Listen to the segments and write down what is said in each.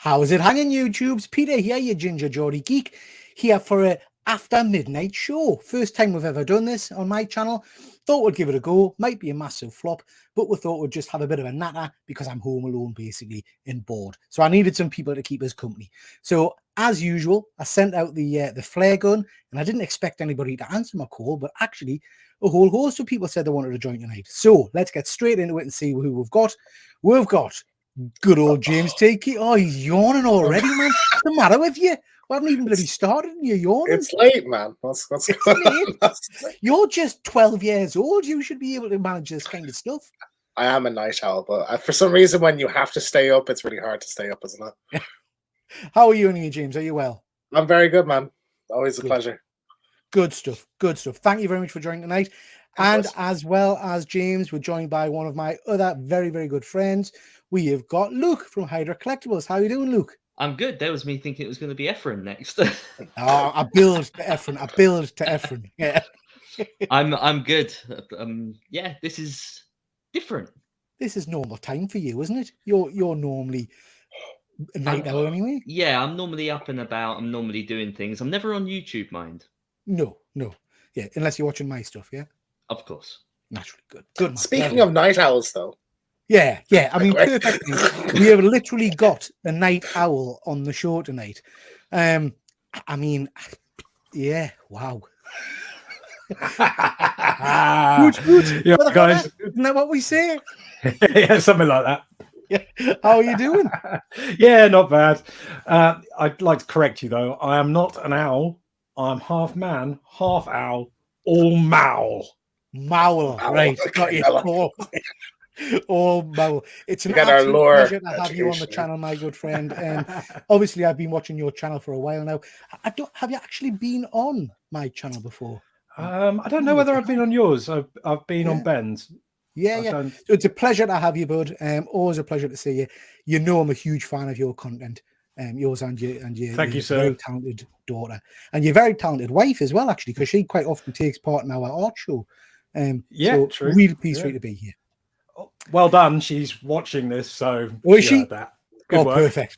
How's it hanging, YouTubes? Peter here, your Ginger Geordie Geek, here for a after midnight show. First time we've ever done this on my channel. Thought we'd give it a go. Might be a massive flop, but we thought we'd just have a bit of a natter because I'm home alone, basically, and bored. So I needed some people to keep us company. So as usual, I sent out the flare gun, and I didn't expect anybody to answer my call, but actually a whole host of people said they wanted to join tonight. So let's get straight into it and see who we've got. We've got good old James Takey. Oh, he's yawning already, man. What's the matter with you? We haven't even bloody started and you're yawning. It's late, man. What's going on? You're just 12 years old. You should be able to manage this kind of stuff. I am a night owl, but for some reason, when you have to stay up, it's really hard to stay up, isn't it? How are you anyway, James? Are you well? I'm very good, man. Always a pleasure. Good stuff. Good stuff. Thank you very much for joining tonight. And as well as James, we're joined by one of my other very, very good friends. We have got Luke from Hydra Collectibles. How are you doing, Luke? I'm good. That was me thinking it was going to be Ephraim next. Oh, I build to Ephraim. I build to Ephraim. Yeah. I'm good. Yeah, this is different. This is normal time for you, isn't it? You're normally a night owl anyway. Yeah, I'm normally up and about. I'm normally doing things. I'm never on YouTube, mind. No. Yeah, unless you're watching my stuff, yeah? Of course. Naturally, good. Good. Speaking of night owls, though. Yeah. I mean, perfectly. We have literally got a night owl on the show tonight. I mean, yeah, wow. Good. Yeah, guys. Isn't that what we say? Yeah, something like that. Yeah. How are you doing? Yeah, not bad. I'd like to correct you, though. I am not an owl. I'm half man, half owl, all mowl. Mowl, right. Got you. All mowl. It's an absolute pleasure to have you on the channel, my good friend. And obviously, I've been watching your channel for a while now. Have you actually been on my channel before? I don't know whether I've been on yours. I've been on Ben's. Yeah. So it's a pleasure to have you, bud. Always a pleasure to see you. You know I'm a huge fan of your content. Yours and your Thank you, sir. Very talented daughter, and your very talented wife as well, actually, because she quite often takes part in our art show. Yeah, so true. Really pleased for you to be here. Well done. She's watching this, so is she? That. Good work. Perfect.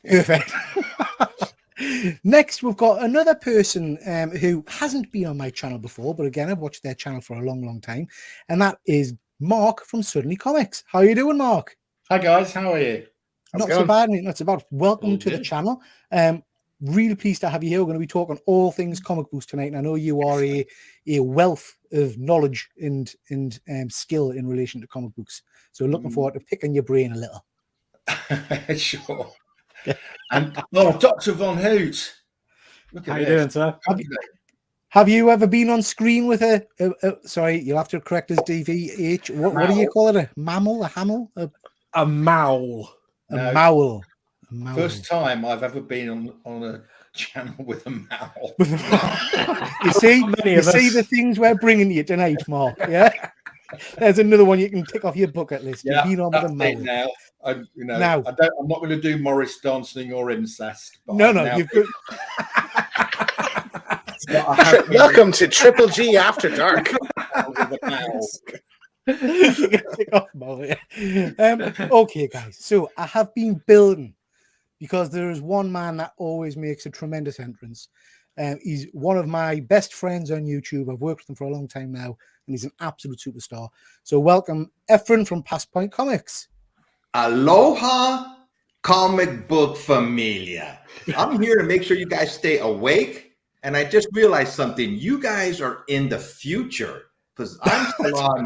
Next, we've got another person who hasn't been on my channel before, but again, I've watched their channel for a long time, and that is Mark from Suddenly Comics. How are you doing, Mark? Hi guys, how are you? Not so bad, mate. Not so bad. Welcome to the channel. Really pleased to have you here. We're going to be talking all things comic books tonight, and I know you are a wealth of knowledge and skill in relation to comic books. So looking forward to picking your brain a little. Sure. And Dr. Von Hoot. How you doing, sir? Have you ever been on screen with a sorry, you'll have to correct us, DVH. What do you call it? A mammal? A hamel? A mowl. A mowl. First time I've ever been on a channel with a mowl. You see the things we're bringing you tonight, Mark. Yeah, there's another one you can tick off your bucket list. Yeah, You've been on with a mowl. Now, I'm not going to do Morris dancing or incest. No. You've got... Welcome to Triple G After Dark. Okay, guys. So I have been building, because there is one man that always makes a tremendous entrance. He's one of my best friends on YouTube. I've worked with him for a long time now, and he's an absolute superstar. So welcome, Ephraim from Past Point Comics. Aloha, comic book familia. I'm here to make sure you guys stay awake. And I just realized something. You guys are in the future, because I'm still on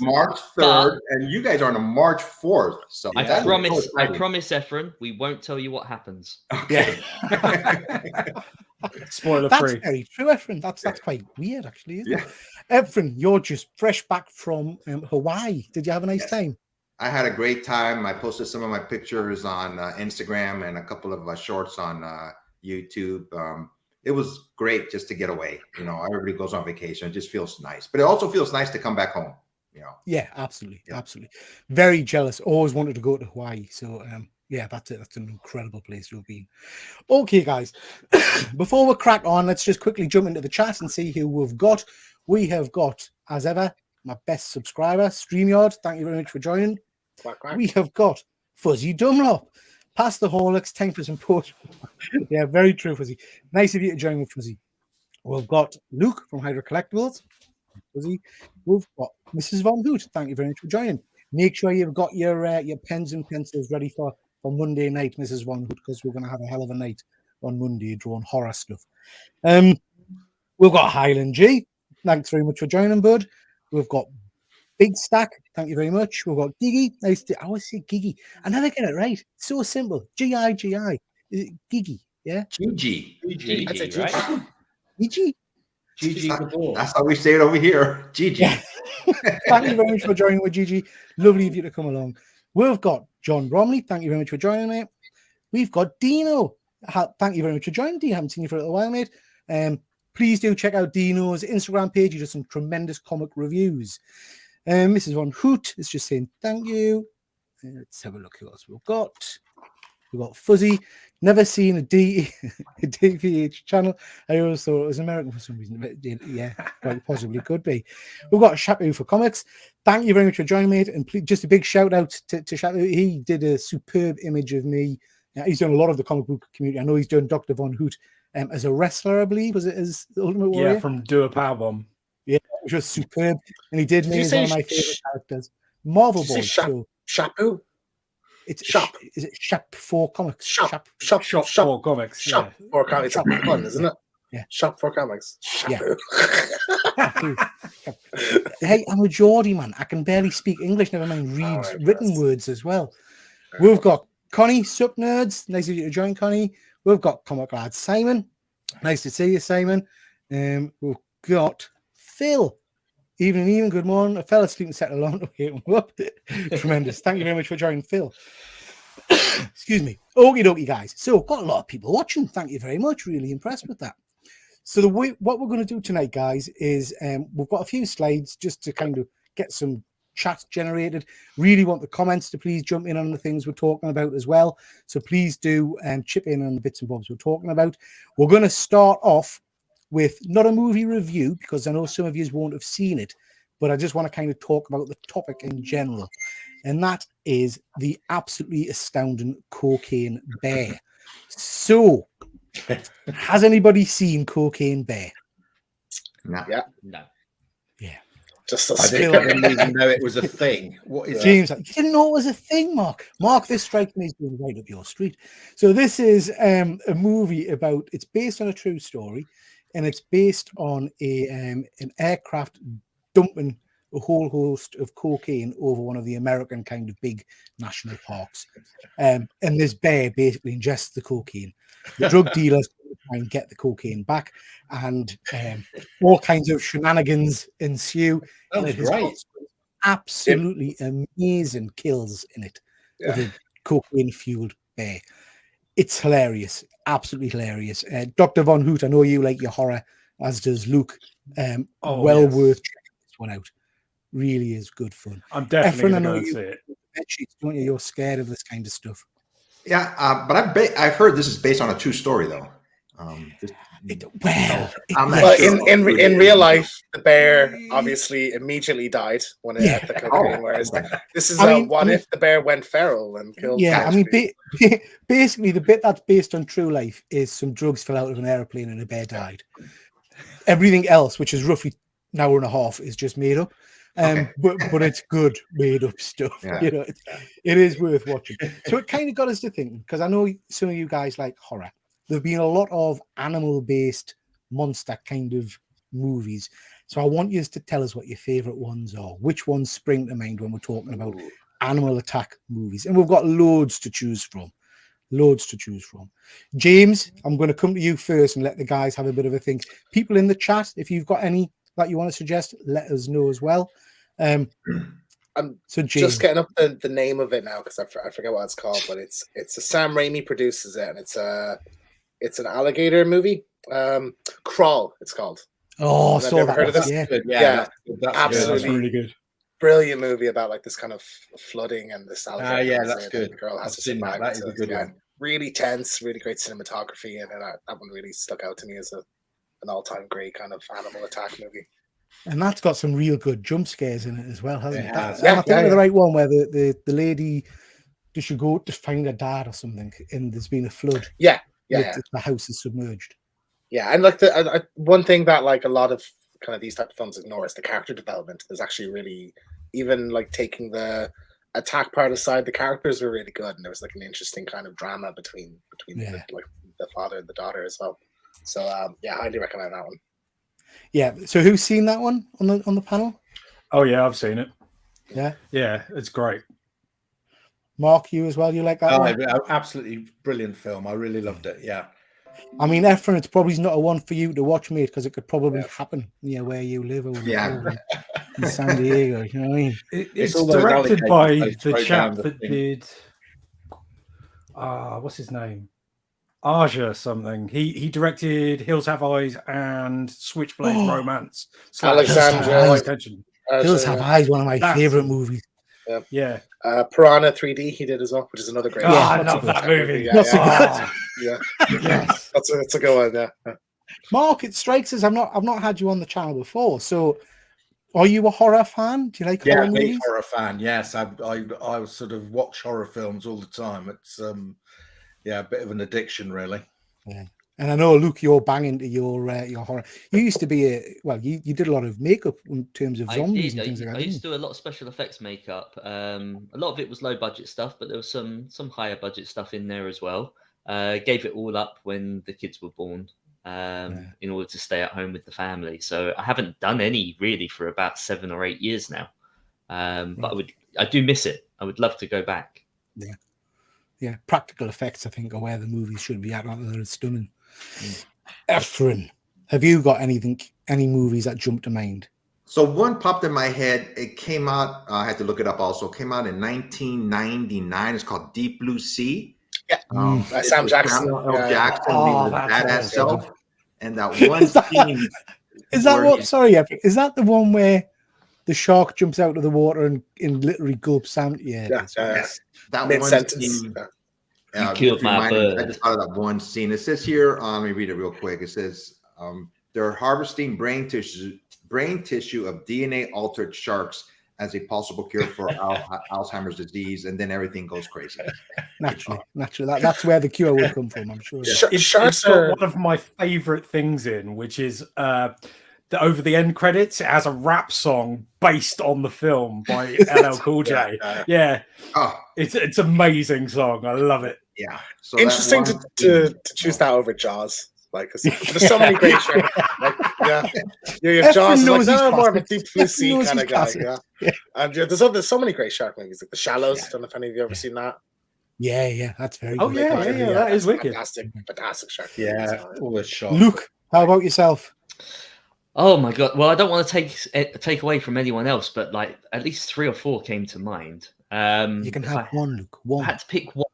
March 3rd, and you guys are on March 4th. So I promise, Ephraim, we won't tell you what happens. Okay. Spoiler That's free. Very true, Ephraim. That's quite weird, actually, isn't it? Ephraim, you're just fresh back from Hawaii. Did you have a nice time? I had a great time. I posted some of my pictures on Instagram and a couple of shorts on YouTube. It was great just to get away. You know, everybody goes on vacation. It just feels nice. But it also feels nice to come back home, you know. Yeah, absolutely. Very jealous. Always wanted to go to Hawaii. So, yeah, that's it. That's an incredible place to have been. Okay, guys. Before we crack on, let's just quickly jump into the chat and see who we've got. We have got, as ever, my best subscriber, Streamyard. Thank you very much for joining. Quack, quack. We have got Fuzzy Dunlop, Past the Horlicks, time for some post. Yeah, very true, Fuzzy. Nice of you to join with Fuzzy. We've got Luke from Hydra Collectibles. Fuzzy. We've got Mrs. Von Hoot. Thank you very much for joining. Make sure you've got your pens and pencils ready for Monday night, Mrs. Von Hoot, because we're going to have a hell of a night on Monday drawing horror stuff. We've got Highland G. Thanks very much for joining, bud. We've got Big Stack. Thank you very much. We've got Giggy. I always say Giggy. I never get it right. It's so simple. G-I-G-I. Is it Giggy? Yeah? GG. GG, That's right? Gigi? GG the ball. That's how we say it over here. GG. Thank you very much for joining with Gigi. Lovely of you to come along. We've got John Bromley. Thank you very much for joining, mate. We've got Dino. Thank you very much for joining, Dino. Haven't seen you for a little while, mate. Please do check out Dino's Instagram page. He does some tremendous comic reviews. Mrs. Von Hoot is just saying thank you. Let's have a look who else we've got. We've got Fuzzy. Never seen a DVH channel. I always thought it was American for some reason. But yeah, quite possibly could be. We've got Shapu for Comics. Thank you very much for joining me. And please, just a big shout out to Shapu. He did a superb image of me. He's done a lot of the comic book community. I know he's done Dr. Von Hoot as a wrestler, I believe. Was it as the Ultimate Warrior? Yeah, from Do a Powerbomb. Yeah, which was superb. And he did me as one of my favorite characters. Marvel Boy. Shapu? It's Shop. Is it Shop for Comics? Shop for Comics. Shop for Comics. It's fun, isn't it? Yeah. Shop for Comics. Yeah. Hey, I'm a Geordie, man. I can barely speak English, never mind read written words as well. We've got Connie, Sup Nerds. Nice of you to join, Connie. We've got Comic Lad Simon. Nice to see you, Simon. We've got Phil. Evening, good morning. I fell asleep and settled along to wake him up. Tremendous. Thank you very much for joining, Phil. Excuse me. Okie dokie, guys. So, got a lot of people watching. Thank you very much. Really impressed with that. So, what we're going to do tonight, guys, is we've got a few slides just to kind of get some chat generated. Really want the comments to please jump in on the things we're talking about as well. So, please do chip in on the bits and bobs we're talking about. We're going to start off with not a movie review, because I know some of you won't have seen it, but I just want to kind of talk about the topic in general. And that is the absolutely astounding Cocaine Bear. So, has anybody seen Cocaine Bear? No. Yeah. No. Yeah. Just I didn't even know it was a thing. What is James, you didn't know it was a thing, Mark. Mark, this strikes me as being right up your street. So this is a movie about, it's based on a true story, and it's based on an aircraft dumping a whole host of cocaine over one of the American kind of big national parks. And this bear basically ingests the cocaine. The drug dealers try and get the cocaine back, and all kinds of shenanigans ensue. That was great. Absolutely amazing kills in it with a cocaine-fueled bear. It's hilarious. Absolutely hilarious. Dr. Von Hoot, I know you like your horror, as does Luke. Worth checking this one out. Really is good fun. I'm definitely Ephraim, going to see it. Don't you? You're scared of this kind of stuff. Yeah, but I've heard this is based on a true story, though. In real life, the bear obviously immediately died when it had the cocaine. Whereas this is what if the bear went feral and killed? Yeah, I mean, basically, the bit that's based on true life is some drugs fell out of an airplane and a bear died. Everything else, which is roughly an hour and a half, is just made up. But it's good made up stuff. Yeah. You know, it is worth watching. So it kind of got us to thinking, because I know some of you guys like horror. There've been a lot of animal-based monster kind of movies. So I want you to tell us what your favorite ones are. Which ones spring to mind when we're talking about animal attack movies? And we've got loads to choose from. James, I'm going to come to you first and let the guys have a bit of a think. People in the chat, if you've got any that you want to suggest, let us know as well. I'm so James, just getting up the name of it now because I forget what it's called, but it's a Sam Raimi produces it, and it's an alligator movie. Crawl, it's called. Oh, have you ever heard of this? Yeah, that's absolutely that's really good. Brilliant movie about like this kind of flooding and this alligator. Yeah, that's good. The girl has to seen survive. that is a good one. Really tense, really great cinematography, and that one really stuck out to me as an all-time great kind of animal attack movie. And that's got some real good jump scares in it as well, hasn't it? I think the right one where the lady does she go to find her dad or something, and there's been a flood. Yeah. The house is submerged. Yeah, and like the one thing that like a lot of kind of these type of films ignore is the character development. Is actually really, even like taking the attack part aside, the characters were really good, and there was like an interesting kind of drama between the father and the daughter as well. So yeah, I highly recommend that one. Yeah. So who's seen that one on the panel? Oh yeah, I've seen it. Yeah. Yeah, it's great. Mark, you as well? You like that one? Absolutely brilliant film. I really loved it. Yeah. I mean, Ephraim, it's probably not a one for you to watch, mate, because it could probably happen near where you live over in San Diego. You know what I mean? It's all those directed alligators by that the throw chap down the that thing. did what's his name? Aja something. He directed Hills Have Eyes and Switchblade Romance. Alexandra. Hills Have Eyes, one of my favorite movies. Yeah. Piranha 3D he did as well, which is another great Oh, one. I love that movie. Yeah, Yes. that's a good one. Yeah. Mark, it strikes us. I've not had you on the channel before. So, are you a horror fan? Do you like horror big movies? horror fan. Yes, I sort of watch horror films all the time. It's a bit of an addiction, really. Yeah. And I know, Luke, you're banging to your horror. You used to be you did a lot of makeup in terms of zombies and things like that. I used to do a lot of special effects makeup. A lot of it was low budget stuff, but there was some higher budget stuff in there as well. Gave it all up when the kids were born, in order to stay at home with the family. So I haven't done any really for about 7 or 8 years now. But I do miss it. I would love to go back. Yeah. Yeah, practical effects, I think, are where the movies should be at, rather than stunning. Ephraim, have you got any movies that jump to mind? So one popped in my head. It came out, I had to look it up also. It came out in 1999. It's called Deep Blue Sea. Yeah. Sam Jackson. Samuel L. Jackson, Oh, the that's badass awesome. self. And that one scene. Is that where what? he- Sorry, Ephraim, is that the one where the shark jumps out of the water and literally gulps Sam? Yeah. Yes. That Mid one sentence. scene. You killed my bird. I just thought of that one scene. It says here, let me read it real quick. It says they're harvesting brain tissue of DNA altered sharks as a possible cure for Alzheimer's disease, and then everything goes crazy. Naturally. That's where the cure will come from, I'm sure. It's got one of my favorite things in, which is over the end credits, it has a rap song based on the film by LL Cool J. Yeah. Oh, It's amazing song. I love it. yeah. So interesting that one to choose that over Jaws. Like, 'cause there's so many great sharks. Like, your Jaws is like, knows no, his more of a classics. Deep Blue Sea knows kind his of guy. classics. Yeah. And there's so many great shark movies, like The Shallows. Don't know if any of you ever seen that. Yeah, that's very Oh, good. yeah, that is wicked. Fantastic shark. Yeah, all the shots. Luke, how about yourself? Oh my god! Well, I don't want to take away from anyone else, but like at least 3 or 4 came to mind. You can have one, Luke. I One. had to pick one.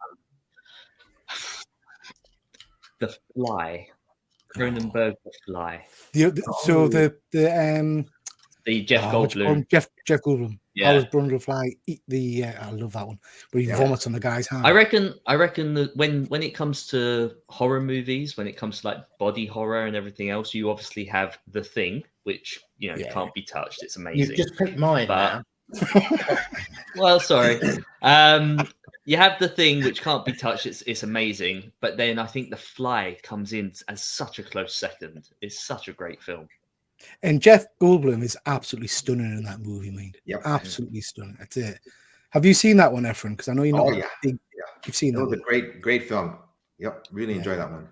The Fly, Cronenberg, The Fly. The Jeff Goldblum. Jeff Goldblum. Yeah. How does Brundlefly eat the? I love that one. But he vomits on the guy's hand. I reckon that when it comes to horror movies, when it comes to like body horror and everything else, you obviously have The Thing, which can't be touched. It's amazing. You've just picked mine now. Well, sorry. You have The Thing, which can't be touched. It's amazing. But then I think The Fly comes in as such a close second. It's such a great film. And Jeff Goldblum is absolutely stunning in that movie, mate. Yep. Absolutely stunning. That's it. Have you seen that one, Ephraim? Because I know you're not. You've seen It that. was a great film. Yep, really enjoyed that one.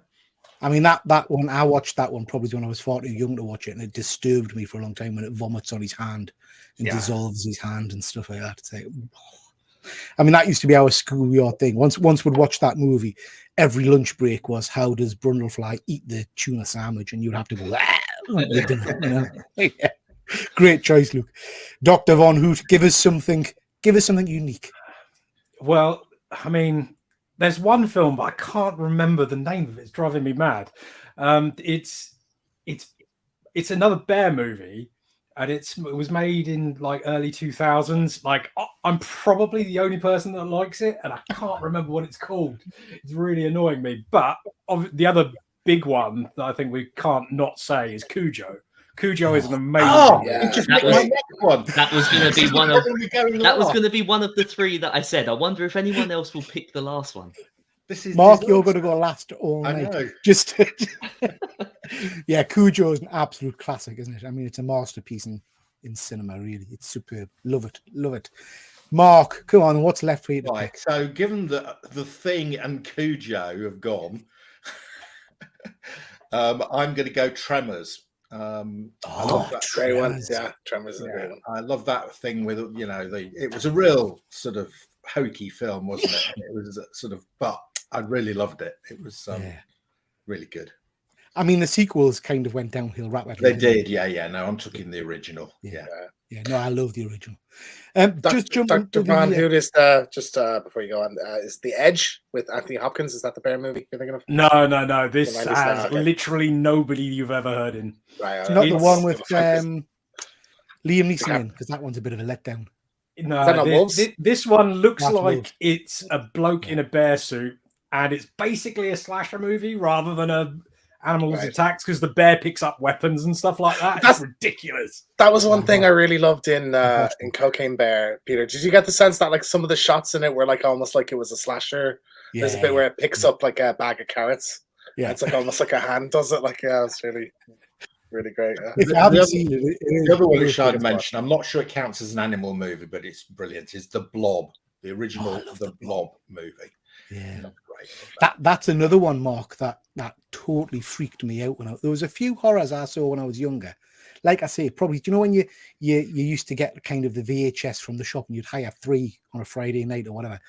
I mean, that one, I watched that one probably when I was far too young to watch it, and it disturbed me for a long time when it vomits on his hand and dissolves his hand and stuff like that. It's like, I mean, that used to be our schoolyard thing. Once we'd watch that movie, every lunch break was, how does Brundlefly eat the tuna sandwich? And you'd have to go, Yeah. Great choice, Luke. Dr. Von Hoot, give us something unique. Well, I mean, there's one film, but I can't remember the name of it. It's driving me mad. It's another bear movie, and it was made in like early 2000s. Like, I'm probably the only person that likes it, and I can't remember what it's called. It's really annoying me. But the other big one that I think we can't not say is Cujo, Cujo is an amazing. Oh, Yeah. it just That picked was- my next one. That was going to be one of That the three that I said. I wonder if anyone else will pick the last one. This is Mark, you're disaster. going to go last all I night. know. Just yeah, Cujo is an absolute classic, isn't it? I mean, it's a masterpiece in cinema. Really, it's superb. Love it, love it. Mark, come on, what's left for you to Right. pick? So, given that the Thing and Cujo have gone, I'm going to go Tremors. I love that. Great one. Tremors. Yeah, Tremors is a great one. I love that thing with, you know, it was a real sort of hokey film, wasn't it? It was sort of, but I really loved it. It was Yeah. really good. I mean, the sequels kind of went downhill rapidly. They didn't did, yeah. No, I'm talking the original. Yeah. Yeah. Yeah, no, I love the original. Just Dr. jumping to Van the Hoot is before you go on, is The Edge with Anthony Hopkins. Is that the bear movie you're thinking of? No. This The 90s has now, okay. literally nobody you've ever heard in. Right, it's not the It's- one with Focus. Liam Neeson in, because that one's a bit of a letdown. Is that No, not Wolves? this one looks That's like Wolves. it's a bloke in a bear suit, and it's basically a slasher movie rather than a animals Right. attacks, because the bear picks up weapons and stuff like that. That's- It's ridiculous. That was one thing I really loved in watched Cocaine Bear, Peter. Did you get the sense that like some of the shots in it were like almost like it was a slasher? Yeah, There's a bit where it picks up like a bag of carrots. yeah. It's like almost like a hand does it. Like it's really, really great. Yeah. If you The haven't other- seen it, it is The other one really which I'd good. mention, I'm not sure it counts as an animal movie, but it's brilliant, is The Blob, the original I love The The Blob movie. Yeah. Great. That's another one, Mark, that totally freaked me out when there was a few horrors I saw when I was younger. Like I say, probably, do you know when you used to get kind of the VHS from the shop and you'd hire 3 on a Friday night or whatever,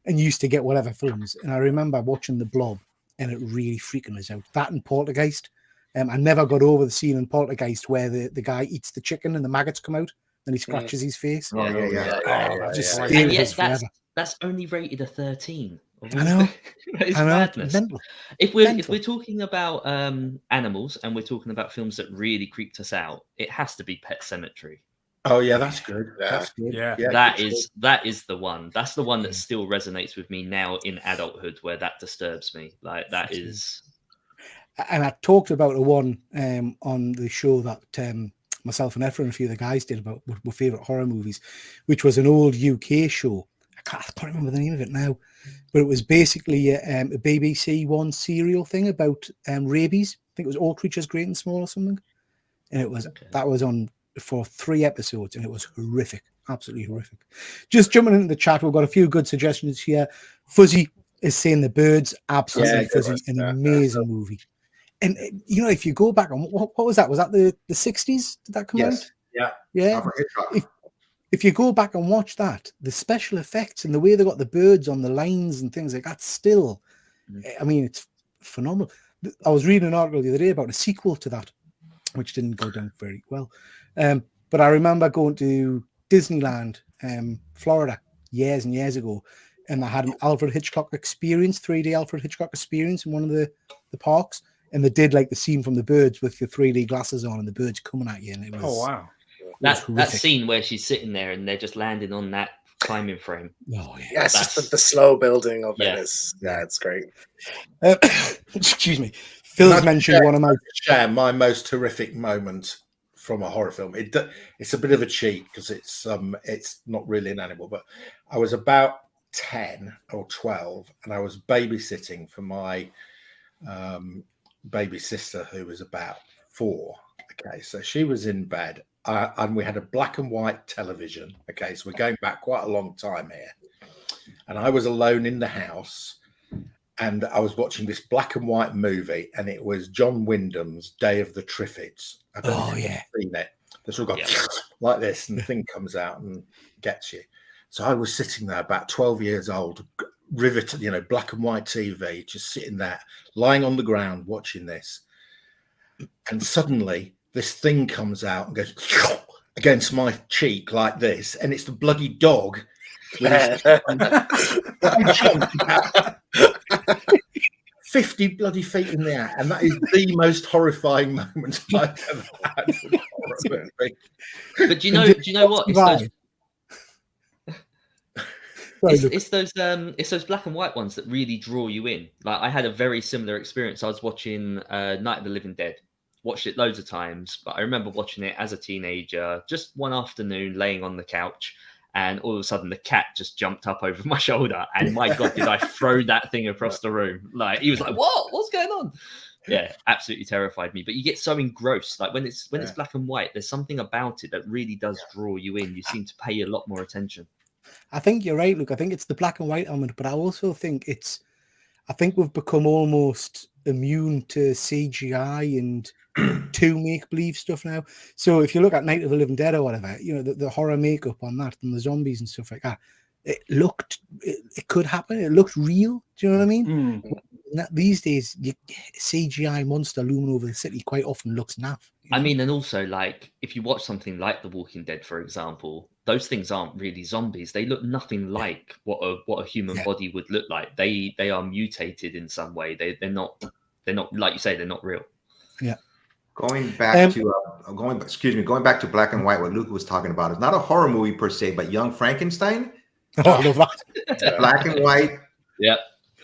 and you used to get whatever films. And I remember watching The Blob and it really freaking us out. That and Poltergeist. I never got over the scene in Poltergeist where the guy eats the chicken and the maggots come out and he scratches his face. Oh, yeah. Oh, just yeah. stay And with yet us forever. that's only rated a 13. I know. It's I know. madness. Mental. If we're Mental. talking about animals and we're talking about films that really creeped us out, it has to be Pet Sematary. Oh yeah, that's good. Yeah. That's good. Yeah. that good is the one. That's the one that still resonates with me now in adulthood, where that disturbs me. Like that is. And I talked about the one on the show that myself and Ephraim and a few of the guys did about our favourite horror movies, which was an old UK show. I can't remember the name of it now, but it was basically a BBC One serial thing about rabies. I think it was All Creatures Great and Small or something. And it was that was on for 3 episodes, and it was horrific, absolutely horrific. Just jumping into the chat, we've got a few good suggestions here. Fuzzy is saying The Birds, absolutely Yeah, good Fuzzy, one. an Yeah, amazing movie. And you know, if you go back on what was that? Was that the 60s? Did that come Yes. out? Yeah. Yeah. Alfred Hitchcock. If you go back and watch that, the special effects and the way they got the birds on the lines and things like that, still, I mean, it's phenomenal. I was reading an article the other day about a sequel to that, which didn't go down very well. But I remember going to Disneyland, Florida, years and years ago, and I had an Alfred Hitchcock experience, 3D Alfred Hitchcock experience in one of the parks, and they did like the scene from The Birds with the 3D glasses on and the birds coming at you, and it was wow. That horrific. scene where she's sitting there and they're just landing on that climbing frame. Oh yeah. Yeah, it's just the slow building of Yeah. it is. Yeah, it's great. Excuse me. Phil's mentioned one of my. Share my most horrific moment from a horror film. It's a bit of a cheat because it's not really an animal, but I was about 10 or 12 and I was babysitting for my baby sister who was about 4. Okay, so she was in bed and we had a black and white television. Okay, so we're going back quite a long time here. And I was alone in the house and I was watching this black and white movie, and it was John Wyndham's Day of the Triffids. I don't know if you've seen it. This all got like this, and the thing comes out and gets you. So I was sitting there, about 12 years old, riveted, black and white TV, just sitting there, lying on the ground, watching this. And suddenly, this thing comes out and goes against my cheek like this, and it's the bloody dog. With his 50 bloody feet in the air, and that is the most horrifying moment I've ever had from a horror movie. But do you know what? It's those black and white ones that really draw you in. Like I had a very similar experience. I was watching Night of the Living Dead, watched it loads of times, but I remember watching it as a teenager, just one afternoon laying on the couch, and all of a sudden the cat just jumped up over my shoulder, and my God, did I throw that thing across the room. Like, he was like, what's going on? Yeah, absolutely terrified me. But you get so engrossed, like when it's black and white, there's something about it that really does draw you in. You seem to pay a lot more attention. I think you're right, Luke. I think it's the black and white element, but I also think we've become almost immune to CGI and to make-believe stuff now. So if you look at Night of the Living Dead or whatever, you know, the horror makeup on that and the zombies and stuff like that, it could happen. It looked real. Do you know what I mean? These days, CGI monster looming over the city quite often looks naff. You know? I mean, and also, like, if you watch something like The Walking Dead, for example, those things aren't really zombies. They look nothing like what a human body would look like. They are mutated in some way. They're not like you say, they're not real. Yeah. Going back to black and white, what Luke was talking about is not a horror movie per se, but Young Frankenstein. I love that. Black and white. Yeah.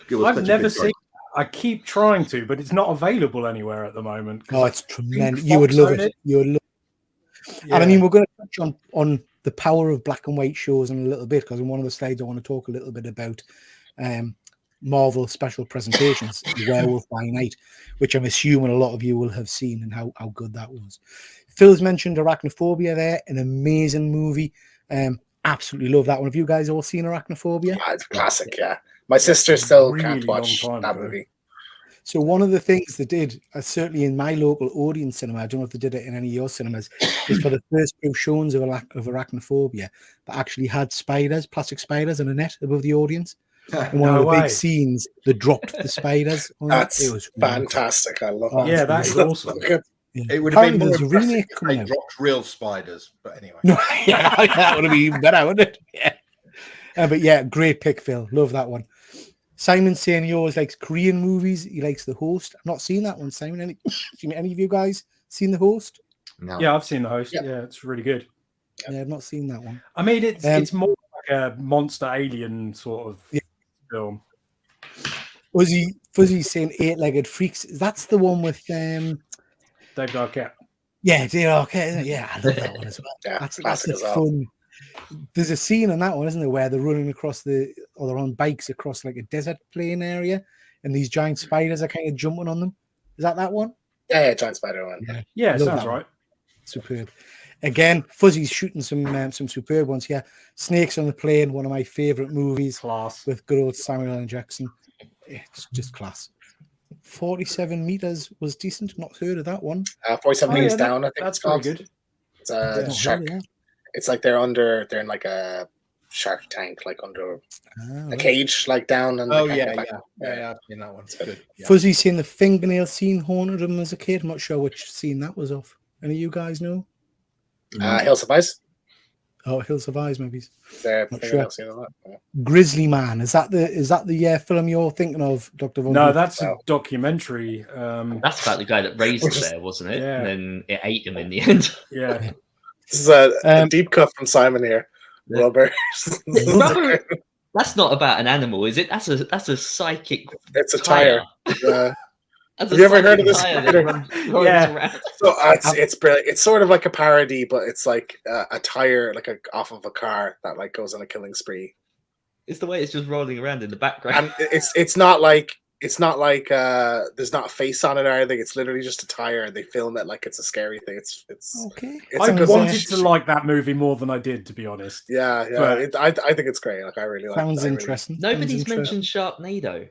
I've never seen. I keep trying to, but it's not available anywhere at the moment. Oh, it's tremendous. You would love it. You would love it. Yeah. And I mean, we're going to touch on the power of black and white shows in a little bit, because in one of the slides I want to talk a little bit about Marvel special presentations, Werewolf by Night, which I'm assuming a lot of you will have seen, and how good that was. Phil's mentioned Arachnophobia there, an amazing movie. Absolutely love that one. Have you guys all seen Arachnophobia? Yeah, it's a classic, yeah. My sister still Really can't watch long time that ago. movie. So one of the things they did, certainly in my local audience cinema, I don't know if they did it in any of your cinemas, is for the first few showings of Arachnophobia, they actually had spiders, plastic spiders, and a net above the audience. And one of the big scenes, they dropped the spiders. That's it was fantastic. I love that. Yeah, that is awesome. It would have been more There's a impressive remake if coming they out. dropped real spiders, but anyway. No, yeah, that would have been even better, wouldn't it? Yeah. But yeah, great pick, Phil. Love that one. Simon's saying he always likes Korean movies. He likes The Host. I've not seen that one, Simon. Any of you guys seen The Host? No. Yeah, I've seen The Host. Yeah. Yeah, it's really good. Yeah, I've not seen that one. I mean, it's more like a monster alien sort of film. Fuzzy's saying Eight-Legged Freaks. That's the one with David Arquette. Yeah, okay, isn't it? Yeah, I love that one as well. Yeah, That's classic a as well. fun. There's a scene in that one, isn't there, where they're running across they're on bikes across like a desert plain area, and these giant spiders are kind of jumping on them. Is that one? Yeah, Giant Spider one. Yeah, Love sounds that right. Superb. Again, Fuzzy's shooting some superb ones here. Snakes on the Plane, one of my favorite movies Class. with good old Samuel L. Jackson. It's just class. 47 meters was decent. Not heard of that one. 47 meters yeah, down, I think That's it's called. pretty good. It's a Not shark. heard of that. It's like they're in like a shark tank, like under Ah, a right. cage, like down. And Oh, they yeah, like, I've seen that one. It's good. Yeah. Fuzzy's seen the fingernail scene haunted him as a kid. I'm not sure which scene that was of. Any of you guys know? Hills of Ice. Oh, Hills of Eyes, maybe. Is there Not anything sure. else you know that? Grizzly Man. Is that the film you're thinking of, Dr. Von? No, Dijk? that's a documentary. That's about the guy that raised the bear, wasn't it? Yeah. And then it ate him in the end. Yeah. This is a deep cut from Simon here. Yeah. Rubber. Rubber. That's not about an animal, is it? That's a psychic. It's a tire. That's Have you ever heard of this? tire that runs Yeah. around. So it's brilliant. It's sort of like a parody, but it's like a tire, like off of a car that like goes on a killing spree. It's the way it's just rolling around in the background. And it's not like there's not a face on it or anything. It's literally just a tire, and they film it like it's a scary thing. It's Okay. it's I a good wanted one. to like that movie more than I did, to be honest. Yeah. but- I think it's great. Like I really like. Sounds it. I really- interesting. Nobody's Sounds interesting. mentioned Sharknado.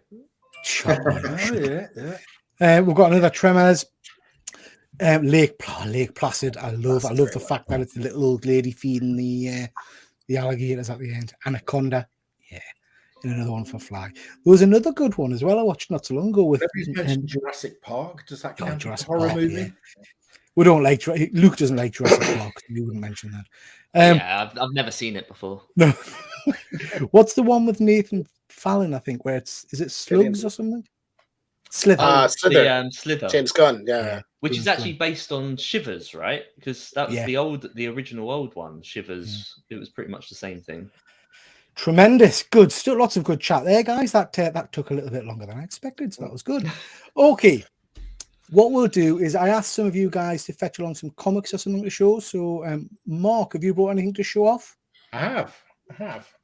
Sharknado. Yeah. We've got another Tremors. Lake Placid. I love the fact that it's the little old lady feeding the alligators at the end. Anaconda. Yeah. And another one for Fly. There was another good one as well I watched not so long ago with Nobody's mentioned Jurassic Park. Does that count as a Jurassic horror Park, movie? yeah. We don't like Luke doesn't like Jurassic Park, so we wouldn't mention that. Yeah, I've never seen it before. No. What's the one with Nathan Fallon, I think, where is it Slugs or something? Slither. Slither. Slither, James Gunn. Yeah. which James is actually Gunn. based on Shivers, right? Because that was Yeah. the original old one, Shivers. It was pretty much the same thing. Tremendous. Good. Still lots of good chat there, guys. That took a little bit longer than I expected, so that was good. Okay. What we'll do is I asked some of you guys to fetch along some comics or something to show. So, Mark, have you brought anything to show off? I have.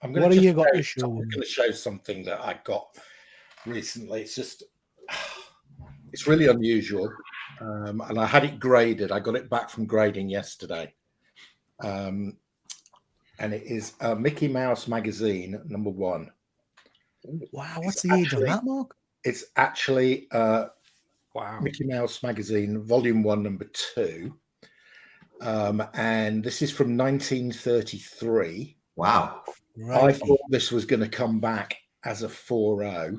I'm What have you got to show? I'm going to show something that I got recently. It's really unusual, and I had it graded. I got it back from grading yesterday, and it is a Mickey Mouse magazine #1. Wow, what's the age on that, Mark? It's actually Wow. Mickey Mouse magazine, volume 1, #2, and this is from 1933. Wow. Right. I thought this was going to come back as a 4.0,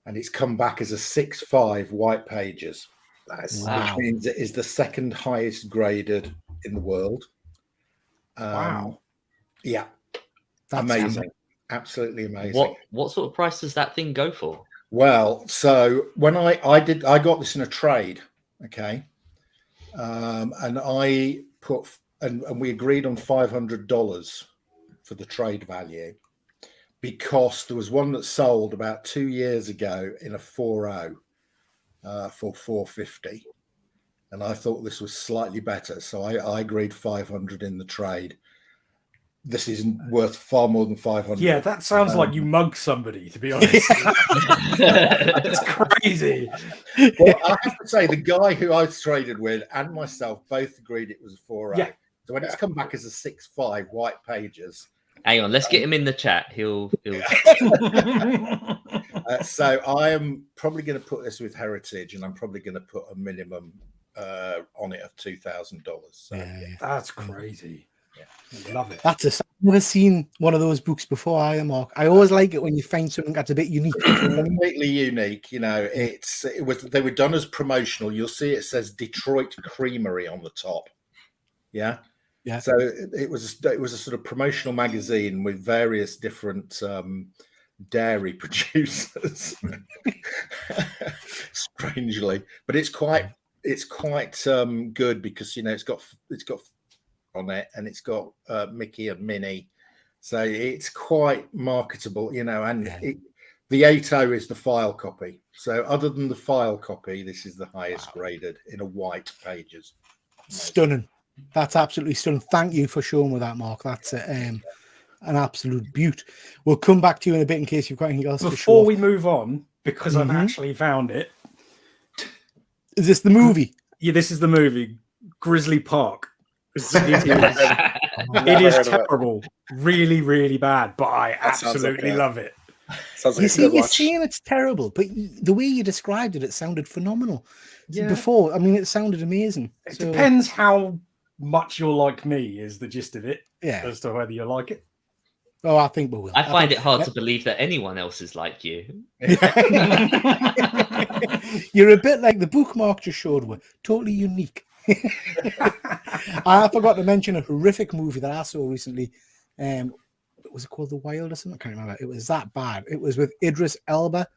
and it's come back as a 6.5 white pages. Nice. Wow. Which means it is the second highest graded in the world. Wow. Yeah, That's amazing. Absolutely amazing. What sort of price does that thing go for? Well, so when I got this in a trade, okay, and I put and we agreed on $500 for the trade value, because there was one that sold about 2 years ago in a 4.0 for $450, and I thought this was slightly better, so I agreed $500 in the trade. This is worth far more than $500. Yeah, that sounds like you mugged somebody, to be honest. It's crazy. Well, I have to say, the guy who I traded with and myself both agreed it was a 4.0. Yeah. So when it's come back as a 6.5 white pages. Hang on, let's get him in the chat. He'll... So I am probably going to put this with Heritage, and I'm probably going to put a minimum on it of $2,000. So That's crazy. Love it. I've never seen one of those books before, either, Mark. I always like it when you find something that's a bit unique. Completely unique. You know, they were done as promotional. You'll see it says Detroit Creamery on the top. Yeah. Yeah. So it was a sort of promotional magazine with various different dairy producers. Strangely, but it's quite good, because it's got on it, and it's got Mickey and Minnie, so it's quite marketable, and the 8.0 is the file copy. So other than the file copy, this is the highest graded in a white pages. Stunning. That's absolutely stunning. Thank you for showing me that, Mark. That's an absolute beaut. We'll come back to you in a bit in case you've got anything else to show. Before we move on, because I've actually found it. Is this the movie? Yeah, this is the movie, Grizzly Park. It is terrible, really, really bad, but I absolutely love it. Sounds like You a see, good you're watch. saying it's terrible, but the way you described it, it sounded phenomenal. Yeah. Before, I mean, it sounded amazing. It depends how much you're like me, is the gist of it, Yeah. as to whether you like it. Oh, I think we will. I find it hard to believe that anyone else is like you. You're a bit like the book Mark just showed me. Totally unique. I forgot to mention a horrific movie that I saw recently. Was it called The Wild or something? I can't remember. It was that bad. It was with Idris Elba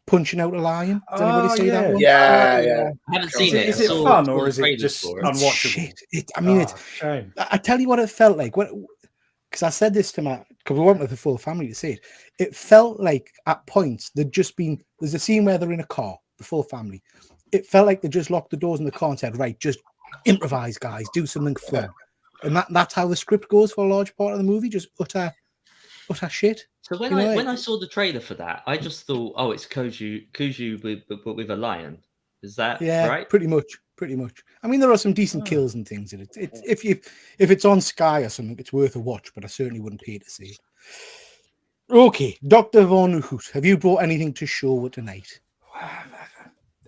punching out a lion. Does anybody see that one? Yeah. I haven't seen it. Is it fun, or is it just unwatchable? Shit. I mean, Shame. I tell you what it felt like, because I said this to because we went with the full family to see it. It felt like at points there's a scene where they're in a car, the full family. It felt like they just locked the doors in the car and said, right, just improvise, guys, do something fun. And that's how the script goes for a large part of the movie, just utter shit. So when I saw the trailer for that, I just thought, oh, it's Kuju with a lion. Is that right? Pretty much. I mean, there are some decent kills and things in it. If it's on Sky or something, it's worth a watch, but I certainly wouldn't pay to see it. Okay, Dr. Von Hoot, have you brought anything to show tonight?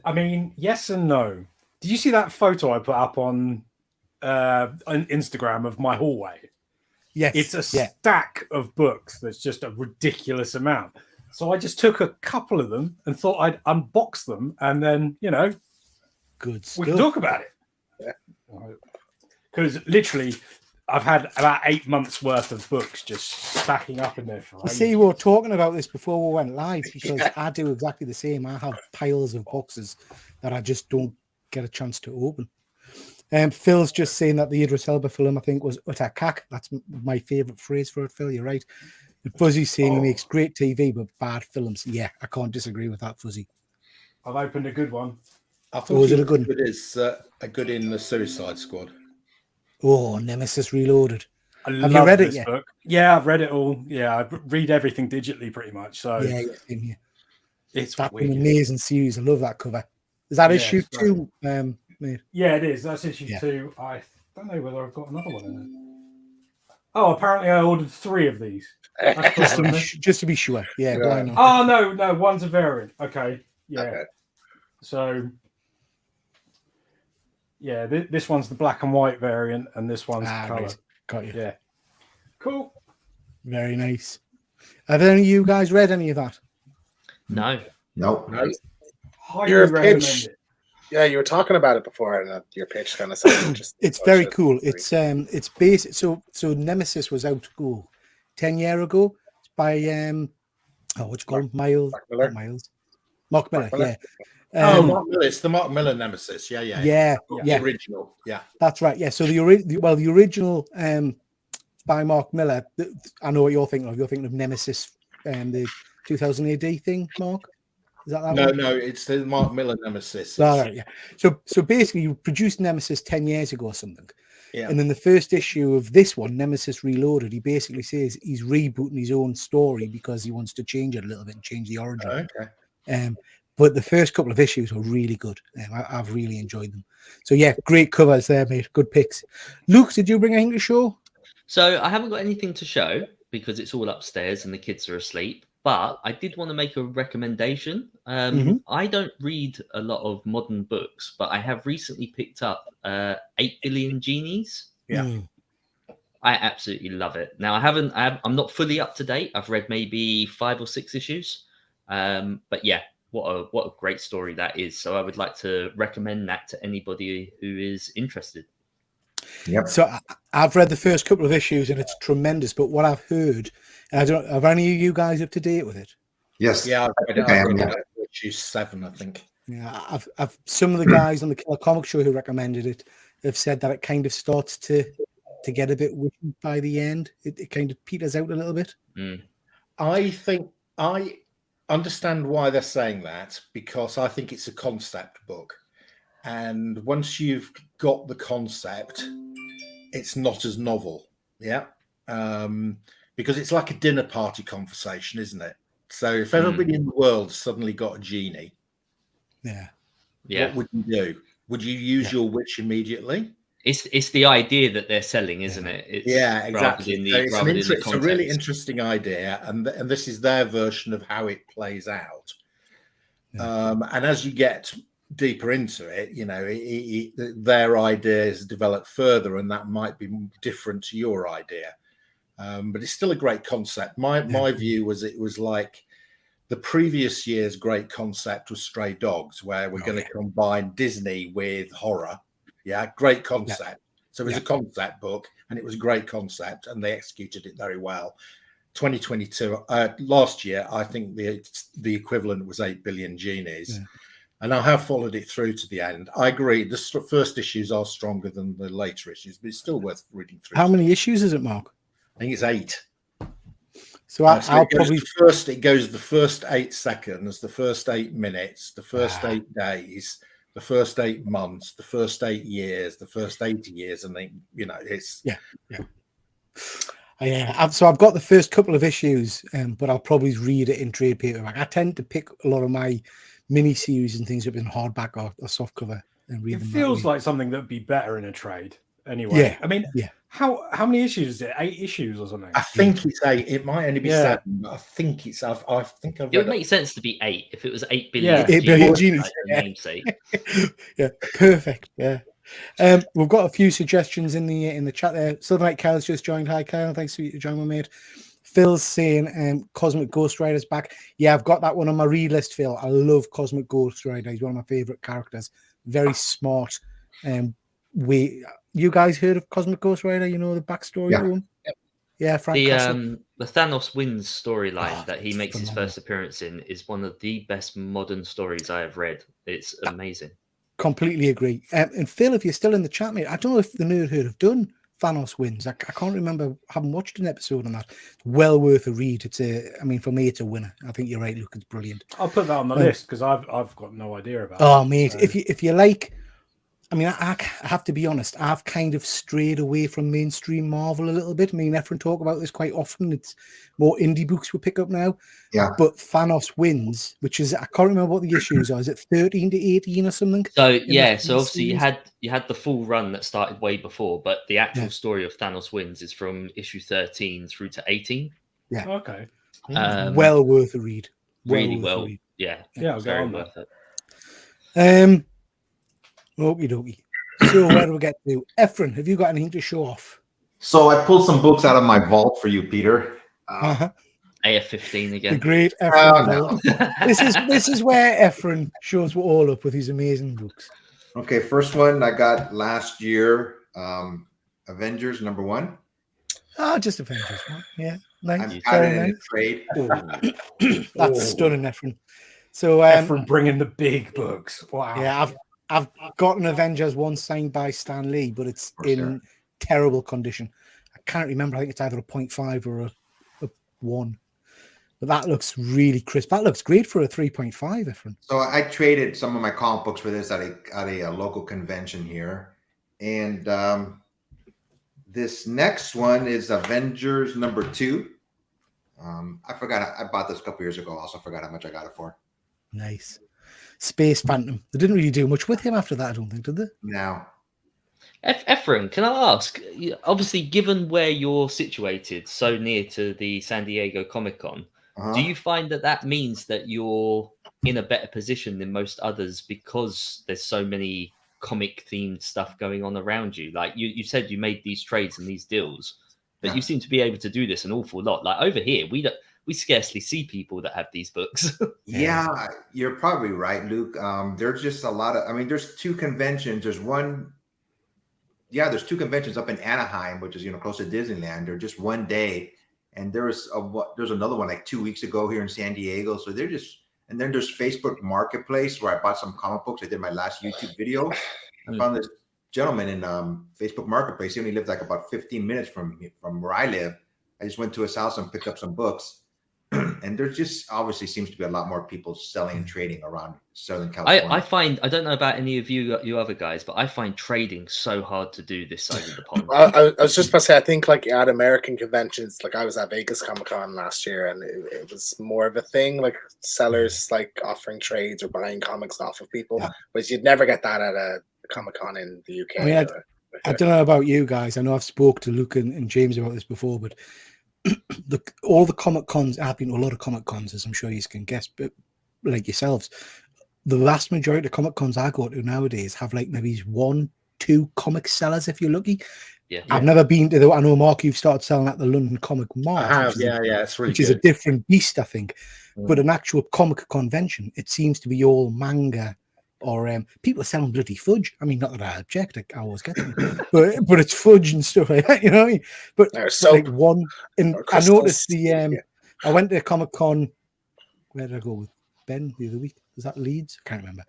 I mean, yes and no. Did you see that photo I put up on Instagram of my hallway? Yes. It's a stack of books that's just a ridiculous amount. So I just took a couple of them and thought I'd unbox them, and then, good stuff. we can talk about it. Because literally, I've had about 8 months worth of books just stacking up in there for You see, we were talking about this before we went live, because I do exactly the same. I have piles of boxes that I just don't get a chance to open. Phil's just saying that the Idris Elba film, I think, was utter cack. That's my favourite phrase for it, Phil. You're right. And Fuzzy's saying he makes great TV but bad films. Yeah, I can't disagree with that, Fuzzy. I've opened a good one. I Or thought was he it a was good? good as a good in the Suicide Squad. Oh, Nemesis Reloaded. I Have you love read it this yet? book. Yeah, I've read it all. Yeah, I read everything digitally pretty much. So Yeah, same here. it's That's an wicked. amazing series. I love that cover. Is that Yeah, issue it's great. 2, mate? Yeah, it is. That's issue Yeah. 2. I don't know whether I've got another one in it. Oh, apparently I ordered 3 of these. That's Just to cool, be isn't it? just to be sure. Yeah, Yeah. why not? Oh no, one's a variant. Okay, yeah. Okay. So yeah, this one's the black and white variant, and this one's color. Right. Got you. Yeah, cool. Very nice. Have any of you guys read any of that? No. Nope. Highly Your recommend pitch. it. Yeah, you were talking about it before, and your pitch kind of sounded interesting. It's Oh, very shit. cool. It's based. So Nemesis was out 10 years ago. It's by what's it called? Mark Miller? Not Miles. Mark Miller. Mark Miller? Yeah. Mark Miller. It's the Mark Miller Nemesis. Yeah. yeah. The original. Yeah. That's right. Yeah. So the original by Mark Miller. I know what you're thinking of. You're thinking of Nemesis, the 2000 AD thing, Mark. Is that one? No, it's the Mark Miller Nemesis. All right, yeah. So basically, you produced Nemesis 10 years ago or something. Yeah. And in the first issue of this one, Nemesis Reloaded, he basically says he's rebooting his own story because he wants to change it a little bit and change the origin. Okay. But the first couple of issues were really good. I've really enjoyed them. So yeah, great covers there, mate. Good picks. Luke, did you bring anything to show? So I haven't got anything to show because it's all upstairs and the kids are asleep. But I did want to make a recommendation. I don't read a lot of modern books, but I have recently picked up 8 Billion Genies. Yeah. I absolutely love it. Now I'm not fully up to date. I've read maybe 5 or 6 issues. But yeah, what a great story that is. So I would like to recommend that to anybody who is interested. Yep. So I've read the first couple of issues and it's tremendous. But what I've heard, and I don't, are any of you guys up to date with it? Yes. Yeah, I am, yeah. Issue 7, I think. Yeah, I've some of the guys on the Killer Comic Show who recommended it have said that it kind of starts to get a bit wishy by the end. It kind of peters out a little bit. I think I understand why they're saying that, because I think it's a concept book. And once you've got the concept, it's not as novel. Yeah. Because it's like a dinner party conversation, isn't it? So if everybody in the world suddenly got a genie, what would you do? Would you use your witch immediately? It's the idea that they're selling, isn't it? It's exactly. It's a really context. interesting idea, and this is their version of how it plays out. And as you get deeper into it, you know, their ideas develop further, and that might be different to your idea. But it's still a great concept. My view was it was like the previous year's great concept was Stray Dogs, where we're going to combine Disney with horror. Yeah, great concept. So it was a concept book, and it was a great concept, and they executed it very well. 2022, last year, I think the equivalent was 8 Billion Genies. And I have followed it through to the end. I agree. The first issues are stronger than the later issues, but it's still worth reading through. How many issues is it, Mark? I think it's 8. So I'll probably it goes the first 8 seconds, the first 8 minutes, the first 8 days, the first 8 months, the first 8 years, the first 80 years, and then it's So I've got the first couple of issues, but I'll probably read it in trade paperback. I tend to pick a lot of my mini series and things up in hardback or softcover and read them. It feels like something that'd be better in a trade. Anyway, Yeah. I mean, how many issues is it? 8 issues or something? I think it's 8. It might only be 7, but I think it's. I think I've. It would make sense to be 8 if it was 8 billion. Yeah, 8 billion genies. Like the namesake. Yeah, perfect. Yeah. We've got a few suggestions in the chat there. Southern Night Kyle's just joined. Hi, Kyle. Thanks for joining, my mate. Phil's saying Cosmic Ghost Rider's back. Yeah, I've got that one on my read list, Phil. I love Cosmic Ghost Rider. He's one of my favorite characters. Very smart. You guys heard of Cosmic Ghost Rider? You know the backstory to him? Yeah, Frank Castle. The Thanos wins storyline that he makes phenomenal. his first appearance in is one of the best modern stories I have read. It's amazing. Completely agree. And Phil, if you're still in the chat, mate, I don't know if the Nerd Herd have done Thanos Wins. I can't remember having watched an episode on that. It's well worth a read. I mean, for me, it's a winner. I think you're right, Luke. It's brilliant. I'll put that on the list because I've got no idea about Oh, it. mate, So. if you like, I mean, I have to be honest. I've kind of strayed away from mainstream Marvel a little bit. I mean, Ephraim talk about this quite often. It's more indie books we pick up now. Yeah. But Thanos Wins, which is, I can't remember what the issues are. Is it 13 to 18 or something? So in yeah, the so obviously you series? had the full run that started way before, but the actual story of Thanos Wins is from issue 13 through to 18. Okay. Well worth a read. Really worth a well. read. Yeah. Yeah, I'll go very on worth that. it. Okie dokie. So where do we get to? Ephraim, have you got anything to show off? So I pulled some books out of my vault for you, Peter. AF-15 The again. great Oh, Ephraim no. Vault. This is where Ephraim shows we're all up with his amazing books. Okay, first one I got last year, Avengers #1. Oh, just Avengers one. Yeah, I've nice. got Very it in a nice. trade. That's stunning, Ephraim. So Ephraim bringing the big books. Wow. yeah, I've got an Avengers one signed by Stan Lee, but it's in terrible condition. I can't remember. I think it's either a 0.5 or a 1. But that looks really crisp. That looks great for a 3.5, Ephraim. So I traded some of my comic books for this at a local convention here, and this next one is Avengers #2. I forgot I bought this a couple years ago. Also forgot how much I got it for. Nice. Space Phantom. They didn't really do much with him after that, I don't think, did they? Now, Ephraim, can I ask? Obviously, given where you're situated, so near to the San Diego ComicCon, do you find that means that you're in a better position than most others because there's so many comic themed stuff going on around you? Like you said, you made these trades and these deals, but you seem to be able to do this an awful lot. Like over here, we scarcely see people that have these books. yeah, you're probably right, Luke. There's just a lot of. I mean, there's two conventions. There's one. Yeah, there's two conventions up in Anaheim, which is close to Disneyland. They're just one day, and there's another one like 2 weeks ago here in San Diego. So they're just, and then there's Facebook Marketplace where I bought some comic books. I did my last YouTube video. I found this gentleman in Facebook Marketplace. He only lived like about 15 minutes from where I live. I just went to his house and picked up some books. And there just obviously seems to be a lot more people selling and trading around Southern California. I find, I don't know about any of you other guys, but I find trading so hard to do this side of the pond. I was just about to say, I think like at American conventions, like I was at Vegas ComicCon last year, and it was more of a thing, like sellers like offering trades or buying comics off of people, whereas you'd never get that at a Comic-Con in the UK. I mean, I don't know about you guys. I know I've spoke to Luke and James about this before, but all the Comic Cons, I've been to a lot of Comic Cons, as I'm sure you can guess, but like yourselves, the vast majority of Comic Cons I go to nowadays have like maybe 1-2 comic sellers if you're lucky. Yeah, I've never been to I know, Mark, you've started selling at the London Comic Mart. I have, it's really which is a different beast, I think. But an actual comic convention, it seems to be all manga. Or people are selling bloody fudge. I mean, not that I object, I always get them, but it's fudge and stuff like that, you know what I mean? But like one, and I noticed I went to Comic-Con. Where did I go with Ben the other week? Was that Leeds? I can't remember.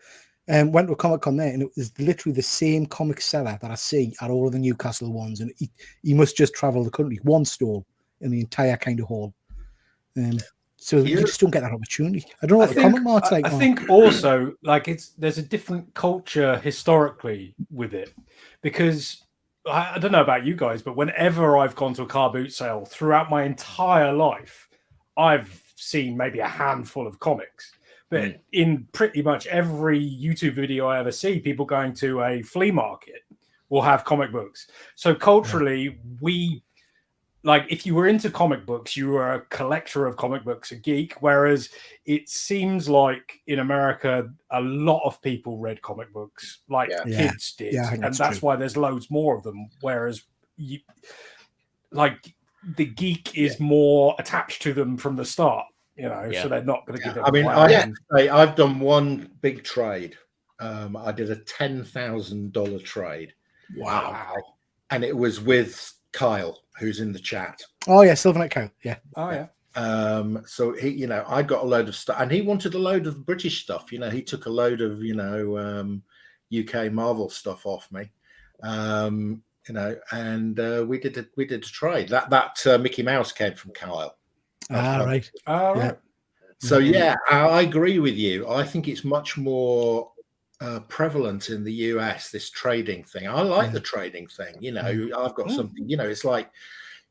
Went to a Comic-Con there, and it was literally the same comic seller that I see at all of the Newcastle ones, and he must just travel the country. One stall in the entire kind of hall. So you just don't get that opportunity. I don't know what the Comic Mart's like. I think also like there's a different culture historically with it, because I don't know about you guys, but whenever I've gone to a car boot sale throughout my entire life, I've seen maybe a handful of comics. But in pretty much every YouTube video I ever see, people going to a flea market will have comic books. So culturally, like if you were into comic books, you were a collector of comic books, a geek, whereas it seems like in America, a lot of people read comic books like kids did. And that's why there's loads more of them. Whereas the geek is more attached to them from the start, so they're not going to give them. I mean, I have to say, I've done one big trade. I did a $10,000 trade. Wow. And it was with Kyle, who's in the chat. Oh yeah, Silvernet Kyle. Yeah. Oh yeah. So he, I got a load of stuff, and he wanted a load of British stuff. He took a load of UK Marvel stuff off me. you know, and we did a trade. That Mickey Mouse came from Kyle. Right. Right. So yeah, I agree with you. I think it's much more prevalent in the US, this trading thing. I like the trading thing. You know, I've got something. You know, it's like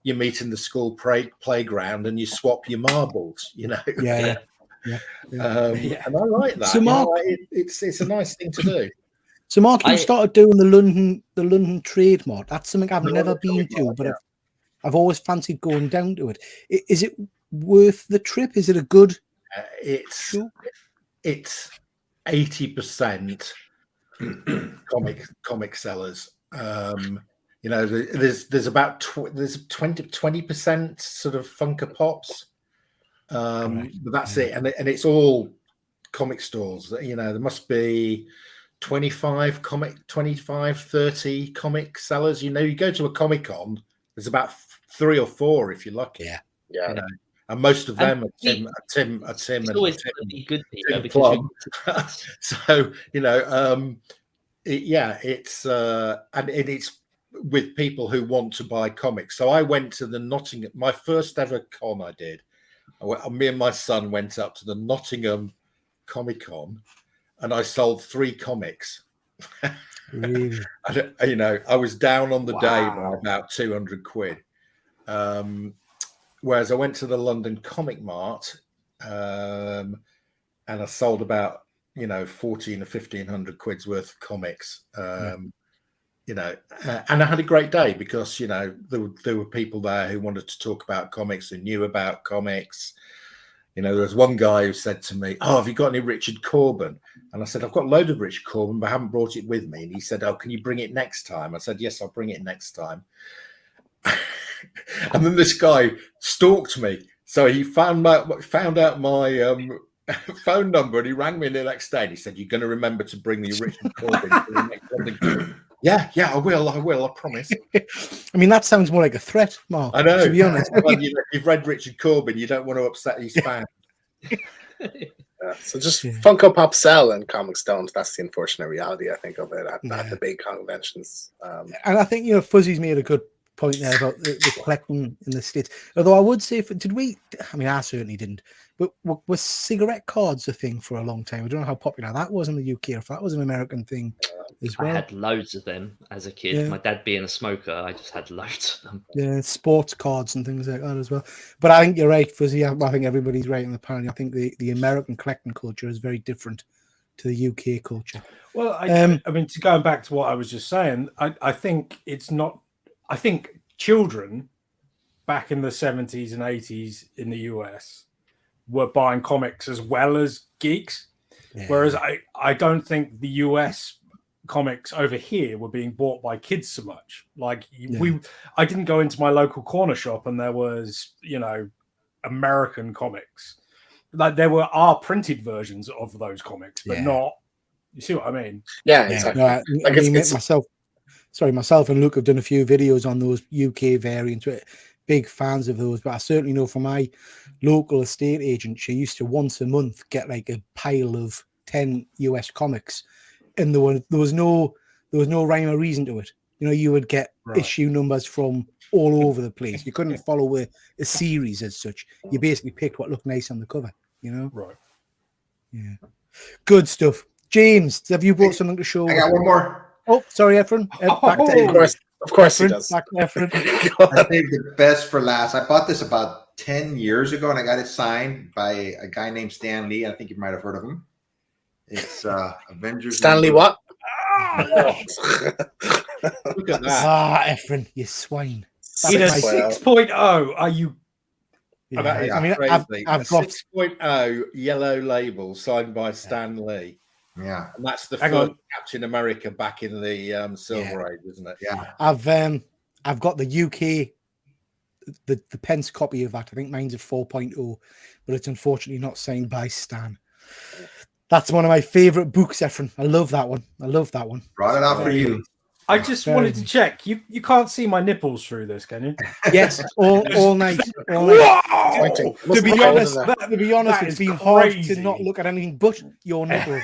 you meet in the school playground and you swap your marbles. You know. Yeah. And I like that. So Mark, it's a nice thing to do. So Mark, you started doing the London Trade Mart. That's something I've never been to, but I've always fancied going down to it. Is it worth the trip? Is it a good? It's 80% comic sellers. You know, there's about 20% sort of Funko Pops, but that's it, and it's all comic stores. You know, there must be 25, 30 comic sellers. You know, you go to a Comic-Con, there's about 3 or 4 if you're lucky. Yeah. You know, and most of them are Tim it's and always Tim, be good Peter, Tim because Plum. So you know, it's and it's with people who want to buy comics. So I went to the Nottingham, my first ever con I did. Me and my son went up to the Nottingham ComicCon, and I sold 3 comics. Really? You know, I was down on the day by about 200 quid. Whereas I went to the London Comic Mart, and I sold about, you know, 14 or 1500 quid's worth of comics. You know, and I had a great day because, you know, there were people there who wanted to talk about comics, who knew about comics. You know, there was one guy who said to me, "Oh, have you got any Richard Corbin?" And I said, "I've got a load of Richard Corbin, but I haven't brought it with me." And he said, "Oh, can you bring it next time?" I said, "Yes, I'll bring it next time." And then this guy stalked me. So he found out my phone number, and he rang me the next day and he said, "You're going to remember to bring the Richard Corbin to the next one." Yeah, I will, I promise. I mean, that sounds more like a threat, Mark. I know. To be honest, Well, you know, if you've read Richard Corbin, you don't want to upset his fans. So just Funko Pop sell and comics don't. That's the unfortunate reality, I think, of it at the big conventions. And I think, you know, Fuzzy's made a good point there about the collecting in the States. Although I would say, I mean, I certainly didn't, but was cigarette cards a thing for a long time? I don't know how popular that was in the UK, or if that was an American thing as well. I had loads of them as a kid. Yeah. My dad being a smoker, I just had loads of them. Yeah, sports cards and things like that as well. But I think you're right, Fuzzy. I think everybody's right in the panel. I think the American collecting culture is very different to the UK culture. Well, I mean, to go back to what I was just saying, I think it's not. I think children back in the 70s and 80s in the US were buying comics as well as geeks, whereas I don't think the US comics over here were being bought by kids so much. Like I didn't go into my local corner shop and there was, you know, American comics. Like there were printed versions of those comics, but not. You see what I mean? Yeah, exactly. No, I mean, myself and Luke have done a few videos on those UK variants. We're big fans of those, but I certainly know from my local estate agent, she used to once a month get like a pile of 10 US comics, and there was no rhyme or reason to it. You know, you would get issue numbers from all over the place. You couldn't follow a series as such. You basically picked what looked nice on the cover. You know, right? Yeah, good stuff. James, have you brought something to show? I got one more. Oh, sorry, Ephraim. Back to you. Of course he does. Back to Ephraim. I saved the best for last. I bought this about 10 years ago, and I got it signed by a guy named Stan Lee. I think you might have heard of him. It's Avengers. Stanley what? Look at that. Ephraim, you swine. In a 6.0, are you? That is I mean, crazy. I've got 6.0 yellow label signed by Stan Lee. Yeah, and that's the first Captain America back in the Silver Age, isn't it? Yeah. I've got the UK, the Pence copy of that. I think mine's a 4.0, but it's unfortunately not signed by Stan. That's one of my favorite books, Ephraim. I love that one. Brought it out for you. I just wanted to check. You can't see my nipples through this, can you? Yes, all night. To be honest, it's been hard to not look at anything but your nipples.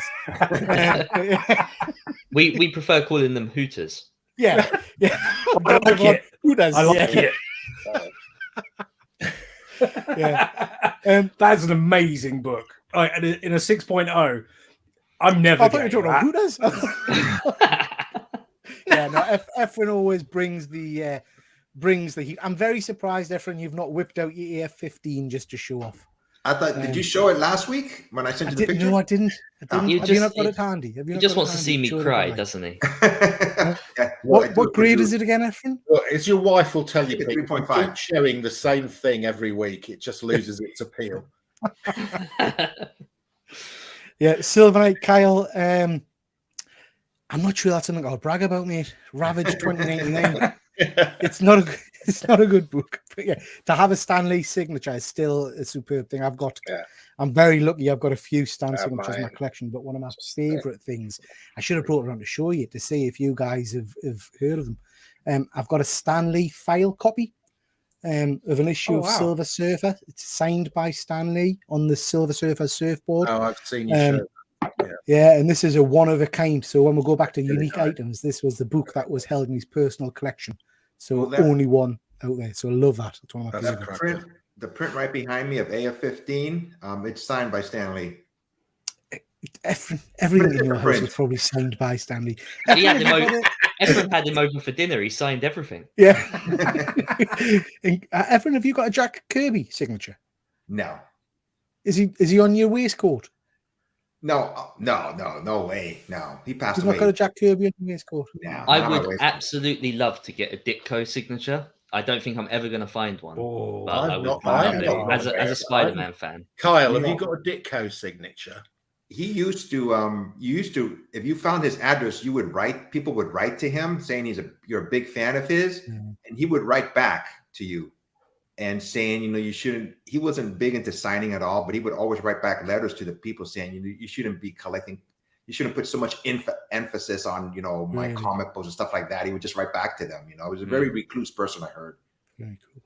We prefer calling them hooters. Yeah, yeah. I like it. Who does? I like yeah. it. Yeah. That's an amazing book. And in a 6.0, I'm never. I thought you were talking getting about who does. Yeah, no. Ephraim always brings the heat. I'm very surprised, Ephraim, you've not whipped out your AF-15 just to show off. I thought, did you show it last week when I sent you the picture? No, I didn't. You Have you just- not got it handy? He just wants to see me cry, doesn't he? What grade is it again, Ephraim? Well, it's your wife will tell you, It's Pete, 3.5. keep showing the same thing every week. It just loses its appeal. Yeah, Silver Knight Kyle. I'm not sure that's something I'll brag about, mate. Ravage 2099. It's not a good book. But yeah, to have a Stan Lee signature is still a superb thing. I'm very lucky. I've got a few Stan signatures in my collection, but one of my favorite things, I should have brought it on to show you to see if you guys have heard of them. I've got a Stan Lee file copy of an issue of Silver Surfer. It's signed by Stan Lee on the Silver Surfer surfboard. Oh, I've seen you show. Yeah, and this is a one of a kind. So when we go back to unique items, this was the book that was held in his personal collection. So only one out there. So I love that. It's one of my favorites. The print right behind me of AF-15, it's signed by Stan Lee. Everything in your house is probably signed by Stan Lee. Ephraim had him over for dinner. He signed everything. Yeah. Ephraim, have you got a Jack Kirby signature? No. Is he on your waistcoat? No way. No, he passed He's away. not got a Jack Kirby on your waistcoat. No, I would absolutely love to get a Ditko signature. I don't think I'm ever going to find one. But I would love it as a Spider-Man fan. Kyle, have you got a Ditko signature? He used to, if you found his address, people would write to him saying you're a big fan of his, and he would write back to you and saying, you shouldn't, he wasn't big into signing at all, but he would always write back letters to the people saying, you shouldn't be collecting, you shouldn't put so much emphasis on, my comic books and stuff like that. He would just write back to them. He was a very recluse person, I heard. Very cool.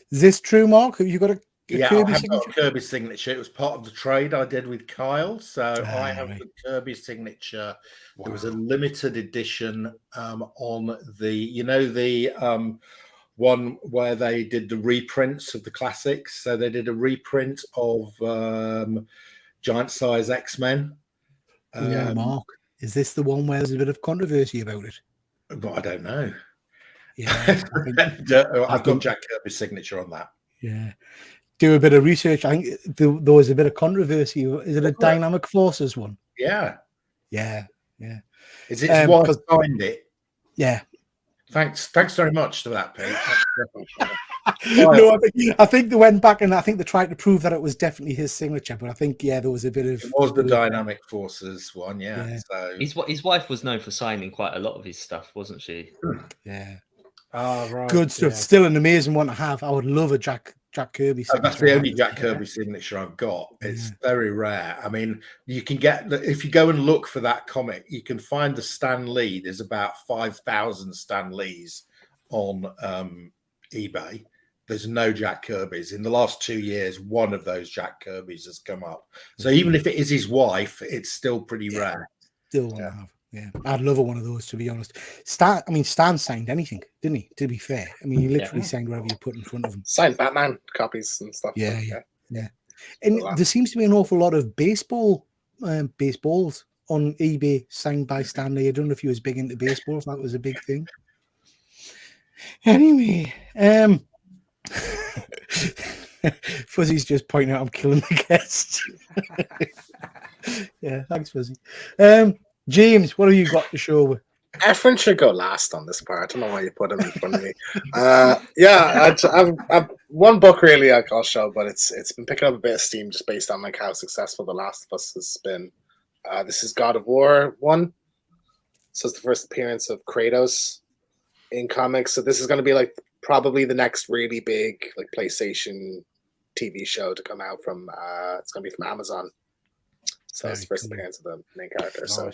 Is this true, Mark? Have you got a Kirby I have signature? got a Kirby signature. It was part of the trade I did with Kyle. So I have the Kirby signature. Wow. There was a limited edition on the, one where they did the reprints of the classics. So they did a reprint of Giant Size X-Men. Mark, is this the one where there's a bit of controversy about it? But I don't know. Yeah, I've got Jack Kirby's signature on that. Yeah. Do a bit of research. I think there was a bit of controversy. Is it a Dynamic Forces one? Yeah. Is it his wife signed it? Yeah. Thanks very much for that, Pete. No, I think they went back and I think they tried to prove that it was definitely his signature, but I think there was a bit of. It was the Dynamic Forces one, yeah. So his wife was known for signing quite a lot of his stuff, wasn't she? Yeah. Oh, right. Good stuff. Yeah. Still an amazing one to have. I would love a Jack Kirby signature. That's the only Jack Kirby signature I've got. It's very rare. I mean, you can get, if you go and look for that comic, you can find the Stan Lee. There's about 5,000 Stan Lees on eBay. There's no Jack Kirby's. In the last 2 years, one of those Jack Kirby's has come up. So even if it is his wife, it's still pretty rare. Still one to have. Yeah, I'd love one of those, to be honest. Stan signed anything, didn't he? To be fair, I mean, he literally signed whatever you put in front of him. Signed Batman copies and stuff. Yeah. And there seems to be an awful lot of baseballs on eBay signed by Stan Lee. I don't know if he was big into baseball, if that was a big thing. Anyway, Fuzzy's just pointing out I'm killing the guest. Yeah, thanks, Fuzzy. James, what have you got to show with? Ephraim should go last on this part. I don't know why you put him in front of me. I've one book really I'll show, but it's been picking up a bit of steam just based on like how successful The Last of Us has been. This is God of War 1. So it's the first appearance of Kratos in comics. So this is going to be like probably the next really big like PlayStation TV show to come out from. It's going to be from Amazon. So it's the first appearance of the main character. Nice. So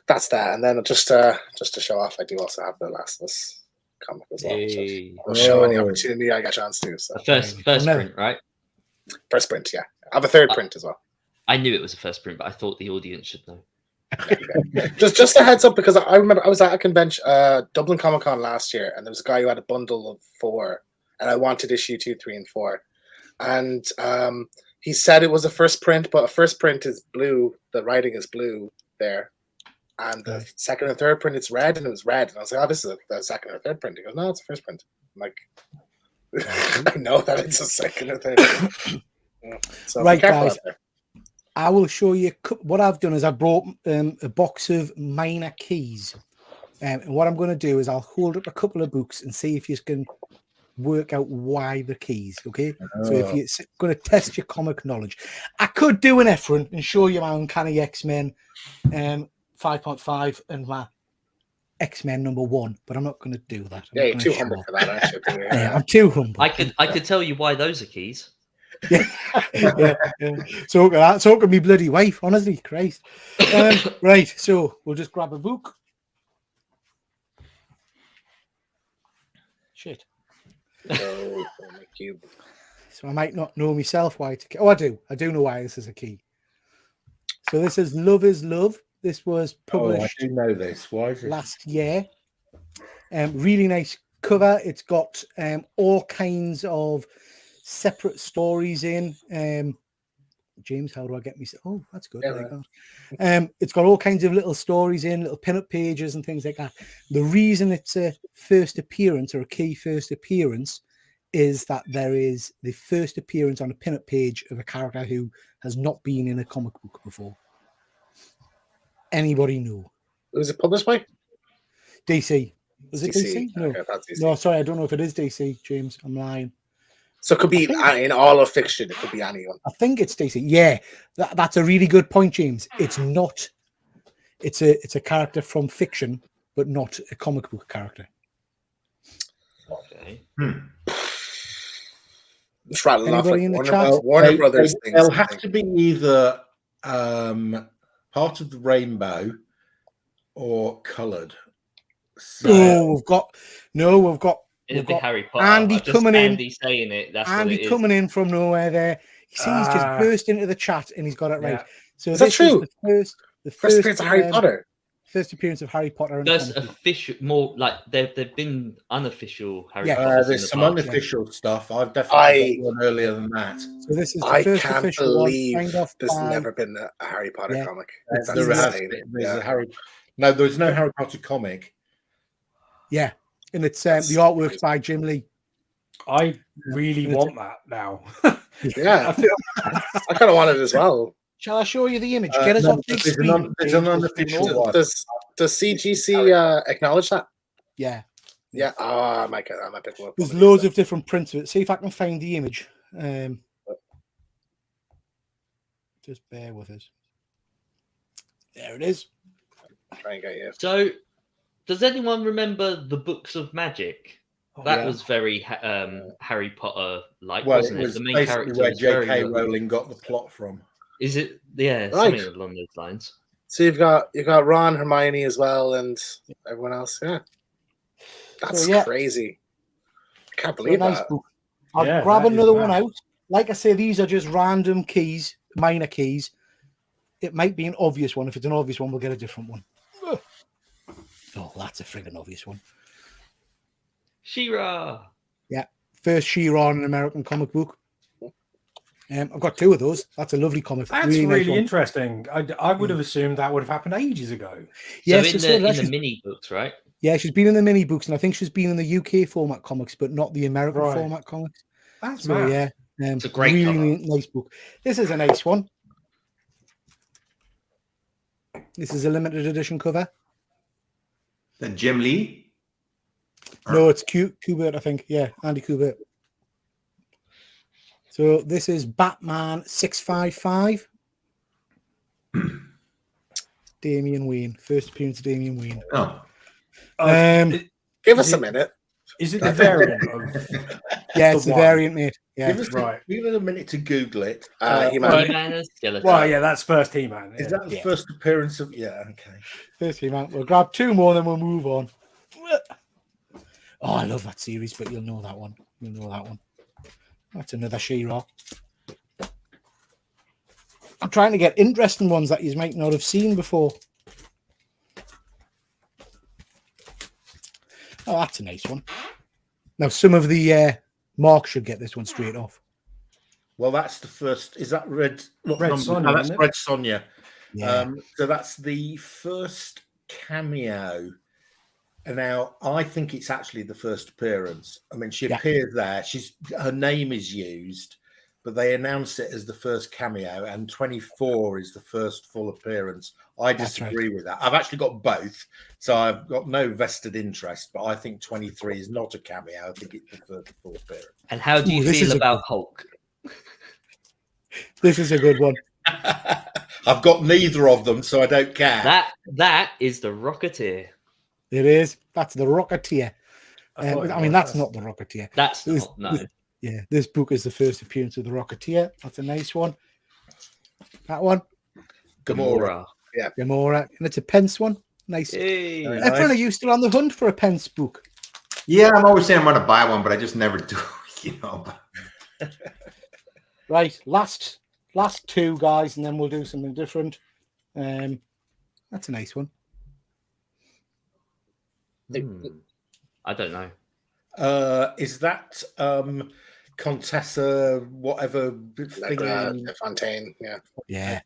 that's that. And then just to show off, I do also have the Last of Us comic as well. Hey. So I'll show any opportunity I get a chance to. So first print, right? First print, yeah. I have a third print as well. I knew it was a first print, but I thought the audience should know. Just a heads up, because I remember I was at a convention, Dublin ComicCon last year, and there was a guy who had a bundle of 4, and I wanted issue 2, 3, and 4, and he said it was a first print, but a first print is blue. The writing is blue there, and the second and third print it's red, and it was red, and I was like, "Oh, this is the second or third print." He goes, "No, it's a first print." I'm like, I know that it's a second or third print. So Right, guys. I will show you what I've done. Is I brought a box of minor keys, and what I'm going to do is I'll hold up a couple of books and see if you can work out why the keys. Okay, so if you're going to test your comic knowledge, I could do an Ephraim and show you my Uncanny X-Men 5.5 and my X-Men #1, but I'm not going to do that. You're too humble for that, aren't you? Yeah, I'm too humble. I could tell you why those are keys. Yeah. So look at that. So can me bloody wife, honestly, Christ. Right, so we'll just grab a book. Shit. So I might not know myself why it's a key. Oh, I do. I do know why this is a key. So this is Love is Love. This was published I do know this. Why is it last year. Really nice cover. It's got all kinds of separate stories in. James, how do I get me? Oh, that's good. It's got all kinds of little stories in, little pin-up pages and things like that. The reason it's a first appearance or a key first appearance is that there is the first appearance on a pin-up page of a character who has not been in a comic book before. Anybody know? Was it published by DC? Was it DC? No. Okay, that's DC. No, sorry, I don't know if it is DC, James. I'm lying. So it could be in all of fiction. It could be anyone. I think it's DC. Yeah, that's a really good point, James. It's not. It's a character from fiction, but not a comic book character. Okay. Just rattling off Anybody in the chat? Warner Brothers things. They'll have to be either part of the rainbow or coloured. So, We've got. It'll be Harry Potter. Andy coming in. Andy saying it. That's Andy what it is. coming in from nowhere there. He's just burst into the chat and he's got it right. Yeah. So Is that this true? is the First appearance of Harry Potter. First appearance of Harry Potter. First official, more like they've been unofficial Harry Potter. there's some unofficial stuff. I've definitely got one earlier than that. So this is the I first can't official believe one, signed off there's by- never been a Harry Potter comic. That's There has insane. been. There's a Harry. No, there's no Harry Potter comic. Yeah, and it's the artwork's by Jim Lee. I really want that now. Yeah, I kind of want it as well. Shall I show you the image? Get us off big there's screen. there's an unofficial one. Does CGC acknowledge that? Yeah, Yeah. Oh, I might pick one up. there's loads of different prints of it. See if I can find the image. Just bear with us. There it is. Try and get you. So, does anyone remember the Books of Magic? That was very Harry Potter like, Well, wasn't it it? was The main basically character where was very J.K. young. Rowling got the plot from. Is it? Yeah, Right. something along those lines. So you've got Ron, Hermione as well, and everyone else. Yeah, that's crazy. I can't believe nice that. book. I'll grab another one out. Like I say, these are just random keys, minor keys. It might be an obvious one. If it's an obvious one, we'll get a different one. Oh, that's a friggin' obvious one. She-Ra. Yeah, first She-Ra in an American comic book. I've got 2 of those. That's a lovely comic. That's really really nice one. interesting. I would have assumed that would have happened ages ago. Yes, So in the mini books, right? Yeah, she's been in the mini books, and I think she's been in the UK format comics, but not the American format comics. That's so mad. yeah, it's a great really nice book. This is a nice one. This is a limited edition cover. The Jim Lee? No, it's Kubert, I think. Yeah, Andy Kubert. So this is Batman 655. Damian Wayne. First appearance of Damian Wayne. Oh. Give us a minute. Is it the variant of Yeah, it's the variant, mate. Yeah, Give us a minute to Google it. He-Man and Skeletor. Well, yeah, that's first He-Man. Is that the first appearance of? Yeah, okay. First He-Man. We'll grab 2 more, then we'll move on. Oh, I love that series, but you'll know that one. You'll know that one. That's another She-Ra. I'm trying to get interesting ones that you might not have seen before. Oh, that's a nice one. Now, some of the marks should get this one straight off. Well, that's the first. Is that Red? What Red number? Sonja, No, that's isn't it? Red Sonja. Yeah. So that's the first cameo. And now I think it's actually the first appearance. I mean, she appears there. Her name is used, but they announce it as the first cameo, and 24 is the first full appearance. I disagree with that. I've actually got both, so I've got no vested interest, but I think 23 is not a cameo. I think it's the first full appearance. And how do you feel about Hulk? This is a good one. I've got neither of them, so I don't care. That is the Rocketeer. It is. That's the Rocketeer. I mean, that's not the Rocketeer. That's not, no. Yeah, this book is the first appearance of the Rocketeer. That's a nice one. That one. Gamora. Yeah. Gamora. And it's a Pence one. Nice. Hey. Ephraim, are you still on the hunt for a Pence book? Yeah, I'm always saying I'm going to buy one, but I just never do, you know. Right. Last two, guys, and then we'll do something different. That's a nice one. I don't know. Is that Contessa whatever thing? Fontaine, yeah.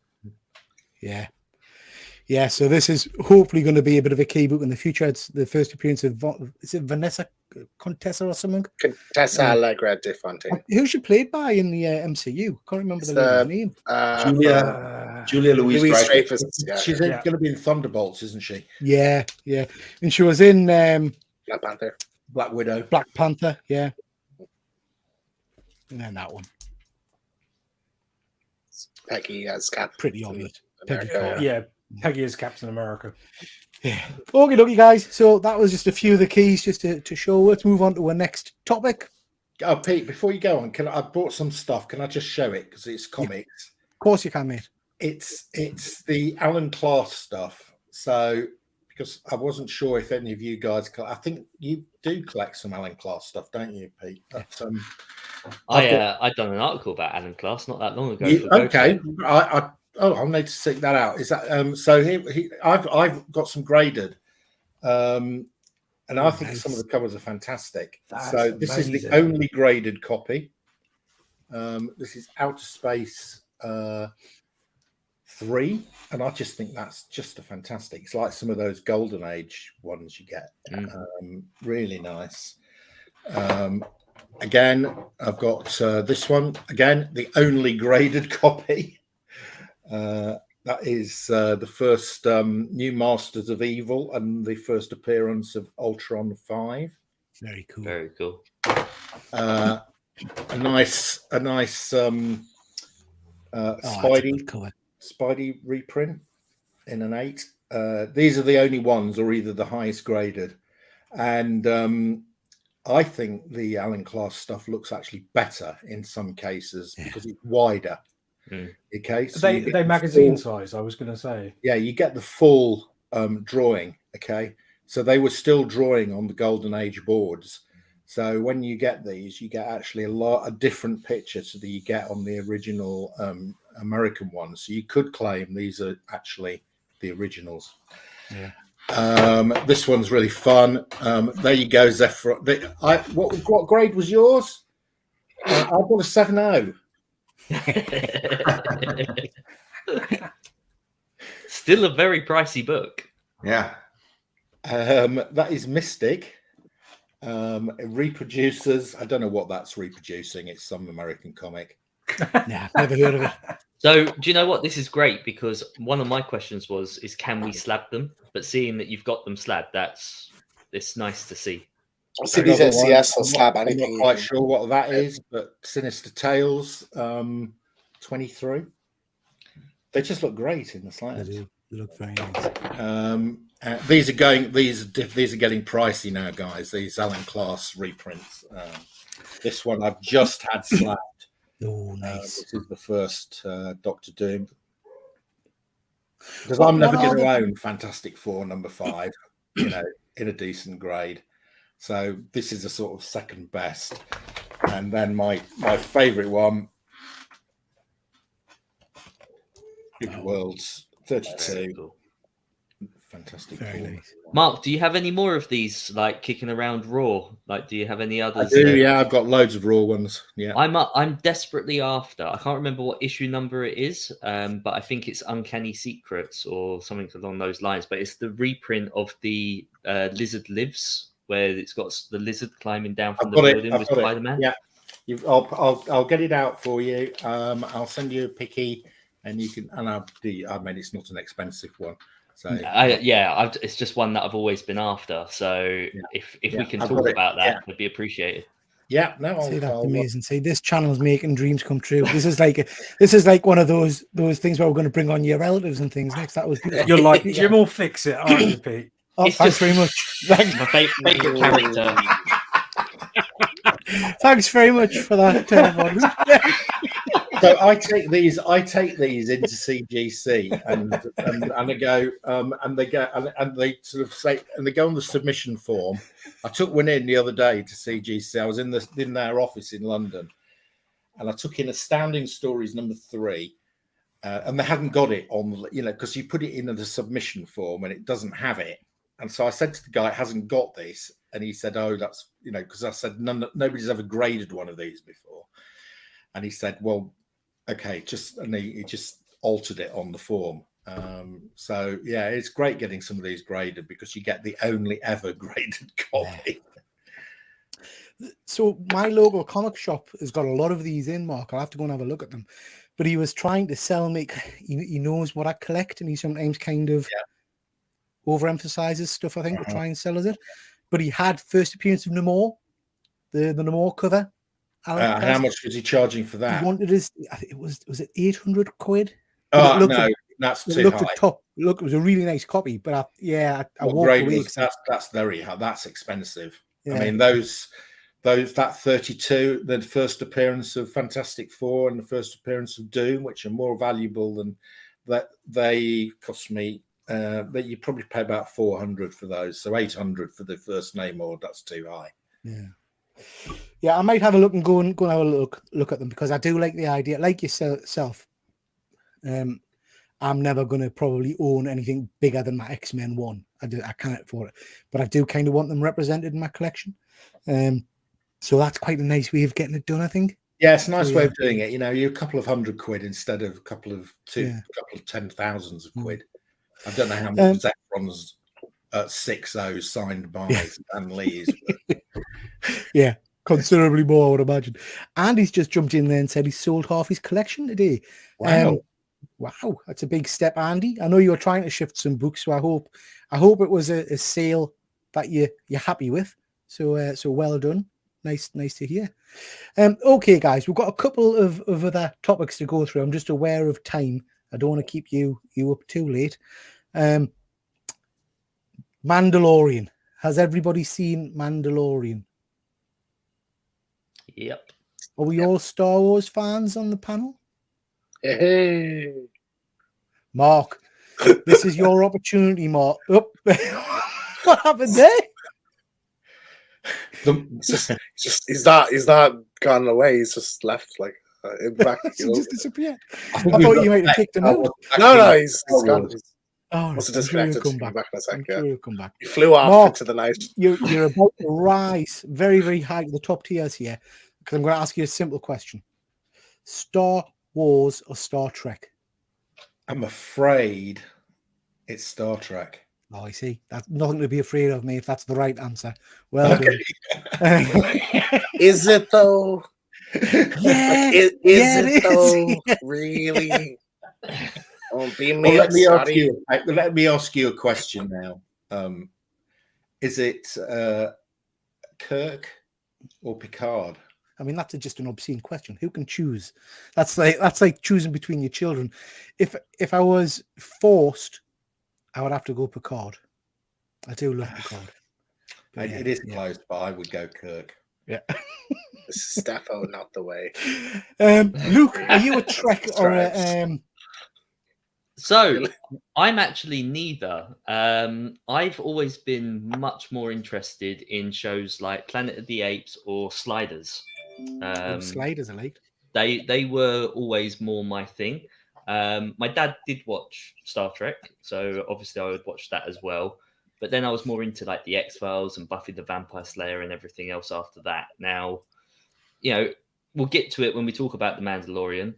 So this is hopefully going to be a bit of a key book in the future. It's the first appearance of is it Vanessa Contessa or something? Contessa Allegra de Fontaine. Who's she played by in the MCU? Can't remember the name. Julia Louise Dreyfus. She's going to be in Thunderbolts, isn't she? Yeah, and she was in Black Panther. Black Widow. Black Panther, yeah. And then that one. Peggy as Captain. Pretty obvious. Peggy is Captain America. Yeah. Okay, dokie, guys. So that was just a few of the keys just to show. Let's move on to our next topic. Oh, Pete, before you go on, I brought some stuff. Can I just show it? Because it's comics. Of course you can, mate. It's the Alan Class stuff. So, because I wasn't sure if any of you guys, I think you do collect some Alan Class stuff, don't you, Pete? But, I've done an article about Alan Class not that long ago. Okay, I'll need to seek that out. Is that so? I've got some graded, and I think some of the covers are fantastic. So this is the only graded copy. This is Outer Space 3, and I just think that's just a fantastic. It's like some of those Golden Age ones you get. Really nice. Again, I've got this one. Again, the only graded copy. That is the first New Masters of Evil and the first appearance of Ultron 5. Very cool. Very cool. A nice Spidey reprint in an 8. These are the only ones, or either the highest graded, and I think the Alan Class stuff looks actually better in some cases because it's wider. Okay, so they magazine size. I was going to say, yeah, you get the full drawing. Okay, so they were still drawing on the Golden Age boards. So when you get these, you get actually a different picture to the you get on the original American ones. So you could claim these are actually the originals. Yeah. This one's really fun. There you go, Zephyr. What grade was yours? I got a 7.0. Still a very pricey book. Yeah. That is Mystic. It reproduces. I don't know what that's reproducing. It's some American comic. Yeah, never heard of it. So do you know what? This is great because one of my questions is can we slab them? But seeing that you've got them slabbed, it's nice to see. Cities SCS will slab anything. I'm not quite sure what that is, but Sinister Tales 23. They just look great in the slabs. They do. They look very nice. These are getting pricey now, guys. These Alan Class reprints. This one I've just had slabbed. Oh, nice. This is the first Doctor Doom. Because I'm never going to own Fantastic Four #5, in a decent grade. So this is a sort of second best. And then my favourite one, Worlds 32. Fantastic. Very Four. nice. Mark, do you have any more of these like kicking around Raw? Like, do you have any I others? do, yeah. I've got loads of raw ones. Yeah. I'm desperately after. I can't remember what issue number it is, but I think it's Uncanny Secrets or something along those lines. But it's the reprint of the Lizard Lives, where it's got the lizard climbing down from the building with Spider-Man. Yeah. I'll get it out for you. I'll send you a picky, and you can. And I mean, it's not an expensive one. So it's just one that I've always been after. So if we can talk about that, it'd be appreciated. Yeah, no, See, that's amazing. See, this channel's making dreams come true. This is like one of those things where we're going to bring on your relatives and things next. That was beautiful. You're like Jim will fix it, aren't you, Pete? Oh, thanks very much. Thanks, my favorite character. Thanks very much for that. So I take these into CGC and I go and they sort of say, and they go on the submission form. I took one in the other day to CGC. I was in their office in London, and I took in Astounding Stories number 3, and they hadn't got it on, because you put it in the submission form and it doesn't have it. And so I said to the guy, "It hasn't got this," and he said, "Oh, that's because I said nobody's ever graded one of these before," and he said, "Well, okay," and he just altered it on the form. So yeah, it's great getting some of these graded because you get the only ever graded copy. So my local comic shop has got a lot of these in, Mark. I'll have to go and have a look at them. But he was trying to sell me. He knows what I collect, and he sometimes kind of overemphasizes stuff, I think, to try and sell us it. But he had first appearance of Namor, the Namor cover. How much was he charging for that? He wanted was it 800 quid? Oh no, that's too high. Look, it was a really nice copy, but I walked away. That's very high. That's expensive. Yeah. I mean, that 32, the first appearance of Fantastic Four and the first appearance of Doom, which are more valuable than that, they cost me. But you probably pay about 400 for those, so 800 for the first name, or that's too high. Yeah, I might have a look and go and have a look at them, because I do like the idea, like yourself. I'm never going to probably own anything bigger than my X-Men 1. I can't afford it, but I do kind of want them represented in my collection. So that's quite a nice way of getting it done, I think. Yeah, it's a nice way of doing it. You're a couple of £100 instead of a couple of 10,000s of quid. I don't know how much Zephron's 6-0 signed by Stan Lee's. Yeah, considerably more, I would imagine. And he's just jumped in there and said he sold half his collection today. Wow. Wow, that's a big step, Andy. I know you were trying to shift some books, so I hope it was a sale that you're happy with. So well done. Nice to hear. Okay, guys, we've got a couple of other topics to go through. I'm just aware of time. I don't want to keep you up too late. Mandalorian. Has everybody seen Mandalorian? Yep. Are we all Star Wars fans on the panel? Hey, Mark, this is your opportunity, Mark. Oh. What happened there? Is that gone away? He's just left in back. Just disappeared. I thought you might have kicked him out. No, he's gone. Oh, Must have disconnected. Come back. Back in a sec, He'll come back. He flew off Mark, into the night. You're about to rise very, very high to the top tiers here, because I'm going to ask you a simple question: Star Wars or Star Trek? I'm afraid it's Star Trek. Oh, I see. That's nothing to be afraid of, me, if that's the right answer. Well done. Is it though? Yeah. Is it though? Yeah. Really? Let me ask you a question now. Is it Kirk or Picard? I mean, that's just an obscene question. Who can choose? That's like choosing between your children. If I was forced, I would have to go Picard. I do love Picard. It is close, but I would go Kirk. Yeah. This is defo not the way. Luke, are you a Trek or a? So I'm actually neither. I've always been much more interested in shows like Planet of the Apes or Sliders. Sliders, I like. They were always more my thing. My dad did watch Star Trek, so obviously I would watch that as well. But then I was more into like the X-Files and Buffy the Vampire Slayer and everything else after that. Now, we'll get to it when we talk about The Mandalorian.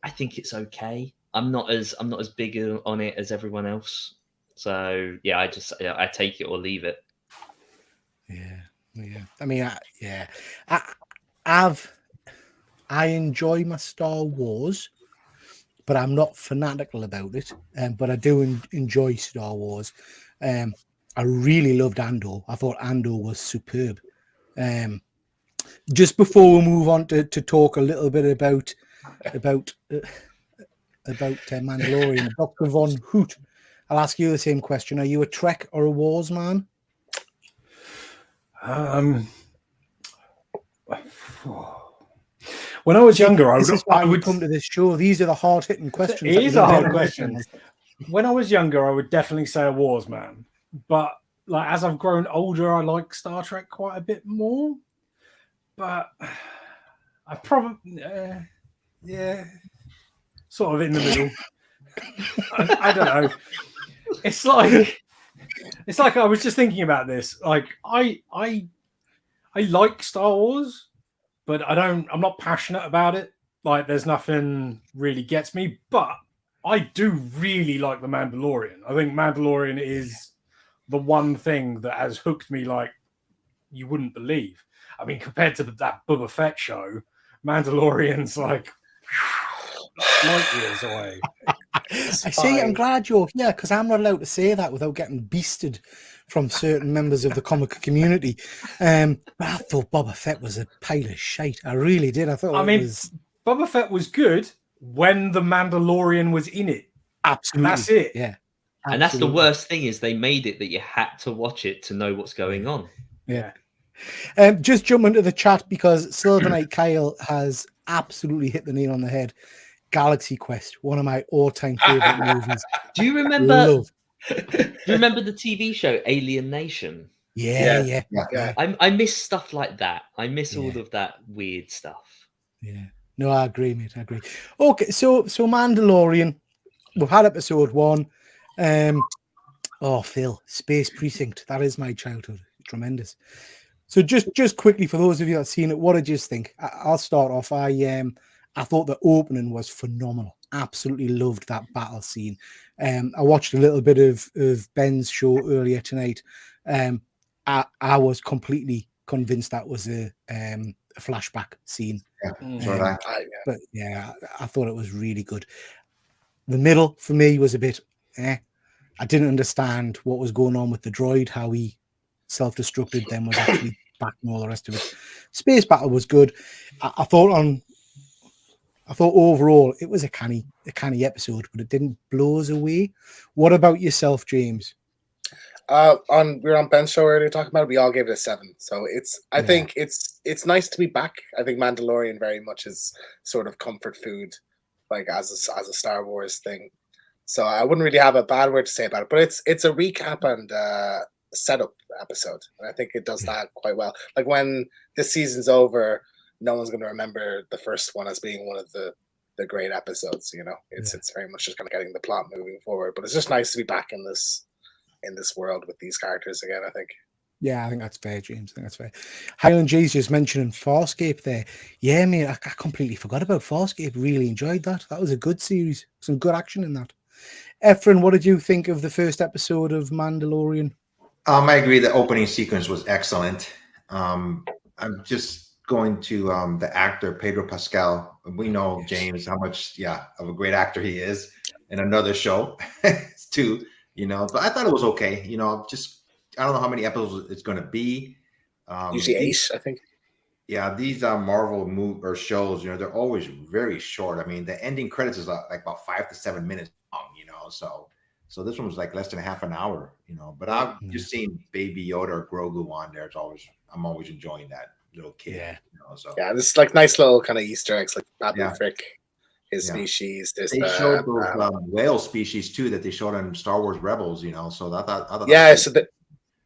I think it's okay. I'm not as big on it as everyone else. So yeah, I take it or leave it. Yeah. I mean, I enjoy my Star Wars, but I'm not fanatical about it. But I do enjoy Star Wars. I really loved Andor. I thought Andor was superb. Just before we move on to talk a little bit about Mandalorian, Dr. Von Hoot, I'll ask you the same question. Are you a Trek or a Wars man? When I was younger, I would come to this show. These are the hard-hitting questions. It is a hard question. When I was younger, I would definitely say a Wars man. But like as I've grown older, I like Star Trek quite a bit more. But I probably, sort of in the middle. I don't know. It's like I was just thinking about this. Like I like Star Wars, but I'm not passionate about it. Like there's nothing really gets me, but I do really like The Mandalorian. I think Mandalorian is the one thing that has hooked me like you wouldn't believe. I mean, compared to that Boba Fett show, Mandalorian's like light years away. I see. I'm glad you're here because I'm not allowed to say that without getting beasted from certain members of the comic community. But I thought Boba Fett was a pile of shite. I really did. I thought. Boba Fett was good when the Mandalorian was in it. Absolutely, that's it. Yeah, absolutely. And that's the worst thing is they made it that you had to watch it to know what's going on. Yeah. Just jump into the chat because Silver Knight Kyle has absolutely hit the nail on the head. Galaxy Quest, one of my all-time favorite movies. Do you remember? Do you remember the TV show Alien Nation? Yeah. I miss stuff like that. I miss all of that weird stuff. Yeah. No, I agree, mate. I agree. Okay, so Mandalorian. We've had episode 1. Phil, Space Precinct. That is my childhood. Tremendous. So just quickly for those of you that have seen it, what did you think? I'll start off. I thought the opening was phenomenal. Absolutely loved that battle scene. I watched a little bit of Ben's show earlier tonight. I was completely convinced that was a flashback scene. But yeah, I thought it was really good. The middle for me was a bit I didn't understand what was going on with the droid, how he self-destructed, then was actually back and all the rest of it. Space battle was good. I thought overall it was a canny episode, but it didn't blow us away. What about yourself, James? We were on Ben's show earlier talking about it. We all gave it a 7. So I think it's nice to be back. I think Mandalorian very much is sort of comfort food, like as a Star Wars thing. So I wouldn't really have a bad word to say about it, but it's a recap and setup episode, and I think it does that quite well. Like when this season's over, no one's going to remember the first one as being one of the great episodes. It's very much just kind of getting the plot moving forward. But it's just nice to be back in this world with these characters again, I think. Yeah, I think that's fair, James. I think that's fair. Highland J's just mentioning Farscape there. Yeah, mate, I completely forgot about Farscape. Really enjoyed that. That was a good series. Some good action in that. Ephraim, what did you think of the first episode of Mandalorian? I agree. The opening sequence was excellent. I'm just going to the actor Pedro Pascal. We know James how much of a great actor he is in another show too. But I thought it was okay. I don't know how many episodes it's going to be. Usually 8, I think. Yeah, these Marvel shows, they're always very short. I mean, the ending credits is like about 5 to 7 minutes long. So this one was like less than half an hour. But I've just seen Baby Yoda or Grogu on there. I'm always enjoying that little kid. Yeah. This like nice little kind of Easter eggs, like Babu Frick, his species. They showed those whale species too that they showed on Star Wars Rebels. So I thought.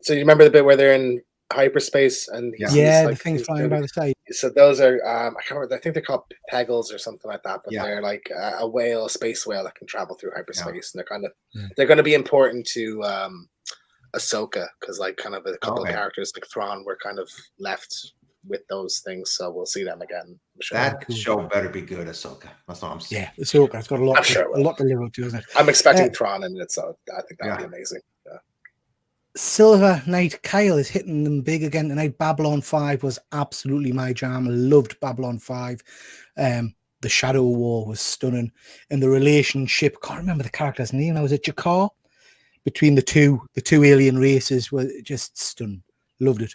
So you remember the bit where they're in hyperspace and the thing's flying by the side. So those are I can't remember. I think they're called pegels or something like that. But Yeah. they're like a whale, a space whale that can travel through hyperspace, and Yeah. they're going to be important to Ahsoka because like kind of a couple Okay. of characters like Thrawn were kind of left with those things, so we'll see them again. I'm sure. That Cool. show better be good, Ahsoka. That's all I'm saying. Yeah, Ahsoka. It's got a lot, I'm sure it will. a lot to live up to, isn't it? I'm expecting Thrawn in it, so I think that'll be Yeah. amazing. Yeah. Silver Knight Kyle is hitting them big again tonight. Babylon 5 was absolutely my jam. I loved Babylon 5. The Shadow War was stunning. And the relationship, can't remember the character's name now, was it Jakar? Between the two alien races were just stunning. Loved it.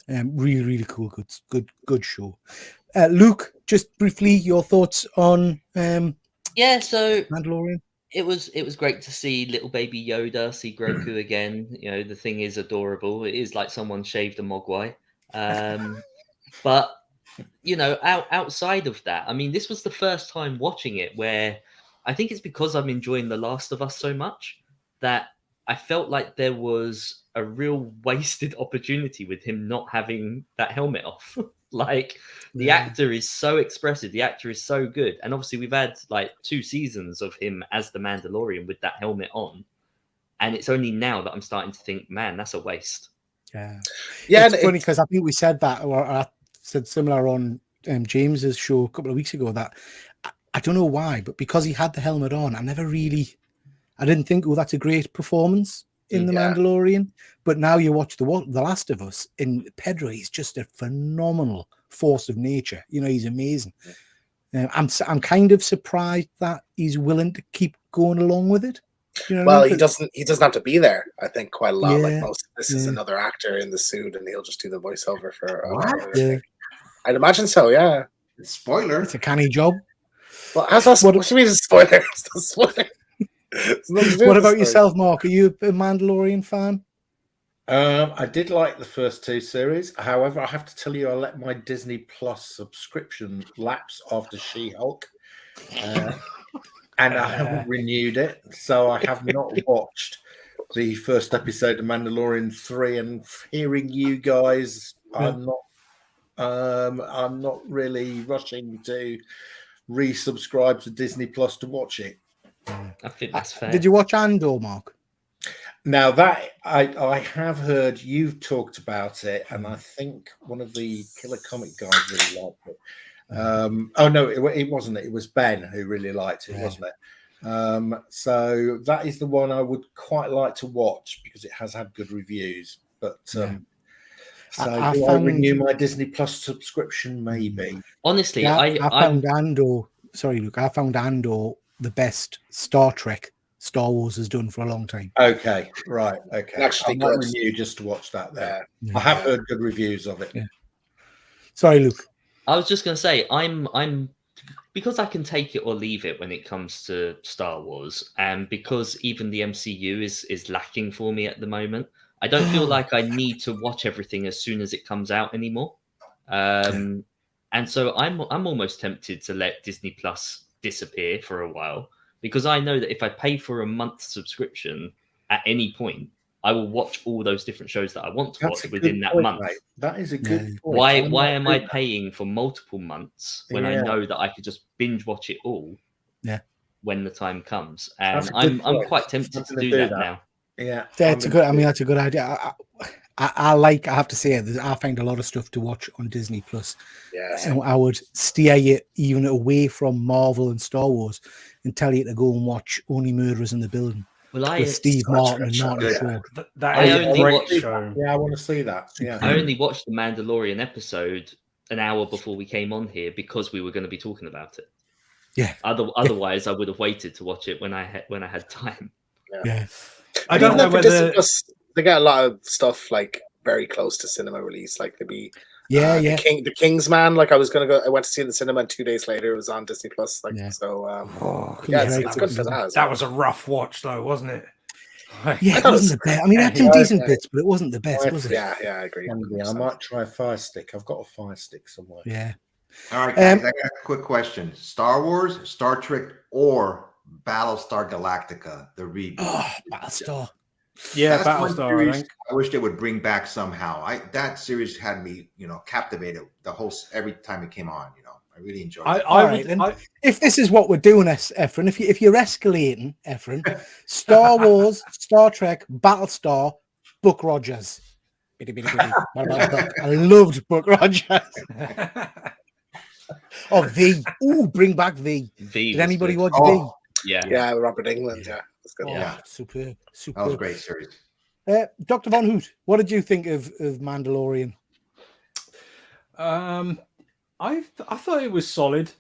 Really, really cool. Good show. Luke, just briefly, your thoughts on Yeah, so Mandalorian? it was great to see little baby Yoda, see Grogu again. You know, the thing is adorable. It is like someone shaved a Mogwai. But you know, outside of that, I mean, this was the first time watching it where I think it's because I'm enjoying The Last of Us so much that I felt like there was a real wasted opportunity with him not having that helmet off. Like the actor is so expressive, the actor is so good, and obviously we've had like 2 seasons of him as the Mandalorian with that helmet on, and it's only now that I'm starting to think, man, that's a waste. Yeah, Yeah, it's funny because I think we said that, or I said similar on James's show a couple of weeks ago that I don't know why, but because he had the helmet on, I didn't think, oh, that's a great performance in The Yeah. Mandalorian. But now you watch The Last of Us, in Pedro, he's just a phenomenal force of nature. You know, he's amazing. I'm kind of surprised that he's willing to keep going along with it. You know what I Well, mean? he doesn't have to be there. I think quite a lot. Yeah, Like most, this is yeah. another actor in the suit, and he'll just do the voiceover for a What? while. Yeah, I'd imagine so. Yeah. Spoiler. it's a canny job. Well, how's that? What- What do you mean it's a spoiler? It's not a spoiler. It's nothing to do What with the about story. yourself, Mark? Are you a Mandalorian fan? I did like the first 2 series. However, I have to tell you, I let my Disney Plus subscription lapse after She-Hulk, and I haven't renewed it. So I have not watched the first episode of Mandalorian 3. And hearing you guys, I'm not really rushing to resubscribe to Disney Plus to watch it. I think that's fair. Did you watch Andor, Mark? Now that I have heard you've talked about it, and I think one of the Killer Comic guys really liked it. Oh no, it wasn't. It was Ben who really liked it, wasn't it? So that is the one I would quite like to watch because it has had good reviews. But so I do I found- renew my Disney Plus subscription? Maybe. Honestly, Yeah, I I'm found Andor. Sorry, Luke. I found Andor the best Star Wars has done for a long time. Okay, right. Okay, Actually I might good. renew just to watch that. There, Yeah. I have heard good reviews of it. Yeah. Sorry, Luke. I was just going to say, I'm because I can take it or leave it when it comes to Star Wars, and because even the MCU is lacking for me at the moment. I don't feel like I need to watch everything as soon as it comes out anymore. And so I'm almost tempted to let Disney Plus disappear for a while, because I know that if I pay for a month subscription at any point, I will watch all those different shows that I want to watch within that point, month. mate. That is a good point. Why am I paying for multiple months when I know that I could just binge watch it all? Yeah. When the time comes, and That's a good I'm point. quite tempted I'm to gonna do do that that. now. Yeah, That's a good idea. I have to say, I find a lot of stuff to watch on Disney Plus. Yeah. And I would steer you even away from Marvel and Star Wars and tell you to go and watch Only Murderers in the Building Well, with Steve Martin and show. Martin Yeah. Short. That I is a only great watched- show. Yeah, I want to see that. Yeah. I only watched the Mandalorian episode an hour before we came on here because we were going to be talking about it. Yeah. Otherwise, I would have waited to watch it when I had time. Yeah. I don't know For Disney whether Plus, they got a lot of stuff like very close to cinema release. Like there'd be the Kingsman. Like I went to see it in the cinema, and 2 days later it was on Disney Plus. Like so. It's good for that. that was a rough watch, though, wasn't it? Yeah, it wasn't the best. I mean, it had some decent bits, but it wasn't the best, was it? Yeah, I agree. I might try a Fire Stick. I've got a Fire Stick somewhere. Yeah. All right, guys, I got a quick question. Star Wars, Star Trek, or Battlestar Galactica, the reboot? Oh, Battlestar. Yeah, That's one Battlestar, I series think. I wish they would bring back somehow. That series had me, captivated every time it came on. I really enjoyed it. All right, then. If this is what we're doing, Ephraim, if you're escalating, Ephraim, Star Wars, Star Trek, Battlestar, Buck Rogers. What about Buck? I loved Buck Rogers. Oh, V. Ooh, bring back V. V. Did anybody watch Oh, V? Yeah. Robert England. Yeah, that's good. Oh, Yeah. superb. That was a great series. Dr. Von Hoot, what did you think of Mandalorian? I thought it was solid.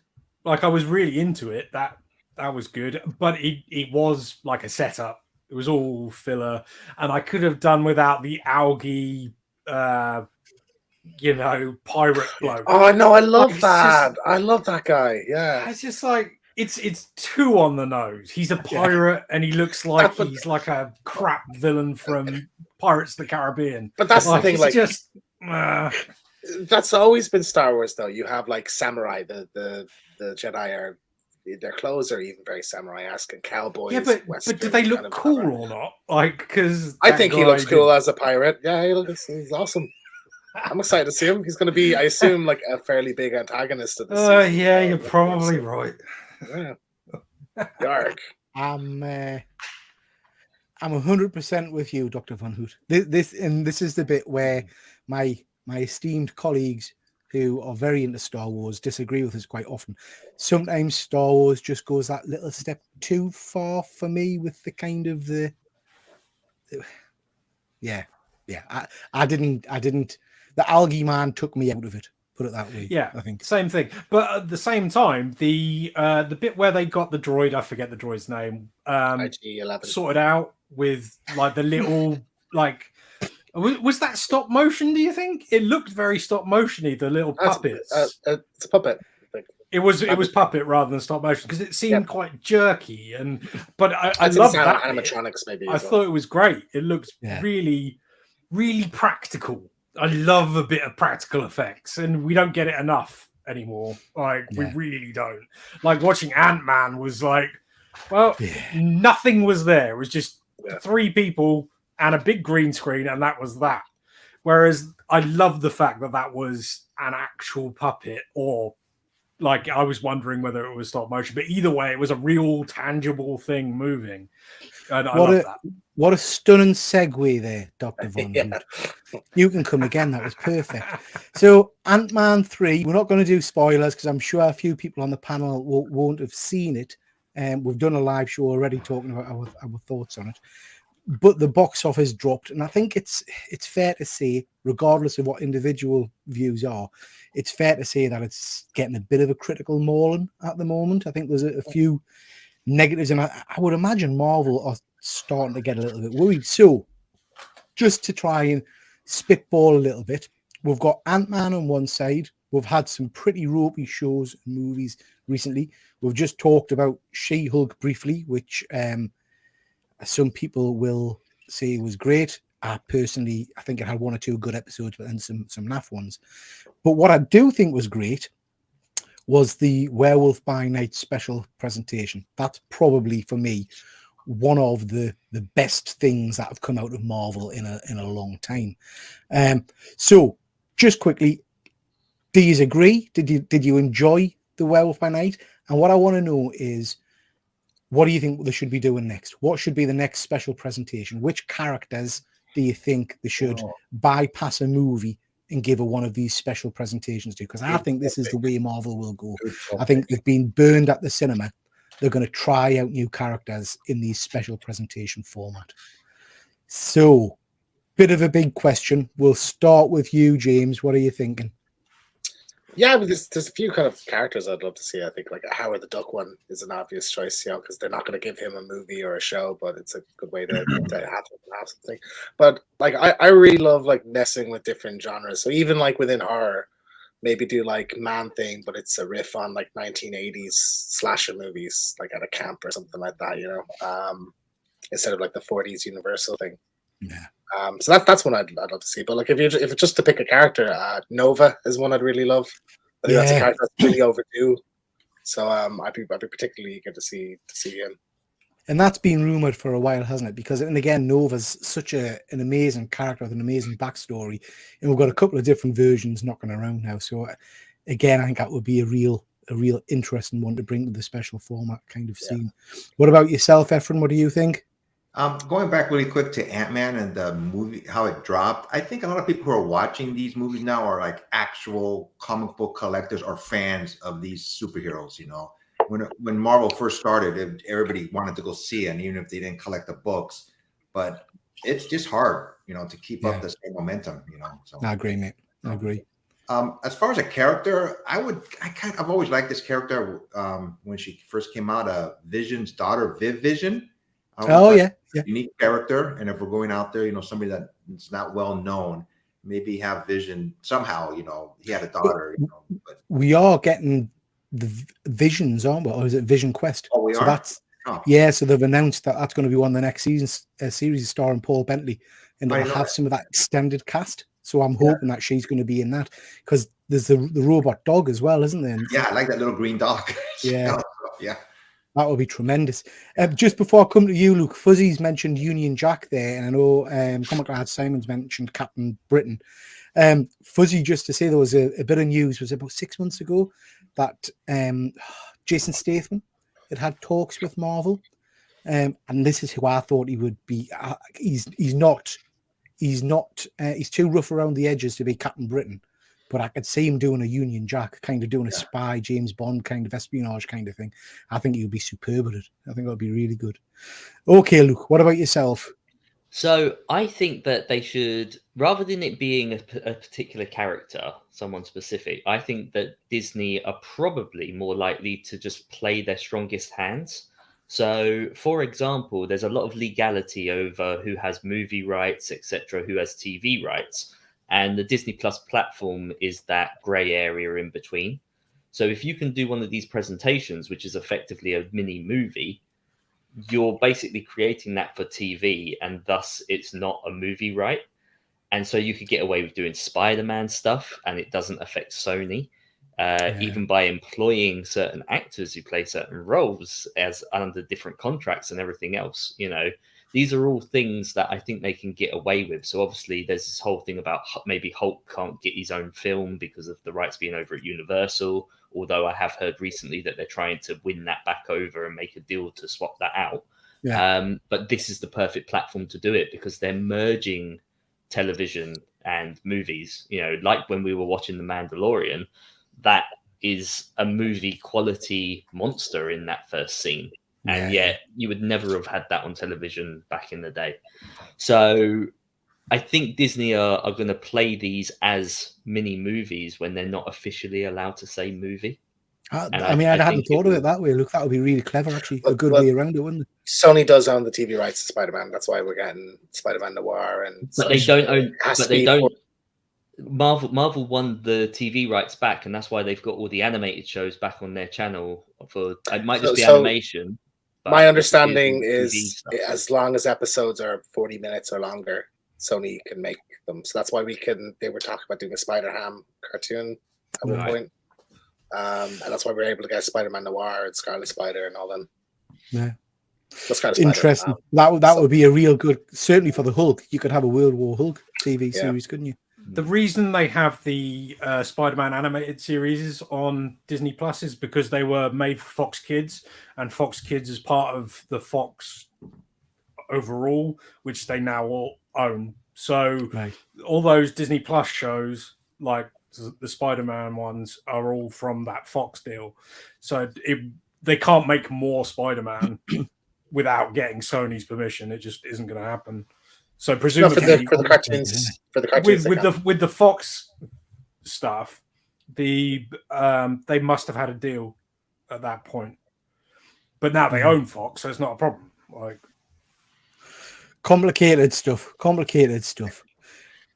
Like, I was really into it. That was good, but it was like a setup. It was all filler, and I could have done without the algae, pirate bloke. Oh no, I love Like, that. I love that guy. Yeah, It's just like it's too on the nose. He's a pirate, and he looks like he's like a crap villain from Pirates of the Caribbean. but that's the thing. it's Like, just. that's always been Star Wars, though. You have like samurai. The Jedi are, their clothes are even very samurai-esque, and cowboys. Yeah, but do they look cool or not? Like, because I think he looks cool as a pirate. Yeah, he's awesome. I'm excited to see him. He's going to be, I assume, like a fairly big antagonist of the season. Yeah, you're probably right. Yeah. Dark. I'm 100% with you, Dr. Von Hoot. This is the bit where my esteemed colleagues who are very into Star Wars disagree with us quite often. Sometimes Star Wars just goes that little step too far for me with the kind of I didn't. The algae man took me out of it. Put it that way. Yeah, I think same thing. But at the same time, the bit where they got the droid, I forget the droid's name, IG-11. sorted out with like the little like. Was that stop motion? Do you think it looked very stop motiony? The little puppets. It's a puppet. It was puppet rather than stop motion because it seemed quite jerky but I love that animatronics maybe. I thought it was great. It looked really, really practical. I love a bit of practical effects, and we don't get it enough anymore. Like we really don't. Like watching Ant-Man was like, nothing was there. It was just 3 people and a big green screen, and that was that. Whereas I love the fact that was an actual puppet, or like I was wondering whether it was stop motion, but either way, it was a real tangible thing moving. And I love that. What a stunning segue there, Dr. Von Hoot. You can come again. That was perfect. So Ant-Man 3, we're not going to do spoilers because I'm sure a few people on the panel won't have seen it. We've done a live show already talking about our thoughts on it. But the box office dropped, and I think it's fair to say, regardless of what individual views are, it's fair to say that it's getting a bit of a critical mauling at the moment. I think there's a few negatives, and I would imagine Marvel are starting to get a little bit worried. So, just to try and spitball a little bit, we've got Ant-Man on one side. We've had some pretty ropey shows and movies recently. We've just talked about She-Hulk briefly, which some people will say was great. I think it had 1 or 2 good episodes, but then some naff ones. But what I do think was great was the Werewolf by Night special presentation. That's probably, for me, one of the best things that have come out of Marvel in a long time. So, just quickly, do you agree? Did you enjoy the Werewolf by Night? And what I want to know is, what do you think they should be doing next? What should be the next special presentation? Which characters do you think they should bypass a movie and give one of these special presentations to? Because I think this is the way Marvel will go. I think they've been burned at the cinema. They're going to try out new characters in these special presentation format. So, bit of a big question. We'll start with you, James. What are you thinking? Yeah, but there's a few kind of characters I'd love to see. I think like a Howard the Duck one is an obvious choice, because they're not going to give him a movie or a show, but it's a good way to have something. But like I really love like messing with different genres. So even like within horror, maybe do like Man-Thing, but it's a riff on like 1980s slasher movies, like at a camp or something like that, instead of like the 40s Universal thing. Yeah. So that's one I'd love to see. But like if it's just to pick a character, Nova is one I'd really love. I think that's a character that's really overdue. So I'd be particularly eager to see him. And that's been rumored for a while, hasn't it? Because, and again, Nova's such an amazing character with an amazing backstory, and we've got a couple of different versions knocking around now. So, again, I think that would be a real interesting one to bring to the special format kind of scene. What about yourself, Ephraim? What do you think? Going back really quick to Ant-Man and the movie, how it dropped. I think a lot of people who are watching these movies now are like actual comic book collectors or fans of these superheroes. You know, when Marvel first started, everybody wanted to go see it, and even if they didn't collect the books, but it's just hard, you know, to keep up the same momentum. You know, so I agree, mate. I agree. As far as a character, I've always liked this character. When she first came out, Vision's daughter, Vision. Unique character, and if we're going out there, you know, somebody that's not well known, maybe have Vision somehow. You know, he had a daughter. You know, but we are getting the Visions, aren't we? Or is it Vision Quest? Oh, we are. So they've announced that that's going to be one of the next series starring Paul Bentley, and they'll have some of that extended cast. So I'm hoping that she's going to be in that, because there's the robot dog as well, isn't there? Yeah, I like that little green dog. Yeah. Yeah. That would be tremendous. Just before I come to you, Luke, Fuzzy's mentioned Union Jack there, and I know Comic Lad Simon's mentioned Captain Britain. Fuzzy, just to say, there was a bit of news, was about 6 months ago, that Jason Statham had talks with Marvel, and this is who I thought he would be. He's too rough around the edges to be Captain Britain. But I could see him doing a Union Jack, kind of doing a spy, James Bond kind of espionage kind of thing. I think he would be superb at it. I think that would be really good. Okay, Luke, what about yourself? So I think that they should, rather than it being a particular character, someone specific, I think that Disney are probably more likely to just play their strongest hands. So, for example, there's a lot of legality over who has movie rights, etc., who has TV rights. And the Disney Plus platform is that grey area in between. So if you can do one of these presentations, which is effectively a mini movie, you're basically creating that for TV, and thus it's not a movie, right? And so you could get away with doing Spider-Man stuff, and it doesn't affect Sony, even by employing certain actors who play certain roles as under different contracts and everything else. You know, these are all things that I think they can get away with. So obviously there's this whole thing about maybe Hulk can't get his own film because of the rights being over at Universal, although I have heard recently that they're trying to win that back over and make a deal to swap that out. But this is the perfect platform to do it, because they're merging television and movies. You know, like when we were watching The Mandalorian, that is a movie quality monster in that first scene. And yet you would never have had that on television back in the day. So I think Disney are going to play these as mini movies when they're not officially allowed to say movie. I hadn't thought of it that way. Look, that would be really clever, actually. A good way around it, wouldn't it? Sony does own the TV rights to Spider-Man. That's why we're getting Spider-Man Noir. But they don't own. But they don't. Marvel won the TV rights back, and that's why they've got all the animated shows back on their channel. For it might just be animation. My understanding is, as long as episodes are 40 minutes or longer, Sony can make them. So that's why they were talking about doing a Spider-Ham cartoon at one point. And that's why we were able to get Spider-Man Noir and Scarlet Spider and all them. Yeah. That's kind of interesting. That would be a real good, certainly for the Hulk. You could have a World War Hulk TV series, couldn't you? The reason they have the Spider-Man animated series on Disney Plus is because they were made for Fox Kids, and Fox Kids is part of the Fox overall, which they now all own. So all those Disney Plus shows, like the Spider-Man ones, are all from that Fox deal. So they can't make more Spider-Man without getting Sony's permission. It just isn't going to happen. So presumably for the cartoons, with the Fox stuff, they must have had a deal at that point. But now they own Fox, so it's not a problem. Like complicated stuff.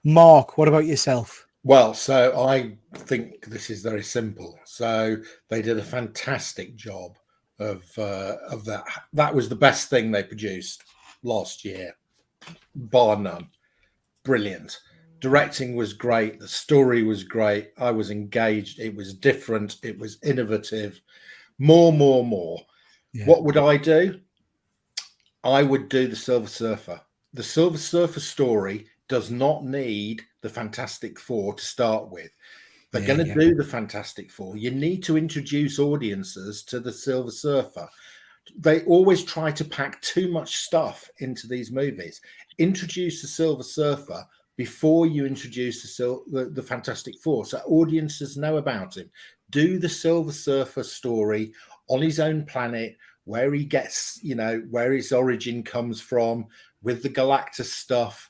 Mark, what about yourself? Well, so I think this is very simple. So they did a fantastic job of that. That was the best thing they produced last year, bar none. Brilliant. Directing was great. The story was great. I was engaged. It was different. It was innovative. More. Yeah. What would I do? I would do the Silver Surfer. The Silver Surfer story does not need the Fantastic Four to start with. They're going to do the Fantastic Four. You need to introduce audiences to the Silver Surfer. They always try to pack too much stuff into these movies. Introduce the Silver Surfer before you introduce the Fantastic Four, so audiences know about him. Do the Silver Surfer story on his own planet, where he gets, where his origin comes from, with the Galactus stuff.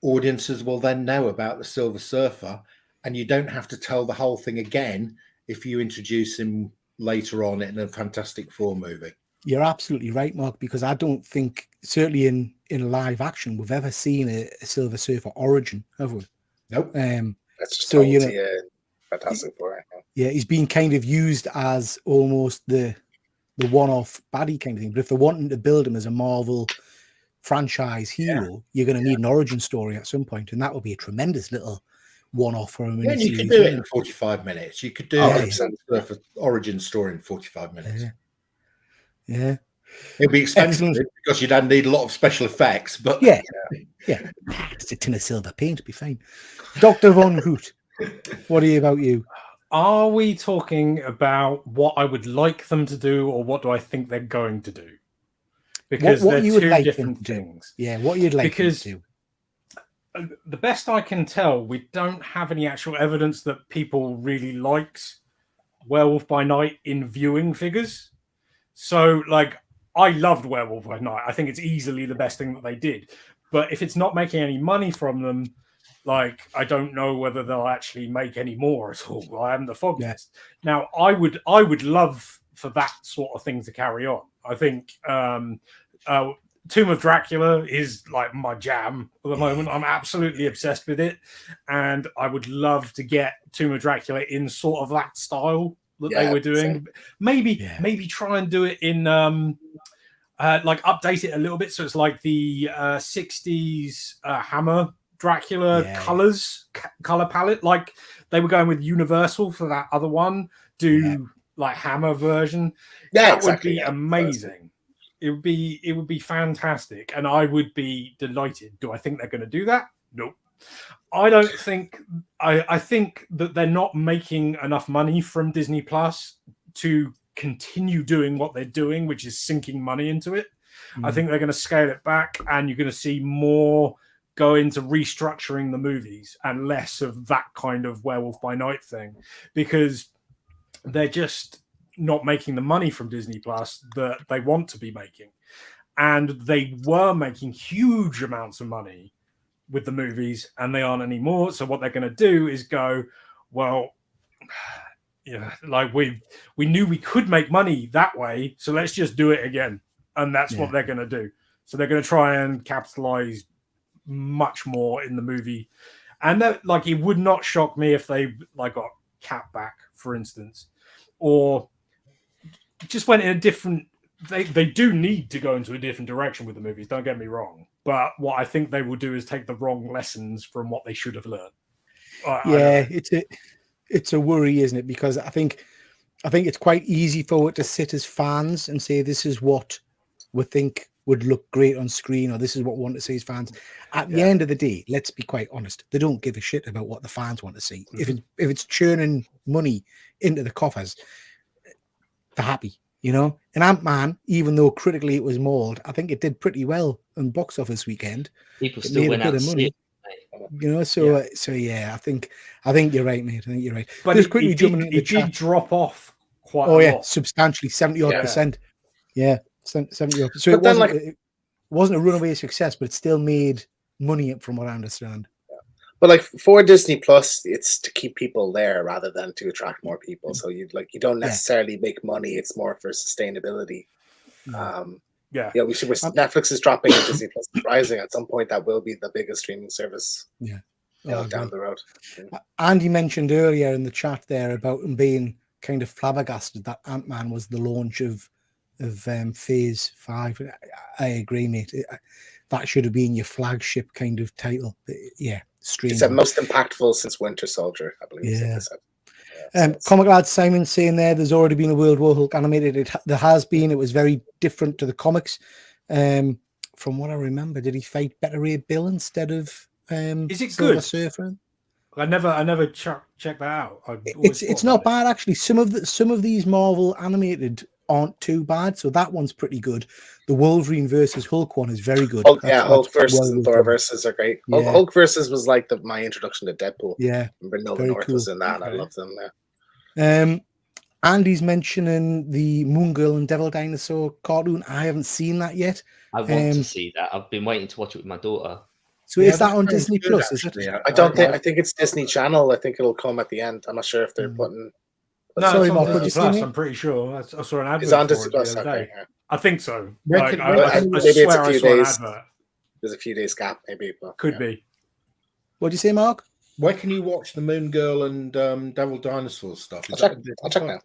Audiences will then know about the Silver Surfer, and you don't have to tell the whole thing again if you introduce him later on in a Fantastic Four movie. You're absolutely right, Mark, because I don't think, certainly in live action, we've ever seen a Silver Surfer origin, have we? Nope. That's just so Fantastic Four. Yeah, he's being kind of used as almost the one-off baddie kind of thing. But if they're wanting to build him as a Marvel franchise hero, you're going to need an origin story at some point, and that will be a tremendous little one-off for him. Yeah, you could do it in 45 minutes. You could do a Surfer origin story in 45 minutes. Yeah. It'll be expensive because you'd need a lot of special effects, but yeah. It's a tin of silver paint, be fine. Dr. Von Root, what about you? Are we talking about what I would like them to do, or what do I think they're going to do? Because what they're you would two like different them to things. Yeah, what you'd like them to do. The best I can tell, we don't have any actual evidence that people really liked Werewolf by Night in viewing figures. So, I loved Werewolf by Night. I think it's easily the best thing that they did. But if it's not making any money from them, I don't know whether they'll actually make any more at all. I am the foggiest. Now, I would love for that sort of thing to carry on. I think Tomb of Dracula is my jam at the moment. I'm absolutely obsessed with it, and I would love to get Tomb of Dracula in sort of that style that they were doing. Maybe try and do it in update it a little bit so it's like the 60s Hammer Dracula color palette, like they were going with Universal for that other one. Hammer version. That would be amazing. It would be fantastic, and I would be delighted. Do I think they're going to do that? Nope. I don't think. I think that they're not making enough money from Disney Plus to continue doing what they're doing, which is sinking money into it. I think they're going to scale it back, and you're going to see more go into restructuring the movies and less of that kind of Werewolf by Night thing, because they're just not making the money from Disney Plus that they want to be making. And they were making huge amounts of money with the movies, and they aren't anymore. So what they're going to do is go, well, we knew we could make money that way, so let's just do it again. And that's what they're going to do. So they're going to try and capitalize much more in the movie. And that, it would not shock me if they got Cap back, for instance, or just went in a different. They do need to go into a different direction with the movies. Don't get me wrong, but what I think they will do is take the wrong lessons from what they should have learned. It's a worry, isn't it? Because I think it's quite easy for it to sit as fans and say this is what we think would look great on screen, or this is what we want to see as fans. At the end of the day, let's be quite honest, they don't give a shit about what the fans want to see. If it's churning money into the coffers, they're happy, And Ant-Man, even though critically it was mauled, I think it did pretty well on box office weekend. People still went out to see it. So I think you're right, mate. I think you're right. But just quickly jumping into the chat. Did drop off quite a lot. Substantially, 70-odd%. Yeah, 70-odd. So it wasn't a runaway success, but it still made money, from what I understand. But for Disney Plus, it's to keep people there rather than to attract more people. So you don't necessarily make money; it's more for sustainability. Netflix is dropping and Disney Plus is rising. At some point, that will be the biggest streaming service. Down the road. Andy mentioned earlier in the chat there about him being kind of flabbergasted that Ant-Man was the launch of Phase 5. I agree, mate. That should have been your flagship kind of title. Stream. It's the most impactful since Winter Soldier, I believe. Comic Lad Simon saying there's already been a World War Hulk animated. There has been. It was very different to the comics. From what I remember, did he fight Better Ray Bill instead of Is it Silver good? Surfer? I never checked that out. It's not bad actually. Some of these Marvel animated aren't too bad, so that one's pretty good. The Wolverine versus Hulk one is very good. Hulk versus and Thor versus are great. Yeah. Hulk versus was like my introduction to Deadpool. Yeah, remember Nolan North was in that, and I love them. Andy's mentioning the Moon Girl and Devil Dinosaur cartoon. I haven't seen that yet. I want to see that. I've been waiting to watch it with my daughter. So is that on Disney Plus? Is it? I don't think. I think it's Disney Channel. I think it'll come at the end. I'm not sure if they're putting. No, sorry, it's on Mark, Disney what did you Plus. say? I'm pretty sure. I saw an advert. It's on for Disney it Plus. the other Okay, day. yeah. I think so. Maybe I it's a swear I few saw an days. advert. There's a few days gap, maybe. But, Could be. What do you say, Mark? Where can you watch the Moon Girl and Devil Dinosaur stuff? I'll check now.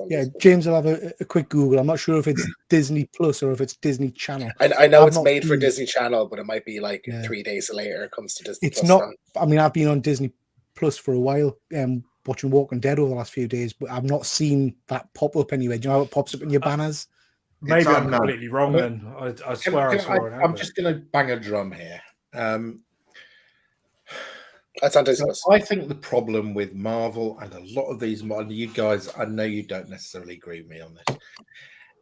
Yeah, James will have a quick Google. I'm not sure if it's Disney Plus or if it's Disney Channel. I know I've it's not made for seen it. Disney Channel, but it might be like 3 days later it comes to Disney It's Plus. not. I mean, I've been on Disney Plus for a while, watching Walking Dead over the last few days, but I've not seen that pop up anywhere. Do you know how it pops up in your banners? Maybe I'm completely wrong then. I swear I saw an advert. I'm just going to bang a drum here. That's on Disney Plus. I think the problem with Marvel and a lot of these, you guys, I know you don't necessarily agree with me on this,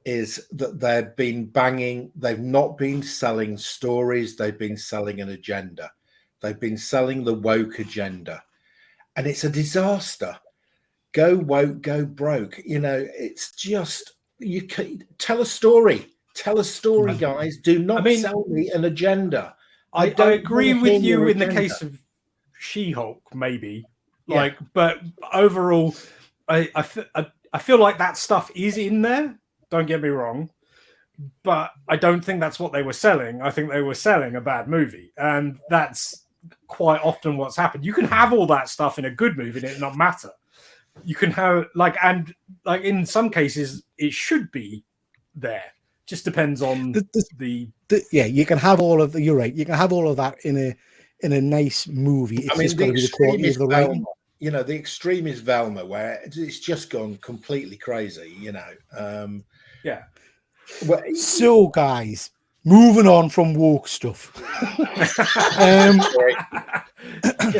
is that they've not been selling stories, they've been selling an agenda. They've been selling the woke agenda. And it's a disaster. Go woke, go broke. It's just, you can tell a story. Tell a story, guys. Do not sell me an agenda. I agree with you in the case of She-Hulk, maybe. But overall, I feel like that stuff is in there. Don't get me wrong. But I don't think that's what they were selling. I think they were selling a bad movie. And that's quite often what's happened. You can have all that stuff in a good movie and it not matter. You can have in some cases it should be there. Just depends on you can have all of you're right. You can have all of that in a nice movie. It's just got to be the quality of the writing. The extreme is Velma, where it's just gone completely crazy. So, guys, moving on from woke stuff.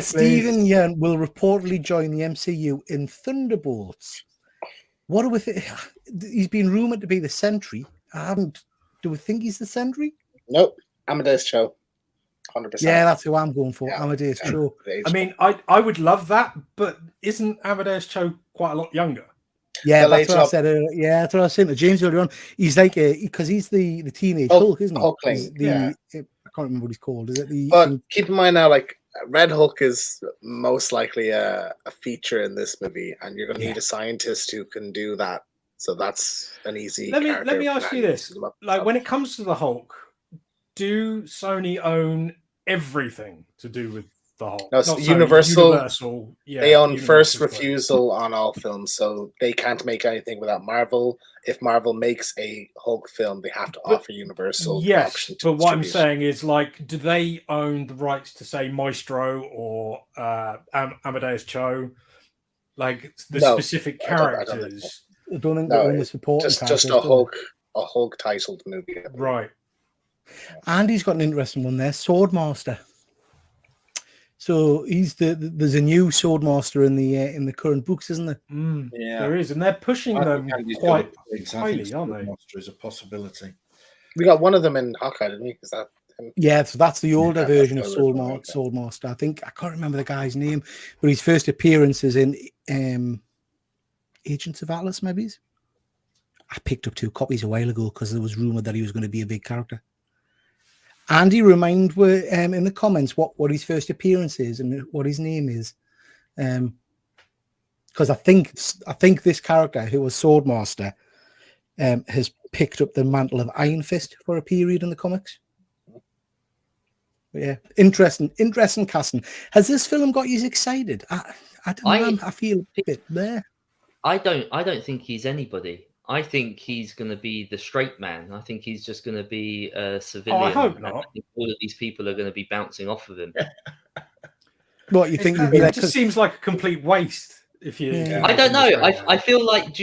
Stephen Yeun will reportedly join the MCU in Thunderbolts. What are we he's been rumored to be the Sentry. Do we think he's the Sentry? Nope. Amadeus Cho. 100%. Yeah, that's who I'm going for. Amadeus Cho. I mean, I would love that, but isn't Amadeus Cho quite a lot younger? Yeah, that's what I said earlier. Yeah, that's what I was saying to James earlier on. He's like because he's the teenage Hulk, isn't he? Hulkling. I can't remember what he's called. Is it But keep in mind now, Red Hulk is most likely a feature in this movie, and you're going to need a scientist who can do that. So that's an easy. Let me ask you this: when it comes to the Hulk, do Sony own everything to do with the Hulk? No, Not Universal. They own Universal first refusal on all films, so they can't make anything without Marvel. If Marvel makes a Hulk film, they have to offer Universal. Yes, but what I'm saying is, do they own the rights to say Maestro or Amadeus Cho, specific characters? I don't think they own the supporting just a Hulk titled movie, right? And he's got an interesting one there, Swordmaster. So there's a new Swordmaster in the current books, isn't there? Yeah, there is, and they're pushing them quite highly, aren't they? Swordmaster is a possibility. We got one of them in Hawkeye, didn't we? Is that him? Yeah, so that's the older version of Swordmaster. I can't remember the guy's name, but his first appearance is in Agents of Atlas, maybe. I picked up 2 copies a while ago because there was rumored that he was going to be a big character. Andy, remind in the comments what his first appearance is and what his name is, because I think this character who was Swordmaster has picked up the mantle of Iron Fist for a period in the comics. But yeah, interesting casting. Has this film got you excited? I don't know. I feel a bit there. I don't think he's anybody. I think he's going to be the straight man. I think he's just going to be a civilian. I hope not. I think all of these people are going to be bouncing off of him. What you think? It just seems like a complete waste. If you, I don't know. I feel like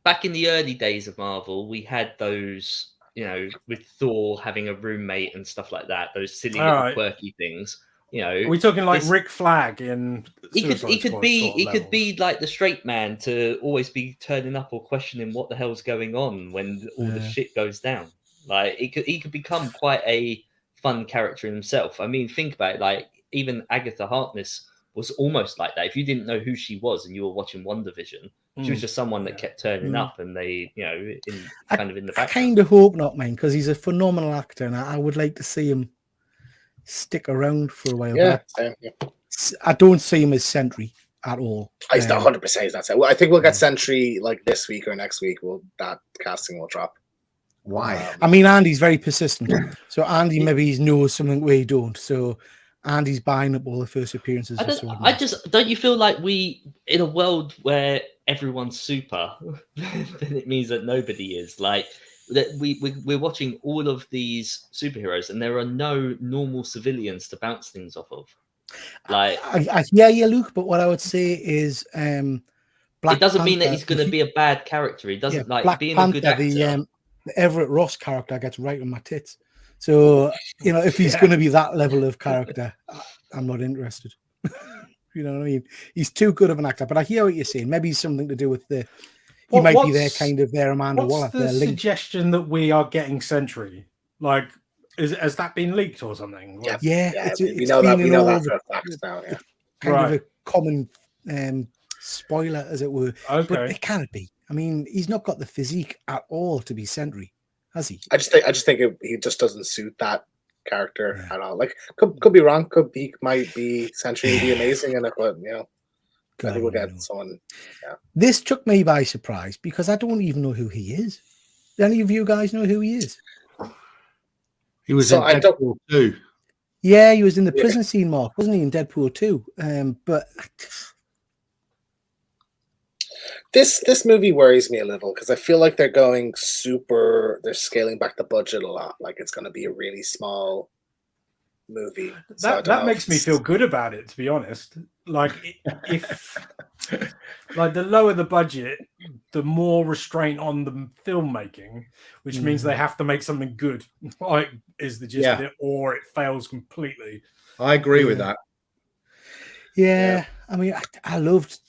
back in the early days of Marvel, we had those, with Thor having a roommate and stuff like that. Those silly little quirky things. Are we talking like this, Rick Flag in he could be like the straight man to always be turning up or questioning what the hell's going on when all the shit goes down. Like he could become quite a fun character in himself. I mean, think about it. Like even Agatha Harkness was almost like that. If you didn't know who she was and you were watching WandaVision, she was just someone that kept turning up, and they, in the background. I kind of hope not, man, because he's a phenomenal actor, and I would like to see him stick around for a while. Yeah, I don't see him as Sentry at all. He's not 100%. He's not. Well, I think we'll get Sentry like this week or next week. That casting will drop. Why? I mean, Andy's very persistent. So Andy maybe knows something we don't. So Andy's buying up all the first appearances. Don't you feel like we, in a world where everyone's super, then it means that nobody is? Like that we're watching all of these superheroes, and there are no normal civilians to bounce things off of. Like I hear you, Luke, but what I would say is, it doesn't mean that he's going to be a bad character. He doesn't like being a good actor. The Everett Ross character gets right on my tits. So, if he's going to be that level of character, I'm not interested. You know what I mean? He's too good of an actor. But I hear what you're saying. Maybe it's something to do with he might be their Amanda Waller. What's the suggestion that we are getting Sentry? Like, has that been leaked or something? Yeah, we know that for a fact now. Yeah, kind of a common spoiler, as it were. Okay. But it can't be. I mean, he's not got the physique at all to be Sentry, has he? I just think he just doesn't suit that character at all. Like, could be wrong. Might be Sentry would be amazing in it, but I think we'll get someone. Yeah. This took me by surprise because I don't even know who he is. Do any of you guys know who he is? He was in Deadpool 2. Yeah, he was in the prison scene, Mark, wasn't he, in Deadpool 2? But this movie worries me a little because I feel like they're scaling back the budget a lot. Like it's going to be a really small movie. That makes me feel good about it, to be honest. Like if like the lower the budget, the more restraint on the filmmaking, which means they have to make something good. Like is the gist of it, or it fails completely. I agree with that. Yeah. I mean, I loved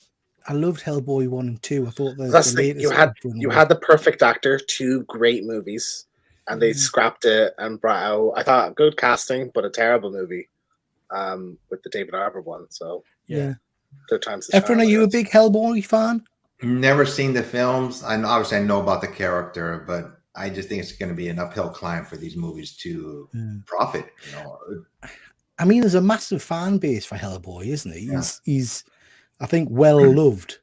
Hellboy 1 and 2. I thought you had the perfect actor, 2 great movies, and they scrapped it and brought out, I thought, good casting, but a terrible movie with the David Harbour one. So yeah. Third time's Ephraim, are you a big Hellboy fan? Never seen the films. Obviously I know about the character, but I just think it's going to be an uphill climb for these movies to profit. I mean, there's a massive fan base for Hellboy, isn't he? He's I think, well loved.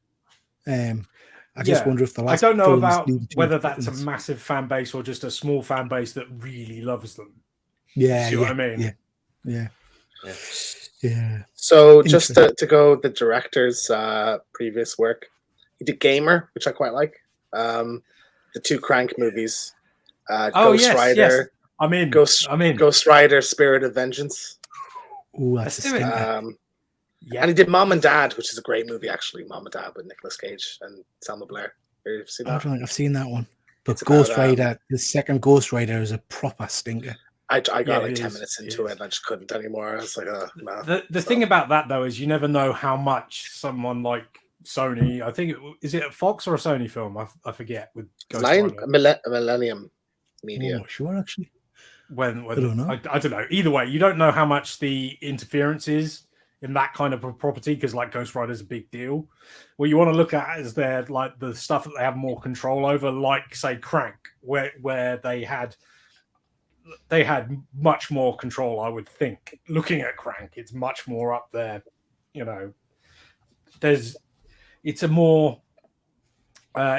I just wonder if the last. I don't know about whether that's a massive fan base or just a small fan base that really loves them. Yeah, see what I mean? Yeah. So just to go the director's previous work, he did Gamer, which I quite like. The 2 Crank movies, Ghost Rider. Yes. Ghost Rider: Spirit of Vengeance. Oh, that's a stinker. And he did Mom and Dad, which is a great movie, actually. Mom and Dad with Nicolas Cage and Selma Blair. Have you seen that? I don't think I've seen that one. But Ghost Rider, the second Ghost Rider is a proper stinker. I got 10 minutes into it and I just couldn't anymore. I was like, no. The thing about that, though, is you never know how much someone like Sony, I think, is it a Fox or a Sony film? I forget. With Ghost Rider. Millennium Media. I'm not sure, actually. I don't know. I don't know. Either way, you don't know how much the interference is in that kind of a property, because like Ghost Rider is a big deal. What you want to look at is their like the stuff that they have more control over, like say Crank, where they had much more control. I would think. Looking at Crank, it's much more up there. It's a more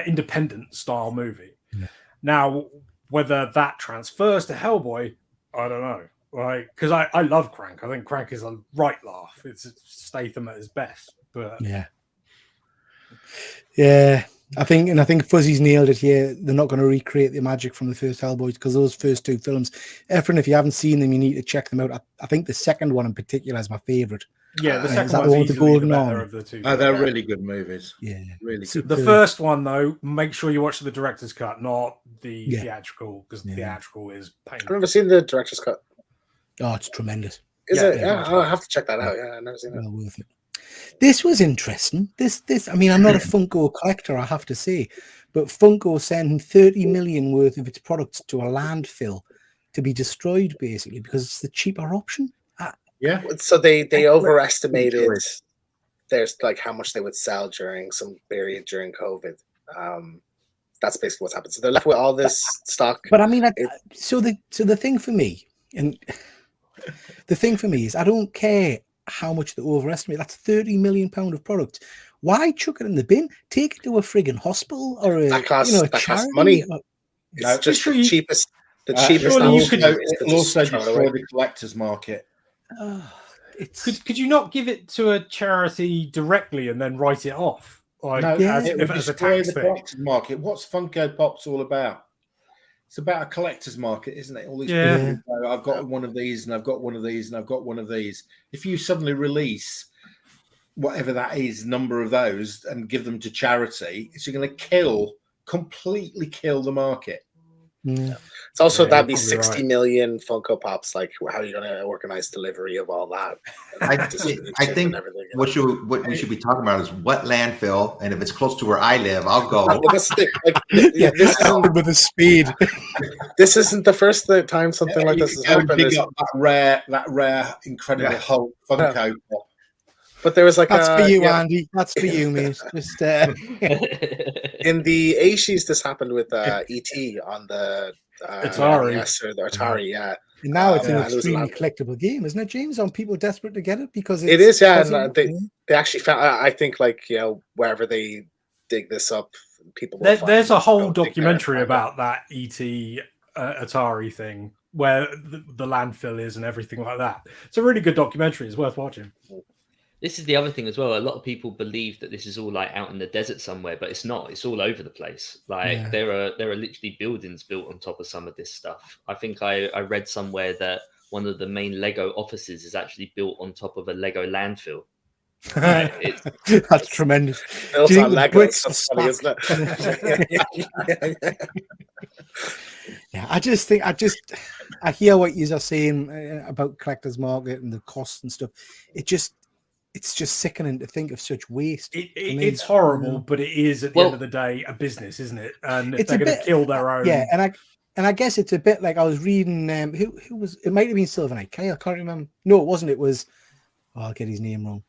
independent style movie. Yeah. Now, whether that transfers to Hellboy, I don't know. Right, because I love Crank. I think Crank is a right laugh. It's Statham at his best. But yeah. I think Fuzzy's nailed it here. They're not going to recreate the magic from the first Hellboy, because those first 2 films, Ephraim, if you haven't seen them, you need to check them out. I think the second one in particular is my favorite. Yeah, the is second that one's the one with the easily the golden better arm? of the two. Oh, they're really good movies. Yeah, Really Super- good. The first one, though, make sure you watch the director's cut, not the theatrical, because the Yeah. theatrical is I've painful. never seen the director's cut. Oh, it's tremendous. Is Yeah, it? yeah, Yeah, watch I'll it. have to check that out. Yeah, I've never seen it. Well worth it. This was interesting. This. I mean, I'm not a Funko collector, I have to say, but Funko sending 30 million worth of its products to a landfill to be destroyed, basically, because it's the cheaper option. Yeah. So they overestimated Enjoy. there's like how much they would sell during some period during COVID. That's basically what's happened. So they're left with all this stock. But I mean, so the thing for me, and the thing for me is, I don't care how much they overestimate. That's 30 million pound of product. Why chuck it in the bin? Take it to a frigging hospital or a That costs- a that costs charity. money. or- It's No, just sure the you- cheapest. The cheapest. surely you option could- is to It'll just also throw it destroy away. the collector's market. It's Could you not give it to a charity directly and then write it off? Like, No, Yeah. it if would it was a destroy tax the thing. collector's market. What's Funko Pop's all about? It's about a collector's market, isn't it? All these Yeah. people who go, I've got one of these, and I've got one of these, and I've got one of these. If you suddenly release whatever that is, number of those, and give them to charity, it's going to completely kill the market. It's also Yeah, that'd be you're probably 60 million Funko Pops. Like, how are you going to organize delivery of all that? I Distribution think and everything. what we should be talking about is what landfill, and if it's close to where I live, I'll go. Well, that's the thing, like, yeah, this with a speed. isn't the first time something like You this could has go and happened. dig up that rare, incredible Yeah. Hulk Funko Pop. But there was like That's for you, yeah, Andy. That's for you, mate. Just in the 80s, this happened with ET on the Atari. NES or the Atari. Yeah, and now it's Yeah, an it was a extremely lot. collectible game, isn't it, James? Aren't people desperate to get it because it is. Yeah, because and they actually found. I think like wherever they dig this up, people. Will find There's a it. whole Go dig there documentary and find about that ET Atari thing where the landfill is and everything like that. It's a really good documentary. It's worth watching. This is the other thing as well. A lot of people believe that this is all like out in the desert somewhere, but it's not. It's all over the place. Like Yeah. there are literally buildings built on top of some of this stuff. I think I read somewhere that one of the main Lego offices is actually built on top of a Lego landfill. It's That's tremendous. Built Do you on think the Lego. bricks That's are funny, stacked? isn't it? Yeah, I hear what you are saying about collectors market and the costs and stuff. It's just sickening to think of such waste. It's horrible, but it is at the end of the day a business, isn't it? And if It's they're a going to bit- kill their own, Yeah, and I guess it's a bit like I was reading. Who was it? Might have been Silver Knight. I can't remember. No, it wasn't. It was. Oh, I'll get his name wrong.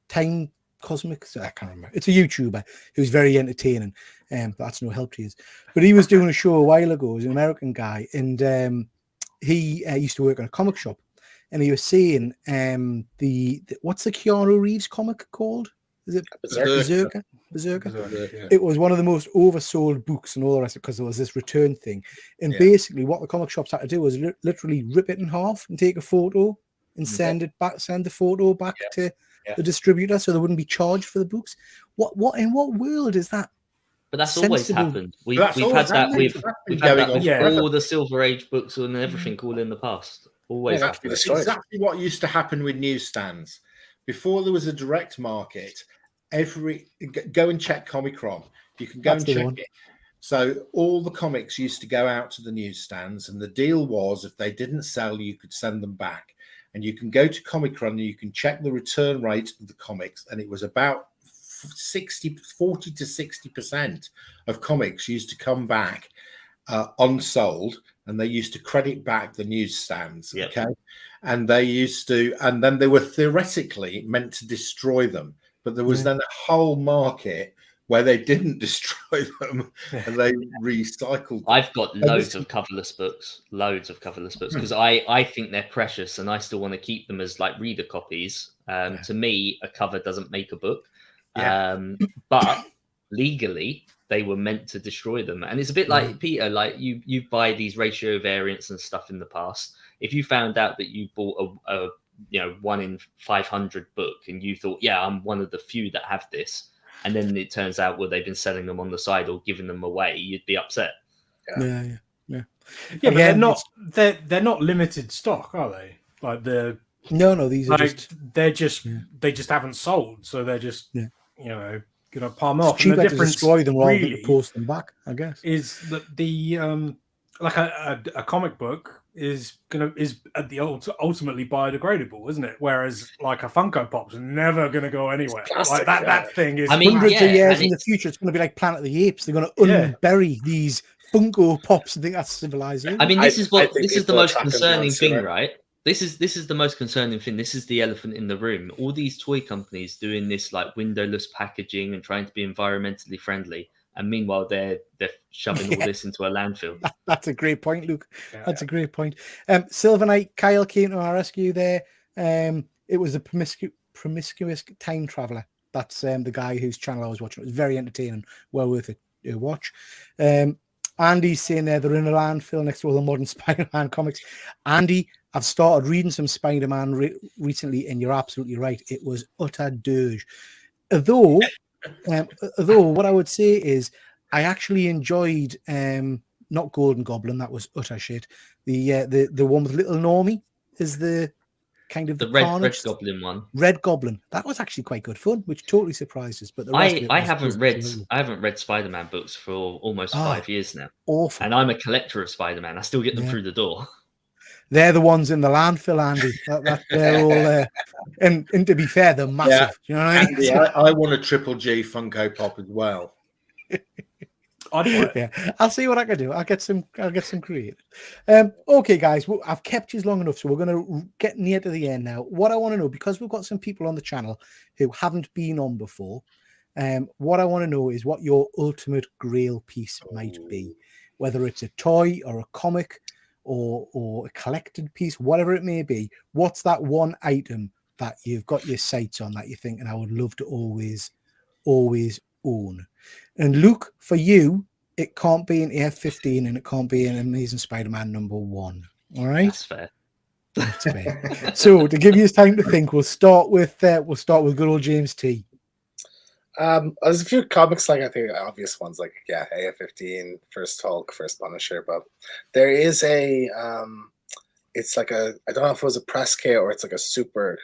Time Cosmic. I can't remember. It's a YouTuber who's very entertaining. But that's no help to you. But he was doing a show a while ago. He's an American guy, and he used to work in a comic shop. And he was saying, the what's the Keanu Reeves comic called? Is it Berserker? Yeah. It was one of the most oversold books and all the rest because there was this return thing. And basically, what the comic shops had to do was literally rip it in half and take a photo and send the photo back to the distributor, so they wouldn't be charged for the books. What in what world is that? But that's always Sensible. happened. We've That's had always that happened. with That's been we've had that going with on all the Silver Age books and everything all in the past. Always Yeah, happened. Destroyed. Exactly what used to happen with newsstands. Before there was a direct market, go and check ComicCon. You can go That's and the check one. it. So all the comics used to go out to the newsstands, and the deal was if they didn't sell, you could send them back. And you can go to ComicCon and you can check the return rate of the comics, and it was about 40 to 60% of comics used to come back unsold, and they used to credit back the newsstands. Yep. Okay, and they used to, and then they were theoretically meant to destroy them, but there was then a whole market where they didn't destroy them and they recycled them. I've got loads of coverless books, because I think they're precious and I still want to keep them as like reader copies. To me, a cover doesn't make a book, but legally they were meant to destroy them. And it's a bit like Peter, like you buy these ratio variants and stuff in the past. If you found out that you bought a 1 in 500 book and you thought, I'm one of the few that have this, and then it turns out, well, they've been selling them on the side or giving them away, you'd be upset. Yeah. but they're not limited stock, are they? Like No, these are Like just they're just Yeah. they just haven't sold, so they're just Yeah. gonna palm it's off. And the cheaper to difference destroy them rather than really to post them back, I guess. is that the like a comic book is ultimately biodegradable, isn't it? Whereas like a Funko Pop's never gonna go anywhere. plastic, Like yeah. that thing is I mean, Hundreds of yeah, years and in the it's- future, it's going to be like Planet of the Apes. They're going to Yeah. unbury these Funko Pops and think that's civilization. I mean, I this is think the people most attract them concerning once thing, sooner. right? This is the most concerning thing. This is the elephant in the room. All these toy companies doing this like windowless packaging and trying to be environmentally friendly, and meanwhile they're shoving all this into a landfill. That's a great point, Luke. Yeah. That's a great point. Silver Knight, Kyle came to our rescue there. It was a promiscuous time traveler. That's the guy whose channel I was watching. It was very entertaining, well worth it to watch. Andy's saying there they're in a landfill next to all the modern Spider-Man comics. Andy, I've started reading some Spider-Man recently, and you're absolutely right. It was utter dirge. Although what I would say is I actually enjoyed not Golden Goblin, that was utter shit. The one with Little Normie is the kind of The red carnage. goblin one. Red Goblin. That was actually quite good fun, which totally surprised us. But the rest of it I was haven't enjoyable. read Spider-Man books for almost Ah. 5 years now, Awful. and I'm a collector of Spider-Man. I still get them Yeah. through the door. They're the ones in the landfill, Andy. They're all there. And to be fair, they're massive. You know what I mean? Andy, I want a Triple G Funko Pop as well. I'd buy it. Yeah, I'll see what I can do. I'll get some creative. Okay, guys, I've kept you long enough, so we're going to get near to the end now. What I want to know, because we've got some people on the channel who haven't been on before, what I want to know is what your ultimate grail piece might be, whether it's a toy or a comic or a collected piece, whatever it may be. What's that one item that you've got your sights on that you think, and I would love to always own? And Luke, for you, it can't be an AF-15 and it can't be an Amazing Spider-Man #1. All right, That's fair. that's fair. So to give you time to think, we'll start with good old James T. There's a few comics, like I think obvious ones, like AF-15, First Hulk, First Punisher, but there is a it's like I don't know if it was a press kit or it's like a super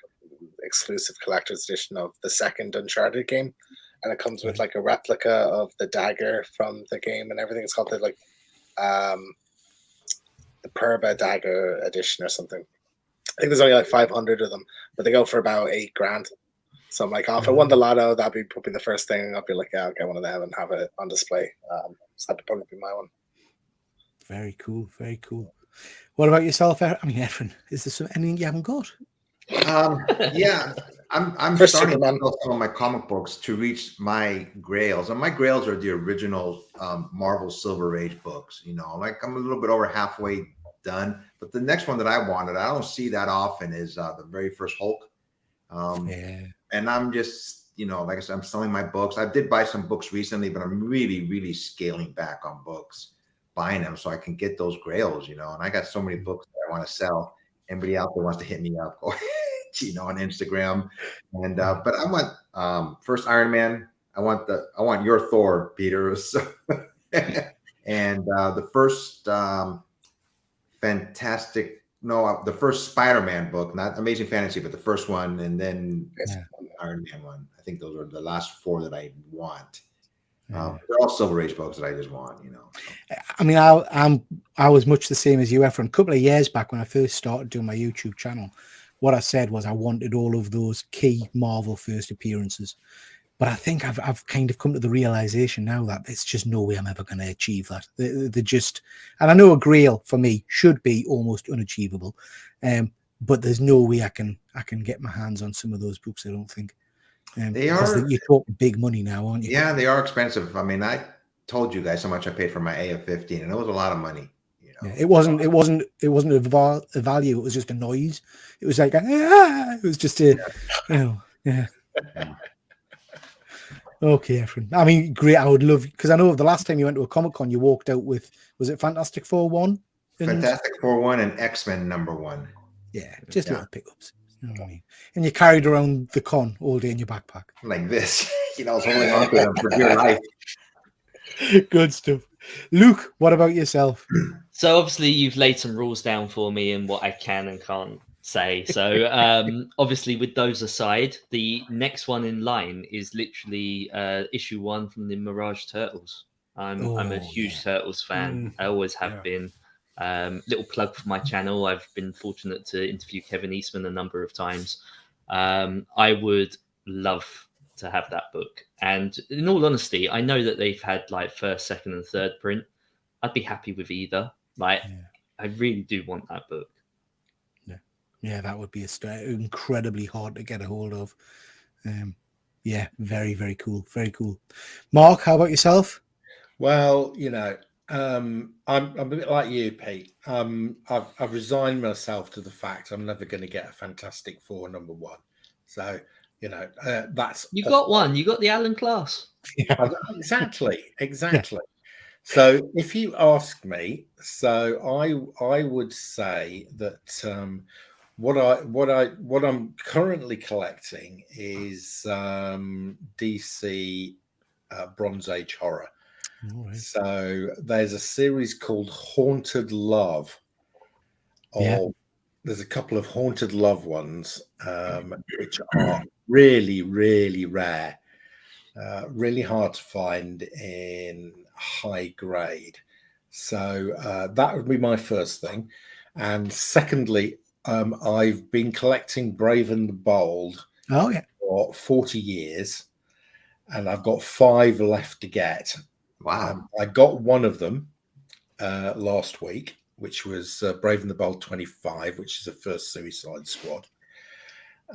exclusive collector's edition of the second Uncharted game, and it comes with like a replica of the dagger from the game and everything. It's called the Purba dagger edition or something. I think there's only like 500 of them, but they go for about $8,000. So I'm like, if I won the lotto, that'd be probably the first thing. I'd be like, yeah, I'll get one of them and have it on display. So that'd probably be my one. Very cool, very cool. What about yourself, Ephraim? Is there anything you haven't got? Yeah, I'm First starting to Superman. sell some of my comic books to reach my grails, and my grails are the original Marvel Silver Age books. Like I'm a little bit over halfway done, but the next one that I wanted, I don't see that often, is the very first Hulk. Yeah. And I'm just, like I said, I'm selling my books. I did buy some books recently, but I'm really, really scaling back on books, buying them so I can get those grails, and I got so many books that I want to sell. Anybody out there wants to hit me up, on Instagram. And but I want first Iron Man. I want your Thor, Peter. So, and the first the first Spider-Man book, not Amazing Fantasy, but the first one, and then Iron Man one. I think those are the last 4 that I want. They're all Silver Age books that I just want, I mean, I was much the same as you, Ephraim. A couple of years back when I first started doing my YouTube channel, what I said was I wanted all of those key Marvel first appearances. But I think I've kind of come to the realization now that it's just no way I'm ever going to achieve that. They're just, and I know a grail for me should be almost unachievable, but there's no way I can get my hands on some of those books. I don't think. You're talking big money now, aren't you? Yeah, they are expensive. I mean, I told you guys how much I paid for my AF-15, and it was a lot of money. Yeah, it wasn't a value. It was just a noise. It was like it was just a yeah. Okay, Ephraim. I mean, great. I would love, because I know the last time you went to a Comic-Con, you walked out with, was it Fantastic Four 1? Fantastic Four 1 and X-Men #1. Yeah, just little pickups. You know what I mean? And you carried around the con all day in your backpack. Like this. I was holding on to them for dear life. Good stuff. Luke, what about yourself? So obviously you've laid some rules down for me and what I can and can't say. So obviously, with those aside, the next one in line is literally issue 1 from the Mirage Turtles. I'm a huge Turtles fan. I always have been. Little plug for my channel. I've been fortunate to interview Kevin Eastman a number of times. I would love to have that book. And in all honesty, I know that they've had like first, second, and third print. I'd be happy with either. Like, I really do want that book. Yeah, that would be incredibly hard to get a hold of. Yeah, very, very cool. Very cool. Mark, how about yourself? Well, I'm a bit like you, Pete. I've resigned myself to the fact I'm never going to get a Fantastic Four #1. So, that's got one. You got the Alan Class. Exactly. So, if you ask me, I would say that what I'm currently collecting is DC Bronze Age horror. Right. So there's a series called Haunted Love. There's a couple of Haunted Love ones, which are really, really rare, really hard to find in high grade. So that would be my first thing. And secondly, I've been collecting Brave and the Bold for 40 years, and I've got 5 left to get. Wow. I got one of them last week, which was Brave and the Bold 25, which is the first Suicide Squad.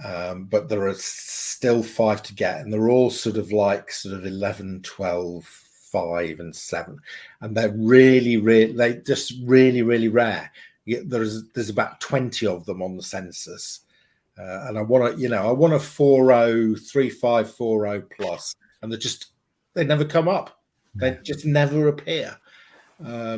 But there are still 5 to get, and they're all sort of 11, 12, 5, and 7. And they're really, really rare. There's about 20 of them on the census. And I want a 3540 plus, and they never come up. They just never appear. Are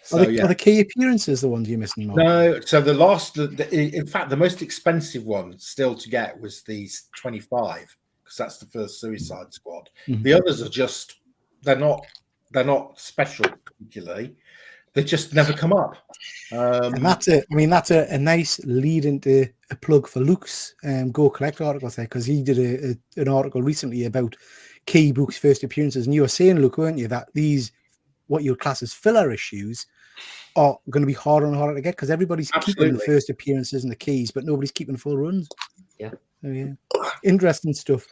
the key appearances the ones you're missing, Mark? No. So in fact, the most expensive one still to get was these 25, because that's the first Suicide Squad. Mm-hmm. The others are they're not special particularly. They just never come up. And that's it. I mean, that's a nice lead into a plug for Luke's Go Collect articles there, because he did an article recently about key books' first appearances. And you were saying, Luke, weren't you, that these, what you would class as filler issues, are going to be harder and harder to get, because everybody's keeping the first appearances and the keys, but nobody's keeping full runs. Yeah. So, yeah. Interesting stuff.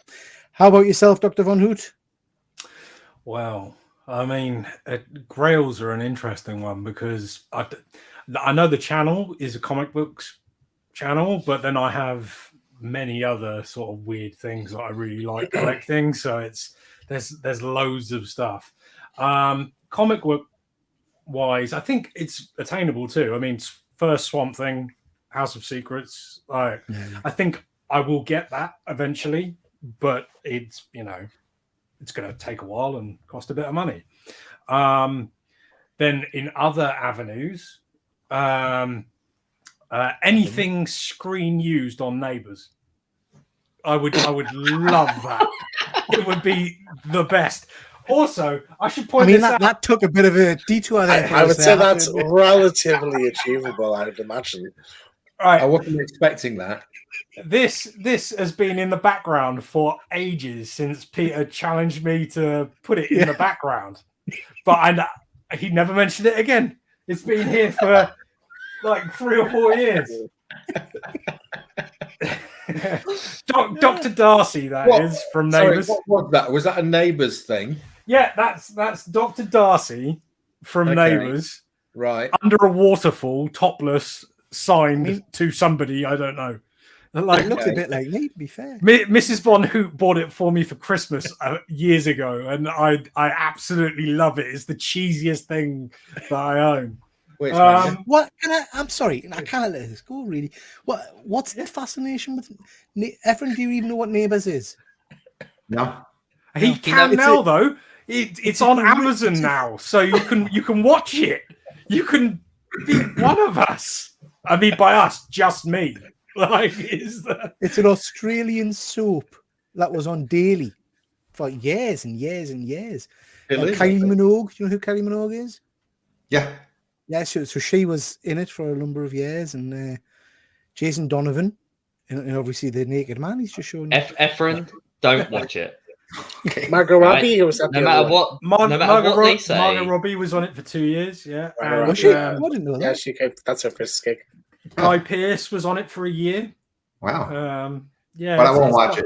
How about yourself, Dr. Von Hoot? Well, I mean, Grails are an interesting one, because I know the channel is a comic books channel, but then I have many other sort of weird things that I really like collecting. So there's loads of stuff. Comic book wise, I think it's attainable too. I mean, first Swamp Thing, House of Secrets. I think I will get that eventually, but it's it's going to take a while and cost a bit of money. Then in other avenues, anything screen used on Neighbours, I would love that. It would be the best. Also, I should point this out. That took a bit of a detour there. I would say that's relatively achievable, I would imagine. Right. I wasn't expecting that. This has been in the background for ages, since Peter challenged me to put it in the background. But he never mentioned it again. It's been here for like 3 or 4 years. Dr. Darcy, is from Neighbours. What was that? Was that a Neighbours thing? Yeah, that's Dr. Darcy from Neighbours. Right. Under a waterfall, topless, signed to somebody, I don't know. It looks a bit like me, to be fair. Mrs. Von Hoot bought it for me for Christmas years ago, and I absolutely love it. It's the cheesiest thing that I own. What can I'm sorry, I can't let this go. Really, what's the fascination with Ephraim? Do you even know what Neighbours is? No, he can now though. It's on Amazon now, so you can watch it. You can be one of us. I mean, by us, just me. It's an Australian soap that was on daily for years and years and years. Kylie Minogue, do you know who Kylie Minogue is? Yeah. Yeah, so she was in it for a number of years, and Jason Donovan, and obviously the Naked Man. He's just showing. Ephraim, don't watch it. Margot Right. Robbie, or was that No the matter other one? what, no matter what they say. Margot Robbie was on it for 2 years. Yeah. Margot And, Was she? Robbie, I didn't know Yeah, that. she came. That's her first gig. Guy Pearce was on it for a year. Wow. Yeah, But I won't watch it.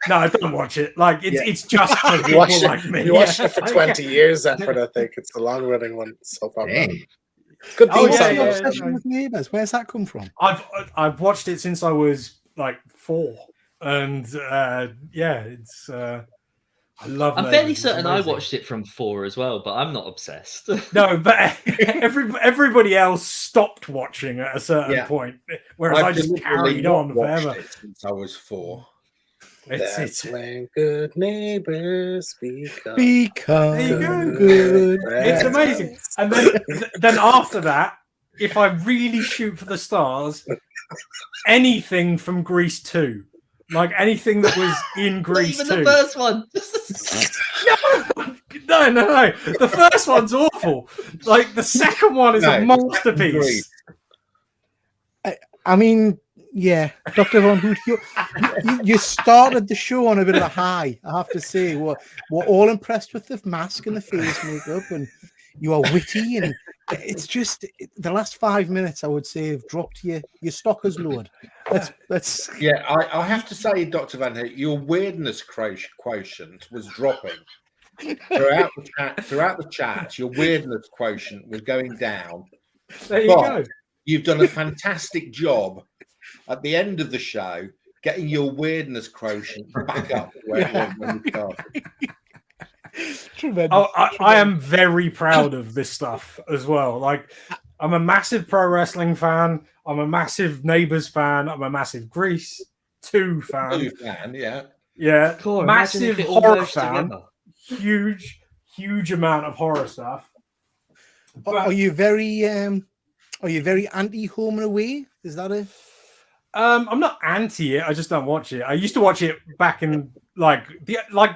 No, I don't watch it. Like it's just for You people watched like it. me. You watched Yeah. it for 20 years, Ephraim. I think it's a long-running one so far. Dang. Good Oh, theme yeah, song, yeah, though. Obsession with Neighbours. Where's that come from? I've watched it since I was like 4, and it's I love. I'm Neighbours. fairly It's certain I amazing. watched it from 4 as well, but I'm not obsessed. No, but everybody else stopped watching at a certain point, whereas I just deliberately carried not on watched forever. it since I was 4. That's when good neighbors become. Because There you go. good. It's amazing. And then after that, if I really shoot for the stars, anything from Grease 2, like anything that was in Not Grease even 2. the first one. No. The first one's awful. Like the second one is a No, masterpiece. I mean, yeah, Dr. Von Hoot, you started the show on a bit of a high, I have to say. We're all impressed with the mask and the face makeup, and you are witty, and it's just the last 5 minutes, I would say, have dropped your stocker's load. Let's Yeah, I have to say, Dr. Van Hoot, your weirdness quotient was dropping throughout the chat. Your weirdness quotient was going down. There you But go. you've done a fantastic job at the end of the show getting your weirdness quotient back up to where it was when you started. tremendous. Oh, I am very proud of this stuff as well. Like, I'm a massive pro wrestling fan. I'm a massive Neighbours fan. I'm a massive Grease 2 fan. New fan, yeah. Yeah, Cool, imagine if massive it all horror merged fan. together. Huge amount of horror stuff. Are you very anti Home and Away? Is that a I'm not anti it. I just don't watch it. I used to watch it back in like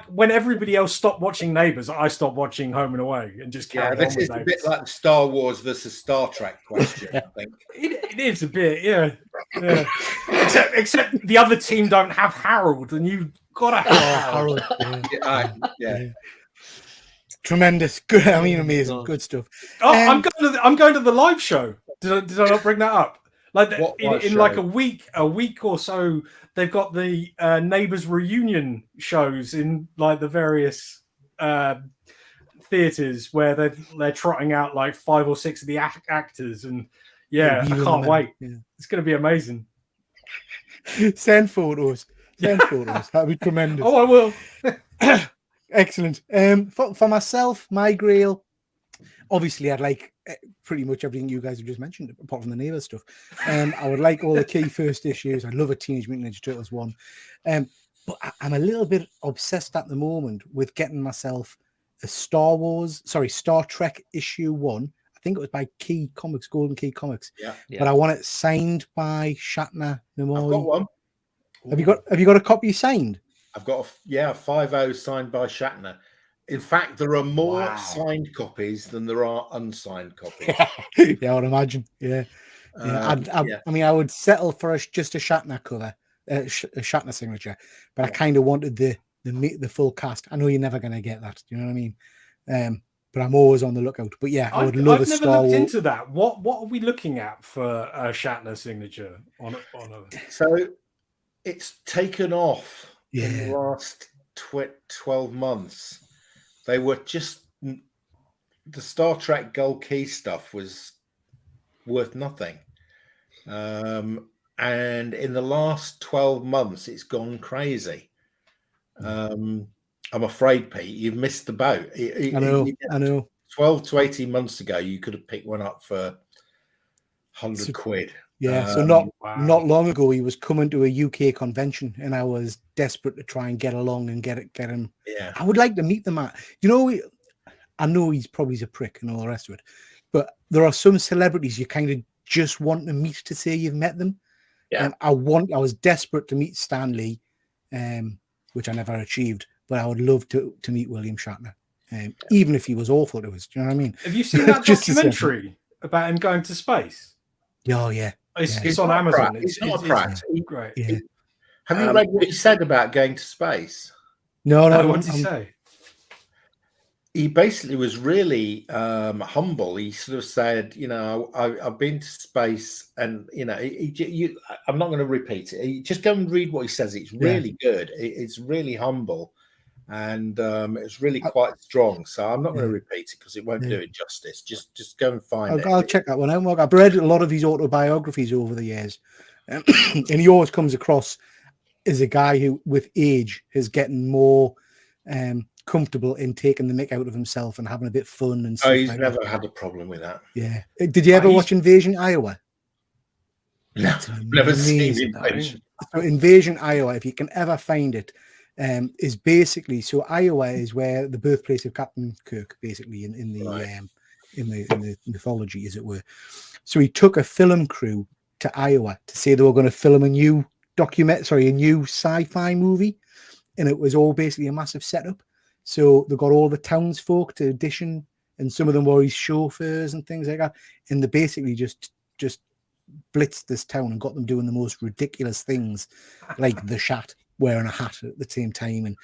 when everybody else stopped watching Neighbours. I stopped watching Home and Away and just Yeah, carried this on with is a Neighbours. bit like the Star Wars versus Star Trek question, I think. It is a bit, yeah. Except the other team don't have Harold, and you gotta have Harold. Harold? Yeah. Tremendous, good. I mean, amazing, good stuff. Oh, I'm going to the live show. Did I not bring that up? Like What in live like show? a week or so, they've got the Neighbours reunion shows in like the various theaters where they're trotting out like 5 or 6 of the actors, and I can't wait. Yeah. It's going to be amazing. Send photos. That'd be tremendous. Oh, I will. Excellent. For myself, my grail, obviously, I'd like pretty much everything you guys have just mentioned, apart from the Neighbours stuff. I would like all the key first issues. I'd love a Teenage Mutant Ninja Turtles one. But I'm a little bit obsessed at the moment with getting myself a Star Trek issue 1. I think it was by Key Comics, Golden Key Comics. Yeah. But I want it signed by Shatner. I've got one. Have you got a copy signed? I've got a 5.0 signed by Shatner. In fact, there are more signed copies than there are unsigned copies. Yeah, I would imagine. Yeah. I mean, I would settle for just a Shatner cover, a Shatner signature, but I kind of wanted the full cast. I know you're never going to get that. Do you know what I mean? But I'm always on the lookout. But yeah, I would love a Star Wars. I've never looked into that. What are we looking at for a Shatner signature on a... So it's taken off in the last 12 months. They were just the Star Trek Gold Key stuff was worth nothing. And in the last 12 months, it's gone crazy. I'm afraid, Pete, you've missed the boat. I know. 12 to 18 months ago, you could have picked one up for 100 quid. Yeah, so not long ago, he was coming to a UK convention, and I was desperate to try and get along and get him. Yeah, I would like to meet the man. I know he's probably a prick and all the rest of it, but there are some celebrities you kind of just want to meet to say you've met them. Yeah, I was desperate to meet Stan Lee, which I never achieved, but I would love to meet William Shatner, even if he was awful to us. Do you know what I mean? Have you seen that documentary about him going to space? Oh yeah. It's on Amazon. It's not a prat. Great. Yeah. Have you read what he said about going to space? No. What did he say? He basically was really humble. He sort of said, I've been to space, and I'm not going to repeat it. Just go and read what he says. It's really good. It's really humble, and it's really quite strong. So I'm not going to repeat it because it won't do it justice. Just go and find it. I'll check that one out. I've read a lot of his autobiographies over the years, and he always comes across as a guy who, with age, is getting more comfortable in taking the mick out of himself and having a bit of fun and stuff. He's never had a problem with that. Yeah. Did you ever watch Invasion Iowa? No, never seen Invasion. So Invasion Iowa, if you can ever find it, is basically, so Iowa is where the birthplace of Captain Kirk, basically in the mythology, as it were. So he took a film crew to Iowa to say they were going to film a new sci-fi movie, and it was all basically a massive setup. So they got all the townsfolk to audition, and some of them were his chauffeurs and things like that. And they basically just blitzed this town and got them doing the most ridiculous things, like the Shat wearing a hat at the same time. And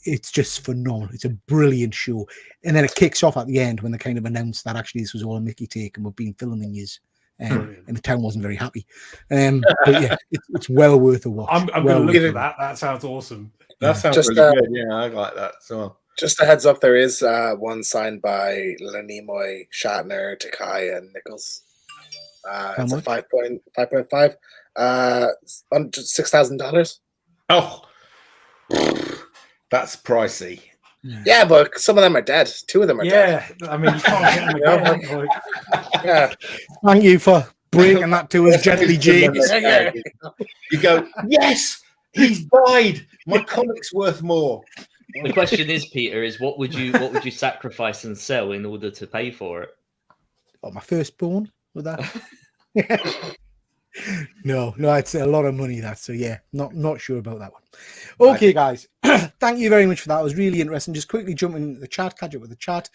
it's just phenomenal. It's a brilliant show. And then it kicks off at the end when they kind of announced that actually this was all a Mickey take and we've been filming yous. And the town wasn't very happy. But yeah, it's well worth a watch. I'm going to look for that. That sounds awesome. That sounds really good. Yeah, I like that. So just a heads up, there is one signed by Nimoy, Shatner, Takey, and Nichols. It's a 5.5. $6,000. Oh, that's pricey. Yeah, but some of them are dead. 2 of them are dead. Yeah, I mean, you can't get them again. Yeah. Thank you for breaking that to us gently, G. You go, yes, he's died. My comic's worth more. The question is, Peter, is what would you sacrifice and sell in order to pay for it? Oh, my firstborn with that. No, it's a lot of money, that. So yeah, not sure about that one. Okay, guys, thank you very much for that. It was really interesting. Just quickly jump into the chat, catch up with the chat.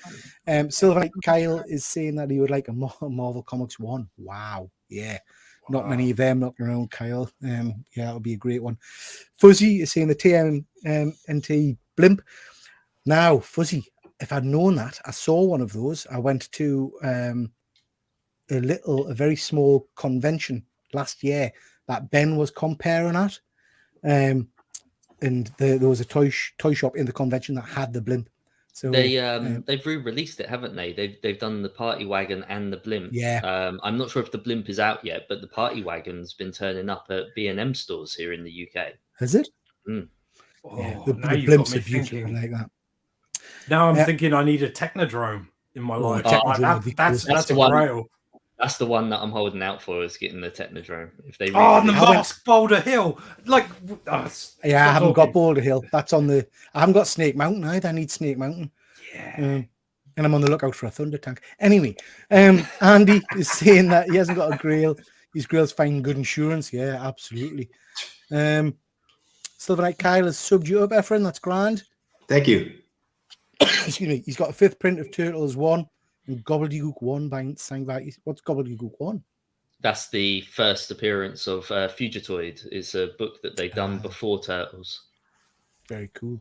Silver Knight Kyle is saying that he would like a Marvel Comics 1. Wow, yeah. Not many of them knocking around, Kyle. Yeah, that'll be a great one. Fuzzy is saying the TMNT blimp. Now, Fuzzy, if I'd known that, I saw one of those. I went to a very small convention last year that Ben was comparing at. And there was a toy shop in the convention that had the blimp. So they've re-released it, haven't they? They've done the party wagon and the blimp. Yeah. I'm not sure if the blimp is out yet, but the party wagon's been turning up at B&M stores here in the UK. Has it? Mm. Yeah, the blimps are beautiful like that. Now I'm thinking I need a Technodrome in my life. That's a grail. That's the one that I'm holding out for, is getting the Technodrome. If they the Mask Boulder Hill. I haven't got Boulder Hill. That's on the. I haven't got Snake Mountain either. I need Snake Mountain. Yeah. And I'm on the lookout for a Thunder Tank. Anyway, Andy is saying that he hasn't got a grill. His grill's fine, good insurance. Yeah, absolutely. Silver Knight Kyle has subbed you up, Ephraim. That's grand. Thank you. Excuse me. He's got a 5th print of Turtles 1. And Gobbledygook 1 signed by. What's Gobbledygook 1? That's the first appearance of Fugitoid. It's a book that they've done before Turtles. Very cool.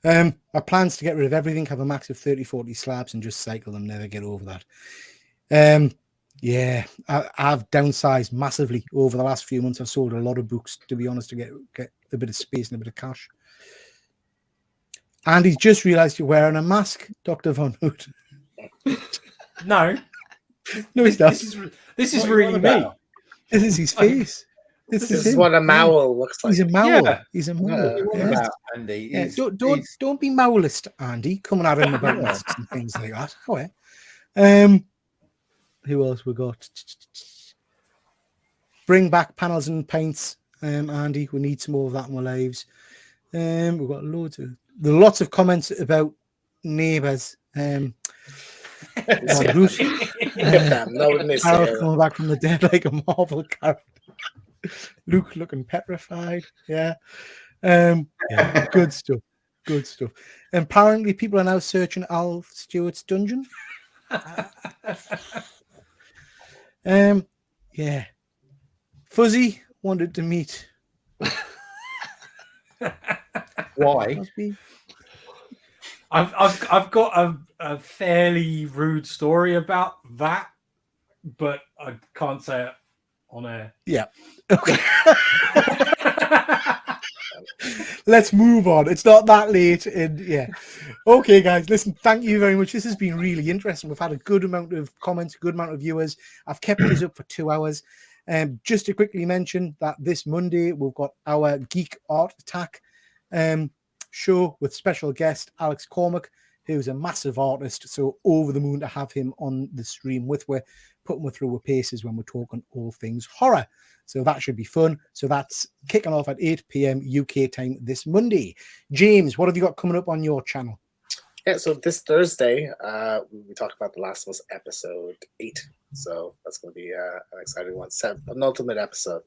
My plans to get rid of everything, have a max of 30-40 slabs and just cycle them, never get over that. Yeah, I've downsized massively over the last few months. I've sold a lot of books, to be honest, to get a bit of space and a bit of cash. And he's just realised you're wearing a mask, Dr. Von Hood. No, he's not. This is really me. This is his face. This is what a mowl looks like. He's a mowl. Yeah. He's a mowl. Yeah. Andy, Yeah. Don't be mowlist, Andy. Coming at him about masks and things like that. Oh, yeah. Who else we got? Bring back panels and paints, Andy. We need some more of that in our lives. We've got lots of comments about neighbours. Bruce, Carol coming back from the dead like a Marvel character. Luke looking petrified. Yeah. Good stuff. And apparently people are now searching Al Stewart's dungeon. Yeah. Fuzzy wanted to meet. Why? Crosby. I've got a fairly rude story about that, but I can't say it on air. Yeah. Okay. Let's move on. It's not that late. And yeah. Okay, guys, listen, thank you very much. This has been really interesting. We've had a good amount of comments, a good amount of viewers. I've kept this up for 2 hours. Just to quickly mention that this Monday, we've got our Geek Art Attack show with special guest Alex Cormack, who's a massive artist. So over the moon to have him on the stream with. We're putting her through her paces when we're talking all things horror. So that should be fun. So that's kicking off at 8 p.m. UK time this Monday. James, what have you got coming up on your channel? Yeah, so this Thursday, we talked about The Last of Us episode 8. So that's going to be an exciting one. An ultimate episode.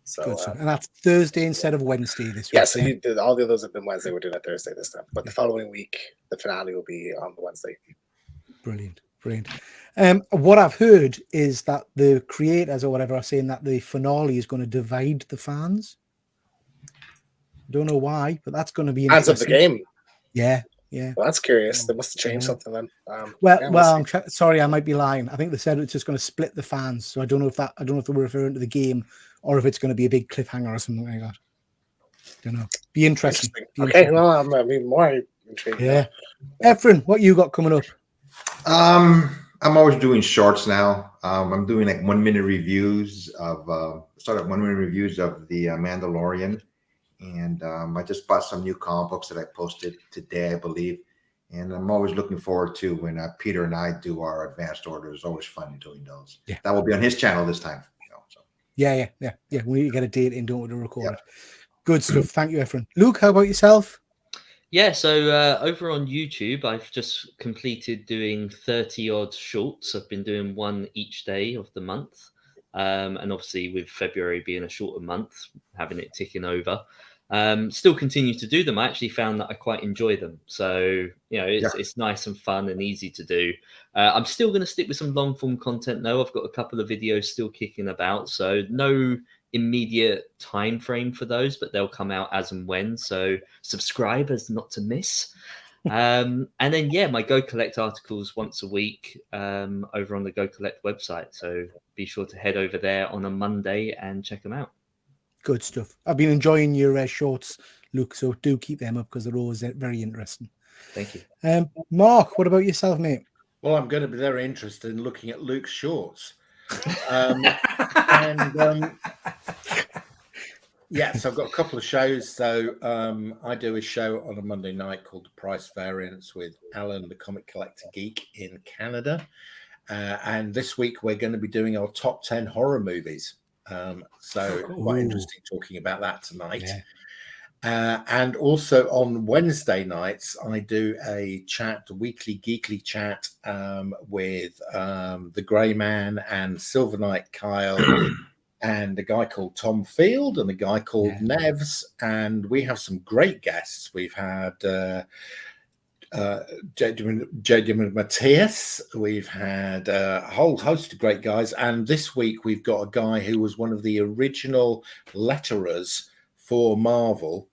So and that's Thursday instead of Wednesday this week. Yeah, so all the others have been Wednesday. We're doing it Thursday this time. But the following week, the finale will be on the Wednesday. Brilliant. What I've heard is that the creators or whatever are saying that the finale is going to divide the fans. Don't know why, but that's going to be fans of the game. Yeah. Well, that's curious. They must have changed something then. I'm sorry, I might be lying. I think they said it's just going to split the fans. So I don't know if they were referring to the game or if it's going to be a big cliffhanger or something like that. Don't know. Be interesting. Well, I'm even more intrigued. Yeah. Ephraim, what you got coming up? I'm always doing shorts now. I'm doing like 1 minute reviews of started 1 minute reviews of the Mandalorian, and I just bought some new comic books that I posted today, I believe. And I'm always looking forward to when Peter and I do our advanced orders. It's always fun doing those. Yeah. That will be on his channel this time. So. Yeah. We need to get a date in, don't we, to record it. Good stuff. Thank you, Ephraim. Luke, how about yourself? Yeah, so over on YouTube, I've just completed doing 30 odd shorts. I've been doing one each day of the month. And obviously with February being a shorter month, having it ticking over, still continue to do them. I actually found that I quite enjoy them. So, it's nice and fun and easy to do. I'm still going to stick with some long form content though. I've got a couple of videos still kicking about. So no immediate time frame for those, but they'll come out as and when. So subscribers not to miss. And then my Go Collect articles once a week over on the Go Collect website. So be sure to head over there on a Monday and check them out. Good stuff. I've been enjoying your shorts, Luke, so do keep them up because they're always very interesting. Thank you. Mark, what about yourself, mate? Well, I'm going to be very interested in looking at Luke's shorts. So I've got a couple of shows. So I do a show on a Monday night called The Price Variance with Alan, the comic collector geek in Canada. And this week we're going to be doing our top 10 horror movies. Quite interesting talking about that tonight. And also on Wednesday nights, I do a weekly geekly chat with the Grey Man and Silver Knight Kyle and a guy called Tom Field and a guy called Nevs. And we have some great guests. We've had J.D. Matthias. We've had a whole host of great guys. And this week we've got a guy who was one of the original letterers for Marvel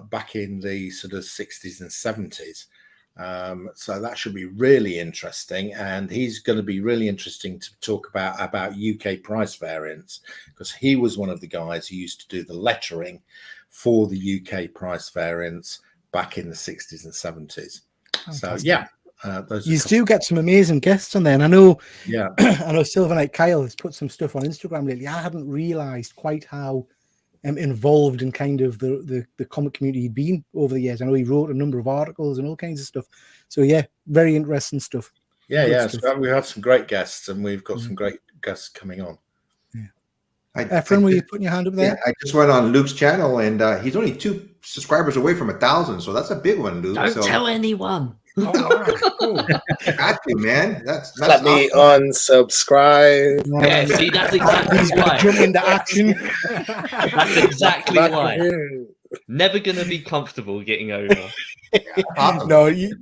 back in the sort of 60s and 70s. So that should be really interesting. And he's going to be really interesting to talk about UK price variance, because he was one of the guys who used to do the lettering for the UK price variance back in the 60s and 70s. Fantastic. So you do get some amazing guests on there, and I know Silver Knight Kyle has put some stuff on Instagram lately. I hadn't realized quite how involved in kind of the comic community he'd been over the years. I know he wrote a number of articles and all kinds of stuff. So very interesting stuff. So we have some great guests, and we've got some great guests coming on. Ephraim, were you putting your hand up there? I just went on Luke's channel, and he's only 2 subscribers away from 1,000, so that's a big one, Luke. Don't tell anyone. Oh, wow, cool. Got you, man. That's let awesome. Me unsubscribe. Yeah, see, that's exactly why. Jump into action. That's exactly why. Never gonna be comfortable getting over. Awesome.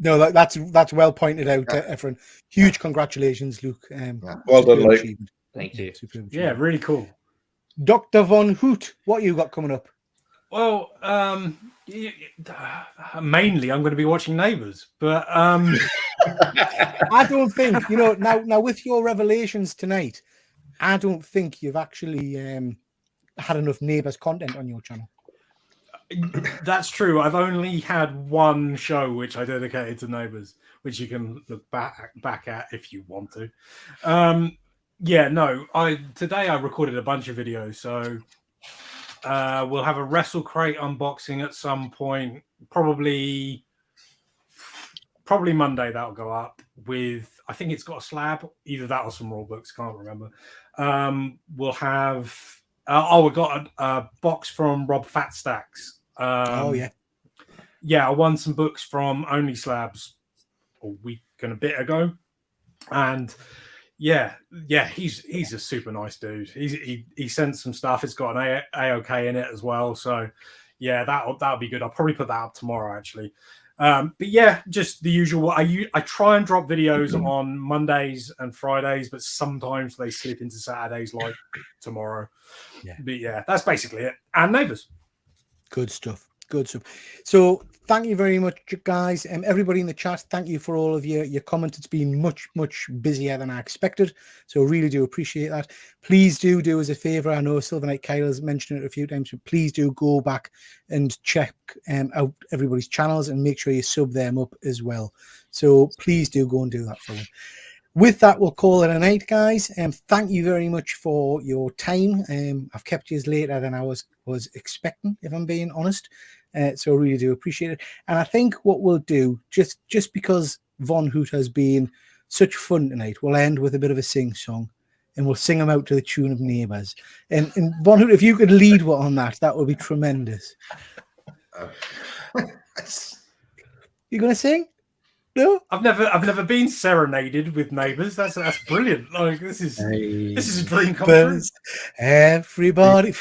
No, that's well pointed out, Ephraim. Huge congratulations, Luke. Well done, Luke. Thank you. Yeah, really cool. Dr. Von Hoot, what you got coming up? Well, mainly I'm going to be watching Neighbours, but I don't think, now with your revelations tonight, I don't think you've actually had enough Neighbours content on your channel. That's true. I've only had one show which I dedicated to Neighbours, which you can look back at if you want to. Today I recorded a bunch of videos, so we'll have a Wrestle Crate unboxing at some point, probably Monday. That'll go up with, I think it's got a slab, either that or some rule books, can't remember. We'll have we've got a box from Rob Fatstacks. I won some books from Only Slabs a week and a bit ago, and he's a super nice dude. He sent some stuff. It's got an AOK in it as well, so yeah, that'll be good. I'll probably put that up tomorrow actually. But yeah, just the usual. I try and drop videos on Mondays and Fridays, but sometimes they slip into Saturdays, like tomorrow. Yeah. But yeah, that's basically it. And Neighbours. Good stuff. Good stuff. So thank you very much, guys. Everybody in the chat, thank you for all of your comments. It's been much, much busier than I expected. So really do appreciate that. Please do us a favor. I know Silver Knight Kyle has mentioned it a few times, but please do go back and check out everybody's channels and make sure you sub them up as well. So please do go and do that for them. With that, we'll call it a night, guys. Thank you very much for your time. I've kept you later than I was expecting, if I'm being honest. So I really do appreciate it. And I think what we'll do, just because Von Hoot has been such fun tonight, we'll end with a bit of a sing-song, and we'll sing them out to the tune of Neighbours. And Von Hoot, if you could lead on that would be tremendous. You going to sing? No, I've never been serenaded with Neighbours. That's brilliant. Like this is a dream come true. Everybody.